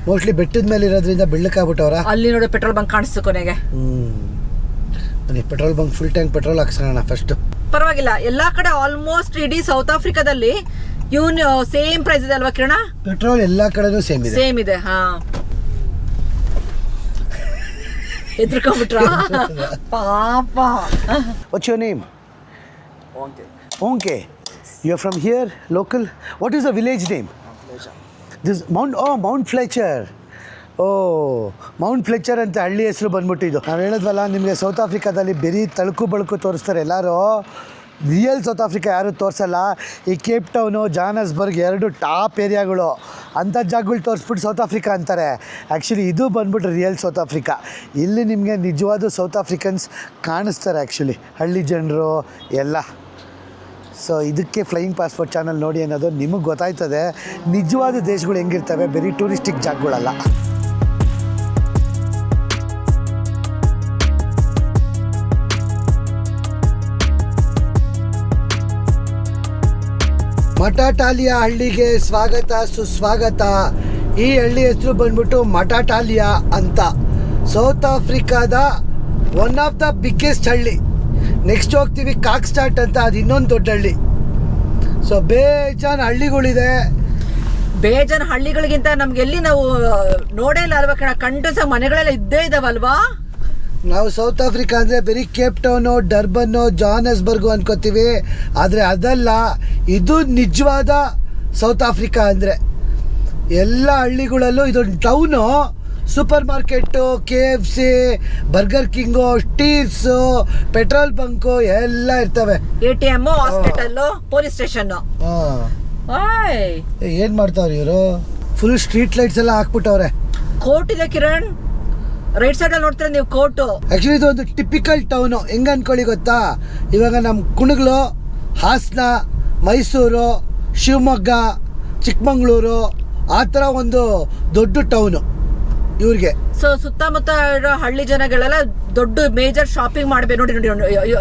ಮೋಸ್ಟ್ಲಿ ಬೆಟ್ಟದ ಮೇಲೆ ಇರೋದ್ರಿಂದ ಬೆಳ್ಳಕ್ಕಾಗ್ಬಿಟ್ಟವ್ರ. ಅಲ್ಲಿ ನೋಡಿ ಪೆಟ್ರೋಲ್ ಬಂಕ್ ಕಾಣಿಸ್ತು ಕೊನೆಗೆ. ಬನ್ನಿ petrol bunk full tank petrol ಹಾಕ್ಸೋಣ ಫಸ್ಟ್. ಪರವಾಗಿಲ್ಲ, ಎಲ್ಲಾ ಕಡೆ ಆಲ್ಮೋಸ್ಟ್ ಇಡೀ ಸೌತ್ ಆಫ್ರಿಕಾದಲ್ಲಿ ಇವನ್ ಸೇಮ್ ಪ್ರೈಸ್ ಇದೆ ಅಲ್ವಾ ಕಿರಣ? ಪೆಟ್ರೋಲ್ ಎಲ್ಲಾ ಕಡೆನೂ ಸೇಮ್ ಇದೆ. ಸೇಮ್ ಇದೆ. ಹಾ, ಎದ್ರಕೊಂಡ್ಬಿಟ್ರ ಪಾಪ. What's your name? Onke. You're from here, local? What is the village name? This Mount Fletcher. Mount Fletcher ಅಂತ ಹಳ್ಳಿ ಹೆಸರು ಬಂದ್ಬಿಟ್ಟಿದ್ದು. ನಾವು ಹೇಳಿದ್ವಲ್ಲ ನಿಮಗೆ ಸೌತ್ ಆಫ್ರಿಕಾದಲ್ಲಿ ಬರೀ ತಳುಕು ಬಳಕು ತೋರಿಸ್ತಾರೆ ಎಲ್ಲರೂ. ರಿಯಲ್ ಸೌತ್ ಆಫ್ರಿಕಾ ಯಾರೂ ತೋರಿಸಲ್ಲ. ಈ ಕೇಪ್ ಟೌನು, ಜಾನಸ್ಬರ್ಗ್ 2 ಟಾಪ್ ಏರಿಯಾಗಳು, ಅಂಥ ಜಾಗಗಳು ತೋರಿಸ್ಬಿಟ್ಟು ಸೌತ್ ಆಫ್ರಿಕಾ ಅಂತಾರೆ. ಆ್ಯಕ್ಚುಲಿ ಇದು ಬಂದ್ಬಿಟ್ಟು ರಿಯಲ್ ಸೌತ್ ಆಫ್ರಿಕಾ. ಇಲ್ಲಿ ನಿಮಗೆ ನಿಜವಾದ ಸೌತ್ ಆಫ್ರಿಕನ್ಸ್ ಕಾಣಿಸ್ತಾರೆ ಆ್ಯಕ್ಚುಲಿ, ಹಳ್ಳಿ ಜನರು ಎಲ್ಲ. ಸೊ ಇದಕ್ಕೆ ಫ್ಲೈಯಿಂಗ್ ಪಾಸ್ಪೋರ್ಟ್ ಚಾನಲ್ ನೋಡಿ ಅನ್ನೋದು ನಿಮಗೆ ಗೊತ್ತಾಯ್ತದೆ ನಿಜವಾದ ದೇಶಗಳು ಹೆಂಗಿರ್ತವೆ, ಬರೀ ಟೂರಿಸ್ಟಿಕ್ ಜಾಗಗಳಲ್ಲ. ಮಟಾಟಾಲಿಯಾ ಹಳ್ಳಿಗೆ ಸ್ವಾಗತ ಸುಸ್ವಾಗತ. ಈ ಹಳ್ಳಿ ಹೆಸರು ಬಂದ್ಬಿಟ್ಟು ಮಟಾಟಾಲಿಯಾ ಅಂತ. ಸೌತ್ ಆಫ್ರಿಕಾದ ಒನ್ ಆಫ್ ದ ಬಿಗ್ಗೆಸ್ಟ್ ಹಳ್ಳಿ. ನೆಕ್ಸ್ಟ್ ಹೋಗ್ತೀವಿ ಕಾಕ್ಸ್ಟಾಟ್ ಅಂತ, ಅದು ಇನ್ನೊಂದು ದೊಡ್ಡ ಹಳ್ಳಿ. ಸೊ ಬೇಜಾನ್ ಹಳ್ಳಿಗಳಿದೆ. ಬೇಜಾನ್ ಹಳ್ಳಿಗಳಿಗಿಂತ ನಮ್ಗೆ ಎಲ್ಲಿ ನಾವು ನೋಡೇ ಇಲ್ಲ ಅಲ್ವಾ ಕಣ, ಕಂಡು ಮನೆಗಳೆಲ್ಲ ಇದ್ದೇ ಇದಾವಲ್ವಾ. ನಾವು ಸೌತ್ ಆಫ್ರಿಕಾ ಅಂದರೆ ಬರೀ ಕೇಪ್ ಟೌನು, ಡರ್ಬನ್ನು, ಜಾನಸ್ಬರ್ಗು ಅನ್ಕೋತೀವಿ. ಆದರೆ ಅದಲ್ಲ, ಇದು ನಿಜವಾದ ಸೌತ್ ಆಫ್ರಿಕಾ ಅಂದರೆ. ಎಲ್ಲ ಹಳ್ಳಿಗಳಲ್ಲೂ ಇದೊಂದು town, supermarket, KFC, Burger King, Steers, petrol bunk ಎಲ್ಲ ಇರ್ತವೆ. ATM, hospital, police station. ಏನು ಮಾಡ್ತಾವ್ರಿ ಇವರು? ಫುಲ್ ಸ್ಟ್ರೀಟ್ ಲೈಟ್ಸ್ ಎಲ್ಲ ಹಾಕ್ಬಿಟ್ಟವ್ರೆ. ಕೋರ್ಟ್ ಇದೆ ಕಿರಣ್, ರೈಟ್ ಸೈಡ್ ಅಲ್ಲಿ ನೋಡ್ತೀರಾ ನೀವು ಕೋರ್ಟು. ಆ್ಯಕ್ಚುಲಿ ಇದು ಒಂದು ಟಿಪಿಕಲ್ ಟೌನು. ಹೆಂಗೆ ಅನ್ಕೊಳ್ಳಿ ಗೊತ್ತಾ, ಇವಾಗ ನಮ್ಮ ಕುಣಗ್ಲು, ಹಾಸನ, ಮೈಸೂರು, ಶಿವಮೊಗ್ಗ, ಚಿಕ್ಕಮಂಗ್ಳೂರು ಆ ಥರ ಒಂದು ದೊಡ್ಡ ಟೌನು ಇವ್ರಿಗೆ. ಸೊ ಸುತ್ತಮುತ್ತ ಇರೋ ಹಳ್ಳಿ ಜನಗಳೆಲ್ಲ ದೊಡ್ಡ ಮೇಜರ್ ಶಾಪಿಂಗ್ ಮಾಡ್ಬೇಕು. ನೋಡಿ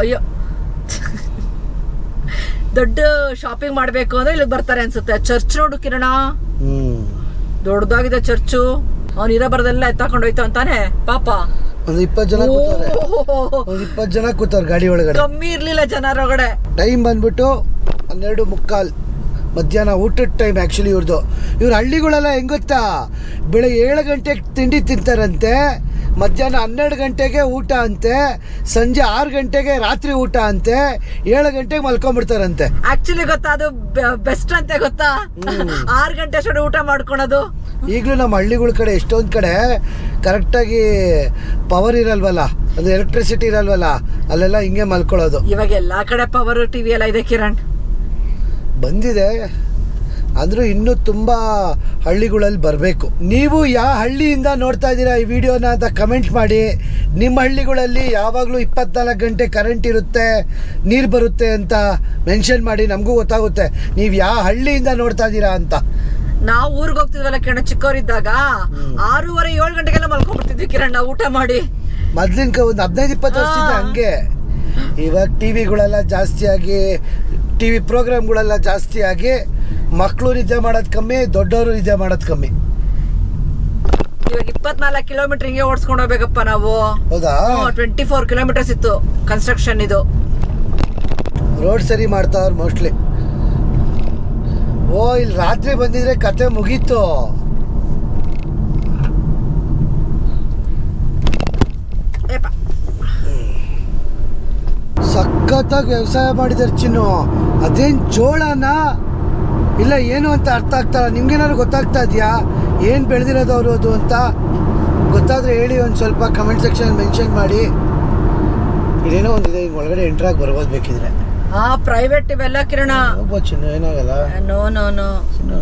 ಅಯ್ಯೋ ದೊಡ್ಡ ಶಾಪಿಂಗ್ ಮಾಡ್ಬೇಕು ಅಂದ್ರೆ ಇಲ್ಲಿಗೆ ಬರ್ತಾರೆ ಅನ್ಸುತ್ತೆ. ಚರ್ಚ್ ನೋಡು ಕಿರಣ, ದೊಡ್ಡದಾಗಿದೆ ಚರ್ಚು. ಅವ್ನು ಇರಬಾರ್ದೆಲ್ಲ ಎತ್ತಾಕೊಂಡು ಹೋಯ್ತು ಅಂತಾನೆ ಪಾಪ. ಒಂದು 20 ಜನ ಕೂತವ್ರೆ, ಒಂದು 20 ಜನ ಕೂತವ್ರೆ ಗಾಡಿ ಒಳಗಡೆ. ಕಮ್ಮಿ ಇರ್ಲಿಲ್ಲ ಜನರೊಳಗಡೆ. ಟೈಮ್ ಬಂದ್ಬಿಟ್ಟು 12:15 ಮಧ್ಯಾಹ್ನ ಊಟದ ಟೈಮ್. ಆ್ಯಕ್ಚುಲಿ ಇವ್ರ ಹಳ್ಳಿಗಳೆಲ್ಲ ಹೆಂಗೆ ಗೊತ್ತಾ, ಬೆಳಗ್ಗೆ 7 ಗಂಟೆಗೆ ತಿಂಡಿ ತಿಂತಾರಂತೆ, ಮಧ್ಯಾಹ್ನ 12 ಗಂಟೆಗೆ ಊಟ ಅಂತೆ, ಸಂಜೆ 6 ಗಂಟೆಗೆ ರಾತ್ರಿ ಊಟ ಅಂತೆ, 7 ಗಂಟೆಗೆ ಮಲ್ಕೊಂಡ್ಬಿಡ್ತಾರಂತೆ. ಆಕ್ಚುಲಿ ಗೊತ್ತಾ, ಅದು ಬೆಸ್ಟ್ ಅಂತೆ ಗೊತ್ತಾ, 6 ಗಂಟೆ ಅಷ್ಟು ಊಟ ಮಾಡ್ಕೊಳೋದು. ಈಗಲೂ ನಮ್ಮ ಹಳ್ಳಿಗಳ ಕಡೆ ಎಷ್ಟೊಂದು ಕಡೆ ಕರೆಕ್ಟಾಗಿ ಪವರ್ ಇರಲ್ವಲ್ಲ, ಅದು ಎಲೆಕ್ಟ್ರಿಸಿಟಿ ಇರಲ್ವಲ್ಲ, ಅಲ್ಲೆಲ್ಲ ಹಿಂಗೆ ಮಲ್ಕೊಳ್ಳೋದು. ಇವಾಗ ಎಲ್ಲಾ ಕಡೆ ಪವರ್ ಟಿವಿ ಎಲ್ಲ ಇದೆ ಕಿರಣ್, ಬಂದಿದೆ. ಅಂದರೂ ಇನ್ನೂ ತುಂಬ ಹಳ್ಳಿಗಳಲ್ಲಿ ಬರಬೇಕು. ನೀವು ಯಾವ ಹಳ್ಳಿಯಿಂದ ನೋಡ್ತಾ ಇದ್ದೀರಾ ಈ ವಿಡಿಯೋನ ಅಂತ ಕಮೆಂಟ್ ಮಾಡಿ. ನಿಮ್ಮ ಹಳ್ಳಿಗಳಲ್ಲಿ ಯಾವಾಗಲೂ 24 ಗಂಟೆ ಕರೆಂಟ್ ಇರುತ್ತೆ, ನೀರು ಬರುತ್ತೆ ಅಂತ ಮೆನ್ಷನ್ ಮಾಡಿ, ನಮಗೂ ಗೊತ್ತಾಗುತ್ತೆ ನೀವು ಯಾವ ಹಳ್ಳಿಯಿಂದ ನೋಡ್ತಾ ಇದ್ದೀರಾ ಅಂತ. ನಾವು ಊರಿಗೆ ಹೋಗ್ತಿದ್ವಲ್ಲ ಕಿರಣ್, ಚಿಕ್ಕವರಿದ್ದಾಗ 6:30-7 ಗಂಟೆಗೆಲ್ಲ ಮಲ್ಕೊಂಡ್ಬಿಡ್ತಿದ್ವಿ ಕಿರಣ್ ನಾವು ಊಟ ಮಾಡಿ. ಮೊದ್ಲಿನ ಒಂದು 15-20 ವರ್ಷದಿಂದ ಹಂಗೆ. ಇವಾಗ ಟಿವಿಗಳೆಲ್ಲ ಜಾಸ್ತಿ ಆಗಿ, ಟಿವಿ ಪ್ರೋಗ್ರಾಮ್ಗಳೆಲ್ಲ ಜಾಸ್ತಿ ಆಗಿ, ಮಕ್ಕಳು ನಿದ್ದೆ ಮಾಡೋದು ಕಮ್ಮಿ, ದೊಡ್ಡವರು ನಿದ್ದೆ ಮಾಡೋದು ಕಮ್ಮಿ. ಇವಾಗ 24 ಕಿಲೋಮೀಟರ್ ಹಿಂಗೆ ಓಡಿಸ್ಕೊಂಡು ಹೋಗ್ಬೇಕಪ್ಪ ನಾವು. ಹೌದಾ? 24 ಕಿಲೋಮೀಟರ್ಸ್ ಇತ್ತು ಕನ್ಸ್ಟ್ರಕ್ಷನ್. ಇದು ರೋಡ್ ಸರಿ ಮಾಡ್ತಾವ್ರು ಮೋಸ್ಟ್ಲಿ. ಓ, ಇಲ್ಲಿ ರಾತ್ರಿ ಬಂದಿದ್ರೆ ಕತೆ ಮುಗೀತು. ಸಖತ್ತಾಗಿ ವ್ಯವಸಾಯ ಮಾಡಿದಾರೆ ಚಿನ್ನು. ಅದೇನು ಜೋಳನ ಇಲ್ಲ ಏನು ಅಂತ ಅರ್ಥ ಆಗ್ತಾರ. ನಿಮ್ಗೇನಾದ್ರು ಗೊತ್ತಾಗ್ತಾ ಇದೆಯಾ ಏನು ಬೆಳೆದಿರೋದು ಅವರು ಅದು ಅಂತ? ಗೊತ್ತಾದರೆ ಹೇಳಿ, ಒಂದು ಸ್ವಲ್ಪ ಕಮೆಂಟ್ ಸೆಕ್ಷನ್ ಮೆನ್ಷನ್ ಮಾಡಿ. ಇದೇನೋ ಒಂದಿದೆ, ಹಿಂಗೆ ಒಳಗಡೆ ಎಂಟ್ರಾಗಿ ಬರ್ಬೋದು ಬೇಕಿದ್ರೆ. ಪ್ರೈವೇಟ್ ಇವೆಲ್ಲ ಕಿರಣ. ಹೋಗ್ಬೋದು ಚಿನ್ನು, ಏನಾಗಲ್ಲ. ನೋ ನೋ ನೋ,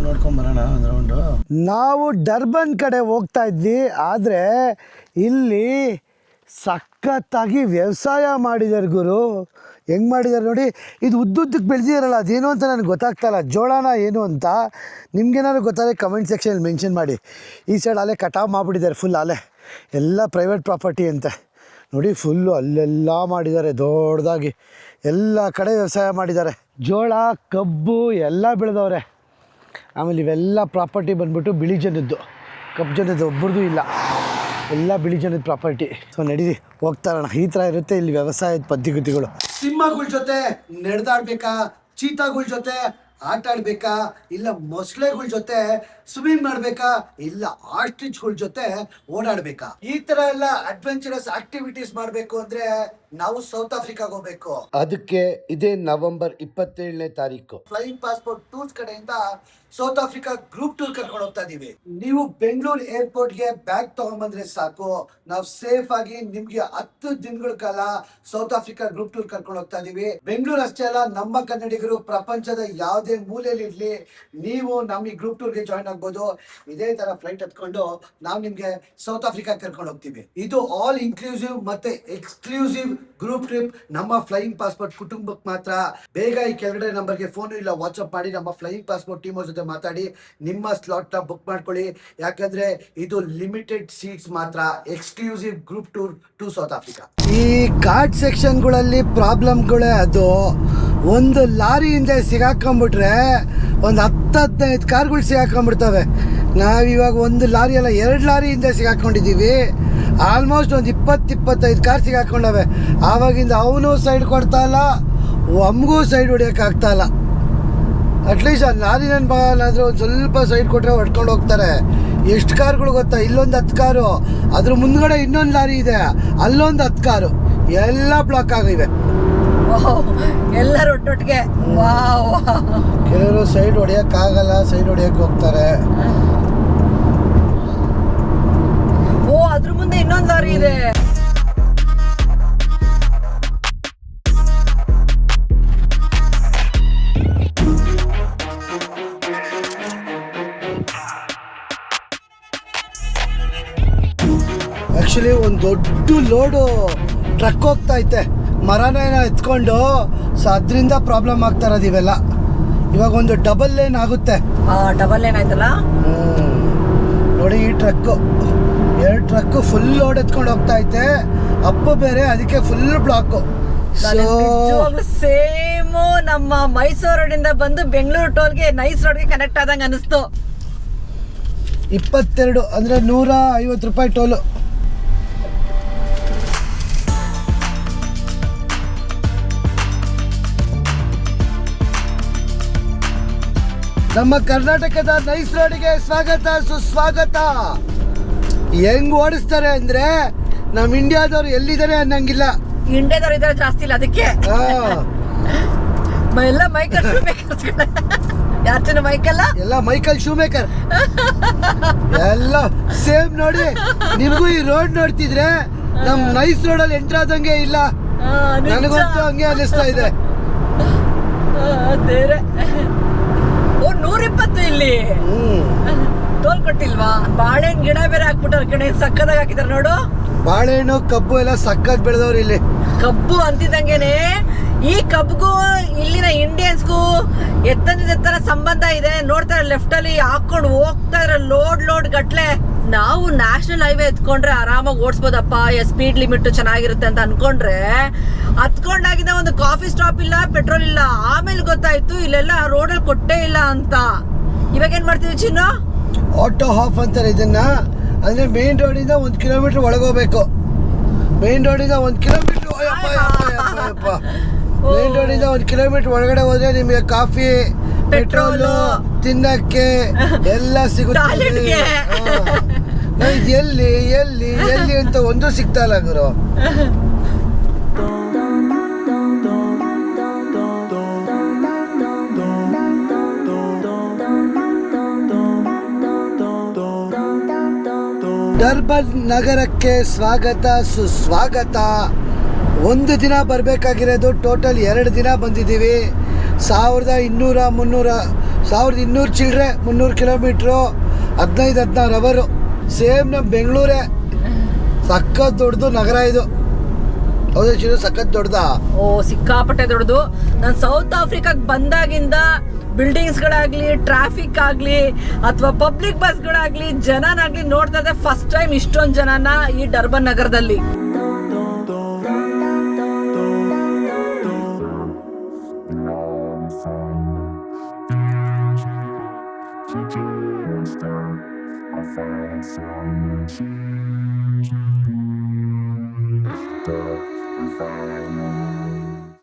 ನೋಡ್ಕೊಂಡ್ ಬರೋಣ ಒಂದು ರೌಂಡು. ನಾವು ಡರ್ಬನ್ ಕಡೆ ಹೋಗ್ತಾ ಇದ್ವಿ, ಆದರೆ ಇಲ್ಲಿ ಸಖತ್ತಾಗಿ ವ್ಯವಸಾಯ ಮಾಡಿದ್ದಾರೆ ಗುರು. ಹೆಂಗೆ ಮಾಡಿದ್ದಾರೆ ನೋಡಿ. ಇದು ಉದ್ದುದ್ದಕ್ಕೆ ಬೆಳೆದಿರಲ್ಲ, ಅದೇನು ಅಂತ ನನಗೆ ಗೊತ್ತಾಗ್ತಾಯಿಲ್ಲ. ಜೋಳನ ಏನು ಅಂತ ನಿಮ್ಗೇನಾದ್ರು ಗೊತ್ತಾದರೆ ಕಮೆಂಟ್ ಸೆಕ್ಷನಲ್ಲಿ ಮೆನ್ಷನ್ ಮಾಡಿ. ಈ ಸೈಡ್ ಅಲ್ಲೇ ಕಟಾವು ಮಾಡಿಬಿಟ್ಟಿದ್ದಾರೆ ಫುಲ್. ಅಲ್ಲೇ ಎಲ್ಲ ಪ್ರೈವೇಟ್ ಪ್ರಾಪರ್ಟಿ ಅಂತೆ ನೋಡಿ. ಫುಲ್ಲು ಅಲ್ಲೆಲ್ಲ ಮಾಡಿದ್ದಾರೆ ದೊಡ್ಡದಾಗಿ. ಎಲ್ಲ ಕಡೆ ವ್ಯವಸಾಯ ಮಾಡಿದ್ದಾರೆ. ಜೋಳ, ಕಬ್ಬು ಎಲ್ಲ ಬೆಳೆದವ್ರೆ. ಆಮೇಲೆ ಇವೆಲ್ಲ ಪ್ರಾಪರ್ಟಿ ಬಂದ್ಬಿಟ್ಟು ಬಿಳಿ ಜನದ್ದು, ಕಬ್ಬು ಜನದ್ದು ಒಬ್ಬರದು ಇಲ್ಲ, ಎಲ್ಲ ಬಿಳಿ ಜನದ ಪ್ರಾಪರ್ಟಿ. ಸೊ ನಡೀರಿ ಹೋಗ್ತಾರಣ. ಈ ಥರ ಇರುತ್ತೆ ಇಲ್ಲಿ ವ್ಯವಸಾಯದ ಪದ್ಧತಿಗಳು. ಸಿಂಹಗಳ ಜೊತೆ ನಡೆದಾಡ್ಬೇಕಾ, ಚೀತಾಗಳ ಜೊತೆ ಆಟ ಆಡ್ಬೇಕಾ, ಇಲ್ಲ ಮೊಸಳೆಗಳ ಜೊತೆ ಸ್ವಿಮ್ಮಿಂಗ್ ಮಾಡ್ಬೇಕಾ, ಇಲ್ಲ ಆಸ್ಟ್ರಿಚ್ಗಳ ಜೊತೆ ಓಡಾಡ್ಬೇಕಾ. ಈ ತರ ಎಲ್ಲ ಅಡ್ವೆಂಚರಸ್ ಆಕ್ಟಿವಿಟೀಸ್ ಮಾಡ್ಬೇಕು ಅಂದ್ರೆ ನಾವು ಸೌತ್ ಆಫ್ರಿಕಾಗ ಹೋಗ್ಬೇಕು. ಅದಕ್ಕೆ ಇದೇ ನವೆಂಬರ್ 27ನೇ ತಾರೀಕು ಫ್ಲೈಯಿಂಗ್ ಪಾಸ್ಪೋರ್ಟ್ ಟೂರ್ಸ್ ಕಡೆಯಿಂದ ಸೌತ್ ಆಫ್ರಿಕಾ ಗ್ರೂಪ್ ಟೂರ್ ಕರ್ಕೊಂಡು ಹೋಗ್ತಾ ಇದೀವಿ. ನೀವು ಬೆಂಗಳೂರು ಏರ್ಪೋರ್ಟ್ಗೆ ಬ್ಯಾಗ್ ತಗೊಂಡ್ಬಂದ್ರೆ ಸಾಕು, ನಾವು ಸೇಫ್ ಆಗಿ ನಿಮ್ಗೆ 10 ದಿನಗಳ ಕಾಲ ಸೌತ್ ಆಫ್ರಿಕಾ ಗ್ರೂಪ್ ಟೂರ್ ಕರ್ಕೊಂಡು ಹೋಗ್ತಾ ಇದೀವಿ. ಬೆಂಗಳೂರು ಅಷ್ಟೇ ಅಲ್ಲ, ನಮ್ಮ ಕನ್ನಡಿಗರು ಪ್ರಪಂಚದ ಯಾವುದೇ ಮೂಲೆಯಲ್ಲಿ ಇರ್ಲಿ, ನೀವು ನಮ್ಮ ಈ ಗ್ರೂಪ್ ಟೂರ್ಗೆ ಜಾಯ್ನ್ ಆಗ್ಬೋದು. ಇದೇ ತರ ಫ್ಲೈಟ್ ಹತ್ಕೊಂಡು ನಾವು ನಿಮ್ಗೆ ಸೌತ್ ಆಫ್ರಿಕಾ ಕರ್ಕೊಂಡು ಹೋಗ್ತೀವಿ. ಇದು ಆಲ್ ಇನ್ಕ್ಲೂಸಿವ್ ಮತ್ತೆ ಎಕ್ಸ್ಕ್ಲೂಸಿವ್ ಗ್ರೂಪ್ ಟ್ರಿಪ್. ನಮ್ಮ ಫ್ಲೈಯಿಂಗ್ ಪಾಸ್ಪೋರ್ಟ್ ಕುಟುಂಬಕ್ಕೆ ಮಾತ್ರ. ಬೇಗ ಈ ಕೆಳಗಡೆ ನಂಬರ್ಗೆ ಫೋನ್ ಇಲ್ಲ ವಾಟ್ಸ್ಆಪ್ ಮಾಡಿ ನಮ್ಮ ಫ್ಲೈಯಿಂಗ್ ಪಾಸ್ಪೋರ್ಟ್ ಟೀಮ್ ಜೊತೆ ಮಾತಾಡಿ ನಿಮ್ಮ ಸ್ಲಾಟ್ ನ ಬುಕ್ ಮಾಡ್ಕೊಳ್ಳಿ. ಯಾಕಂದ್ರೆ ಇದು ಲಿಮಿಟೆಡ್ ಸೀಟ್ಸ್ ಮಾತ್ರ, exclusive group tour to South Africa. ಈ ಘಾಟ್ ಸೆಕ್ಷನ್ಗಳಲ್ಲಿ ಪ್ರಾಬ್ಲಮ್ಗಳೇ ಅದು. ಒಂದು ಲಾರಿ ಹಿಂದೆ ಸಿಗಾಕೊಂಡ್ಬಿಟ್ರೆ ಒಂದು 10-15 ಕಾರ್ಗಳು ಸಿಗಾಕೊಂಡ್ಬಿಡ್ತವೆ. ನಾವಿವಾಗ ಒಂದು ಲಾರಿ ಅಲ್ಲ 2 ಲಾರಿ ಹಿಂದೆ ಸಿಗಾಕೊಂಡಿದ್ದೀವಿ. ಆಲ್ಮೋಸ್ಟ್ ಒಂದು 20-25 ಕಾರ್ ಸಿಗಾಕೊಂಡವೆ. ಆವಾಗಿಂದ ಅವನು ಸೈಡ್ ಕೊಡ್ತಾ ಇಲ್ಲ, ನಮಗೂ ಸೈಡ್ ಹೊಡಿಯೋಕ್ಕಾಗ್ತಾ ಇಲ್ಲ. ಅಟ್ಲೀಸ್ಟ್ ಆ ಲಾರಿ ನನ್ನ ಭಾಗನಾದರೂ ಒಂದು ಸ್ವಲ್ಪ ಸೈಡ್ ಕೊಟ್ಟರೆ ಹೊಡ್ಕೊಂಡು ಹೋಗ್ತಾರೆ. ಎಷ್ಟು ಕಾರ್ಗಳು ಗೊತ್ತಾ, ಇಲ್ಲೊಂದು 10 ಕಾರು, ಅದ್ರ ಮುಂದ್ಗಡೆ ಇನ್ನೊಂದು ಲಾರಿ ಇದೆ, ಅಲ್ಲೊಂದು 10 ಕಾರು, ಎಲ್ಲ ಬ್ಲಾಕ್ ಆಗಿವೆ. ಎಲ್ಲರೂ ಒಟ್ಟೊಟ್ಟಿಗೆ. ಕೆಲವರು ಸೈಡ್ ಹೊಡಿಯೋಕ್ಕಾಗಲ್ಲ, ಸೈಡ್ ಹೊಡಿಯೋಕೆ ಹೋಗ್ತಾರೆ. ಓ, ಅದ್ರ ಮುಂದೆ ಇನ್ನೊಂದು ಲಾರಿ ಇದೆ. ಆ್ಯಕ್ಚುಲಿ ಒಂದು ದೊಡ್ಡ ಲೋಡು ಟ್ರಕ್ ಹೋಗ್ತಾ ಐತೆ, ಮರನ ಎತ್ಕೊಂಡು. ಸೊ ಅದರಿಂದ ಪ್ರಾಬ್ಲಮ್ ಆಗ್ತಾ ಇರೋದು ಇವೆಲ್ಲ. ಇವಾಗ ಒಂದು ಡಬಲ್ ಲೇನ್ ಆಗುತ್ತೆ. ಡಬಲ್ ಲೇನ್ ಆಯ್ತಲ್ಲ ನೋಡಿ. ಈ ಟ್ರಕ್ಕು 2 ಟ್ರಕ್ಕು ಫುಲ್ ಲೋಡ್ ಎತ್ಕೊಂಡು ಹೋಗ್ತಾ ಐತೆ. ಅಪ್ಪ ಬೇರೆ, ಅದಕ್ಕೆ ಫುಲ್ ಬ್ಲಾಕು. ಸೇಮ್ ನಮ್ಮ ಮೈಸೂರು ರೋಡಿಂದ ಬಂದು ಬೆಂಗಳೂರು ಟೋಲ್ಗೆ ನೈಸ್ ರೋಡ್ಗೆ ಕನೆಕ್ಟ್ ಆದಂಗೆ ಅನಿಸ್ತು. 22 ಅಂದರೆ 150 ರೂಪಾಯಿ ಟೋಲು. ನಮ್ಮ ಕರ್ನಾಟಕದ ನೈಸ್ ರೋಡಿಗೆ ಸ್ವಾಗತ, ಸುಸ್ವಾಗತ. ಹೆಂಗ್ ಓಡಿಸ್ತಾರೆ ಅಂದ್ರೆ ನಮ್ಮ ಇಂಡಿಯಾದವ್ರು ಎಲ್ಲಿದ್ದಾರೆ ಅನ್ನಂಗಿಲ್ಲ. ಇಂಡಿಯಾದವ್ರು ಇದಾರೆ ಜಾಸ್ತಿ ಇಲ್ಲ, ಅದಕ್ಕೆ ಎಲ್ಲ ಮೈಕಲ್ ಶೂಮೇಕರ್. ಯಾರ್ಚನ ಮೈಕಲ್ ಎಲ್ಲ ಮೈಕಲ್ ಶೂಮೇಕರ್ ಎಲ್ಲ ಸೇಮ್. ನೋಡಿ, ನಿಮಗೂ ಈ ರೋಡ್ ನೋಡ್ತಿದ್ರೆ ನಮ್ ನೈಸ್ ರೋಡಲ್ಲಿ ಎಂಟ್ರ್ ಆದಂಗೆ ಇಲ್ಲ. ನನಗಂತೂ ಹಂಗೆ ಅನಿಸ್ತಾ ಇದೆ. ಓ, 120 ಇಲ್ಲಿ ಟೋಲ್ ಕೊಟ್ಟಿಲ್ವಾ? ಬಾಳೆಹಣ್ಣು ಗಿಡ ಬೇರೆ ಹಾಕ್ಬಿಟ್ಟಾರ ಕಣೆ, ಸಕ್ಕದಾಗ ಹಾಕಿದಾರೆ ನೋಡು. ಬಾಳೆಹಣ್ಣು, ಕಬ್ಬು ಎಲ್ಲ ಸಕ್ಕತ್ ಬೆಳೆದವ್ರು ಇಲ್ಲಿ. ಕಬ್ಬು ಅಂತಿದ್ದಂಗೆನೆ ಈ ಕಬ್ಬಿಗೂ ಇಲ್ಲಿನ ಇಂಡಿಯನ್ಸ್ಗೂ ಎತ್ತರ ಸಂಬಂಧ ಇದೆ. ನೋಡ್ತಾರೆ ಲೆಫ್ಟ್ ಅಲ್ಲಿ ಹಾಕೊಂಡು ಹೋಗ್ತಾ ಇದ್ರೆ ಲೋಡ್ ಗಟ್ಲೆ. ನಾವು ನ್ಯಾಷನಲ್ ಹೈವೇ ಎತ್ಕೊಂಡ್ರೆ ಆರಾಮಾಗಿ ಓಡಿಸ್ಬೋದಪ್ಪ, ಸ್ಪೀಡ್ ಲಿಮಿಟ್ ಚೆನ್ನಾಗಿರುತ್ತೆ ಅಂತ ಅನ್ಕೊಂಡ್ರೆ, ಹತ್ಕೊಂಡಾಗಿದ್ದ ಒಂದು ಕಾಫಿ ಸ್ಟಾಪ್ ಇಲ್ಲ, ಪೆಟ್ರೋಲ್ ಇಲ್ಲ. ಆಮೇಲೆ ಗೊತ್ತಾಯ್ತು ಇಲ್ಲೆಲ್ಲ ರೋಡಲ್ಲಿ ಕೊಟ್ಟೇ ಇಲ್ಲ ಅಂತ. ಇವಾಗ ಏನ್ ಮಾಡ್ತೀವಿ ಚಿನ್ನು? ಆಟೋ ಹಾಫ್ ಅಂತಾರೆ ಇದನ್ನ. ಅಂದ್ರೆ ಮೇನ್ ರೋಡಿಂದ 1 ಕಿಲೋಮೀಟರ್ ಒಳಗೋಗ್ಬೇಕು. ಮೇನ್ ರೋಡಿಂದ 1 ಕಿಲೋಮೀಟರ್ ಮೇನ್ ರೋಡಿಂದ 1 ಕಿಲೋಮೀಟರ್ ಒಳಗಡೆ ಹೋದ್ರೆ ನಿಮಗೆ ಕಾಫಿ, ಪೆಟ್ರೋಲು, ತಿನ್ನಕ್ಕೆ ಎಲ್ಲ ಸಿಗುತ್ತೆ. ಎಲ್ಲಿ ಎಲ್ಲಿ ಎಲ್ಲಿ ಅಂತ ಒಂದು ಸಿಗ್ತಾ ಇಲ್ಲ ಗುರು. ಡರ್ಬನ್ ನಗರಕ್ಕೆ ಸ್ವಾಗತ, ಸುಸ್ವಾಗತ. ಒಂದು ದಿನ ಬರಬೇಕಾಗಿರೋದು ಟೋಟಲ್ 2 ದಿನ ಬಂದಿದ್ದೀವಿ. 1200 ಚಿಲ್ಲರೆ 300 ಕಿಲೋಮೀಟ್ರು, 15-16 ಅವರು. ಸೇಮ್ ನಮ್ಮ ಬೆಂಗಳೂರೇ. ಸಖತ್ ದೊಡ್ಡದು ನಗರ ಇದು. ಹೌದಾ ಚಿರು, ಸಖತ್ ದೊಡ್ಡದಾ? ಓ ಸಿಕ್ಕಾಪಟ್ಟೆ ದೊಡ್ಡದು. ನಾನು ಸೌತ್ ಆಫ್ರಿಕಾಗ್ ಬಂದಾಗಿಂದ ಬಿಲ್ಡಿಂಗ್ಸ್ಗಳಾಗ್ಲಿ, ಟ್ರಾಫಿಕ್ ಆಗಲಿ ಅಥವಾ ಪಬ್ಲಿಕ್ ಬಸ್ಗಳಾಗ್ಲಿ, ಜನನಾಗ್ಲಿ ನೋಡ್ತಾ ಇದ್ದೆ ಫಸ್ಟ್ ಟೈಮ್ ಇಷ್ಟೊಂದು ಜನನ ಈ ಡರ್ಬನ್ ನಗರದಲ್ಲಿ.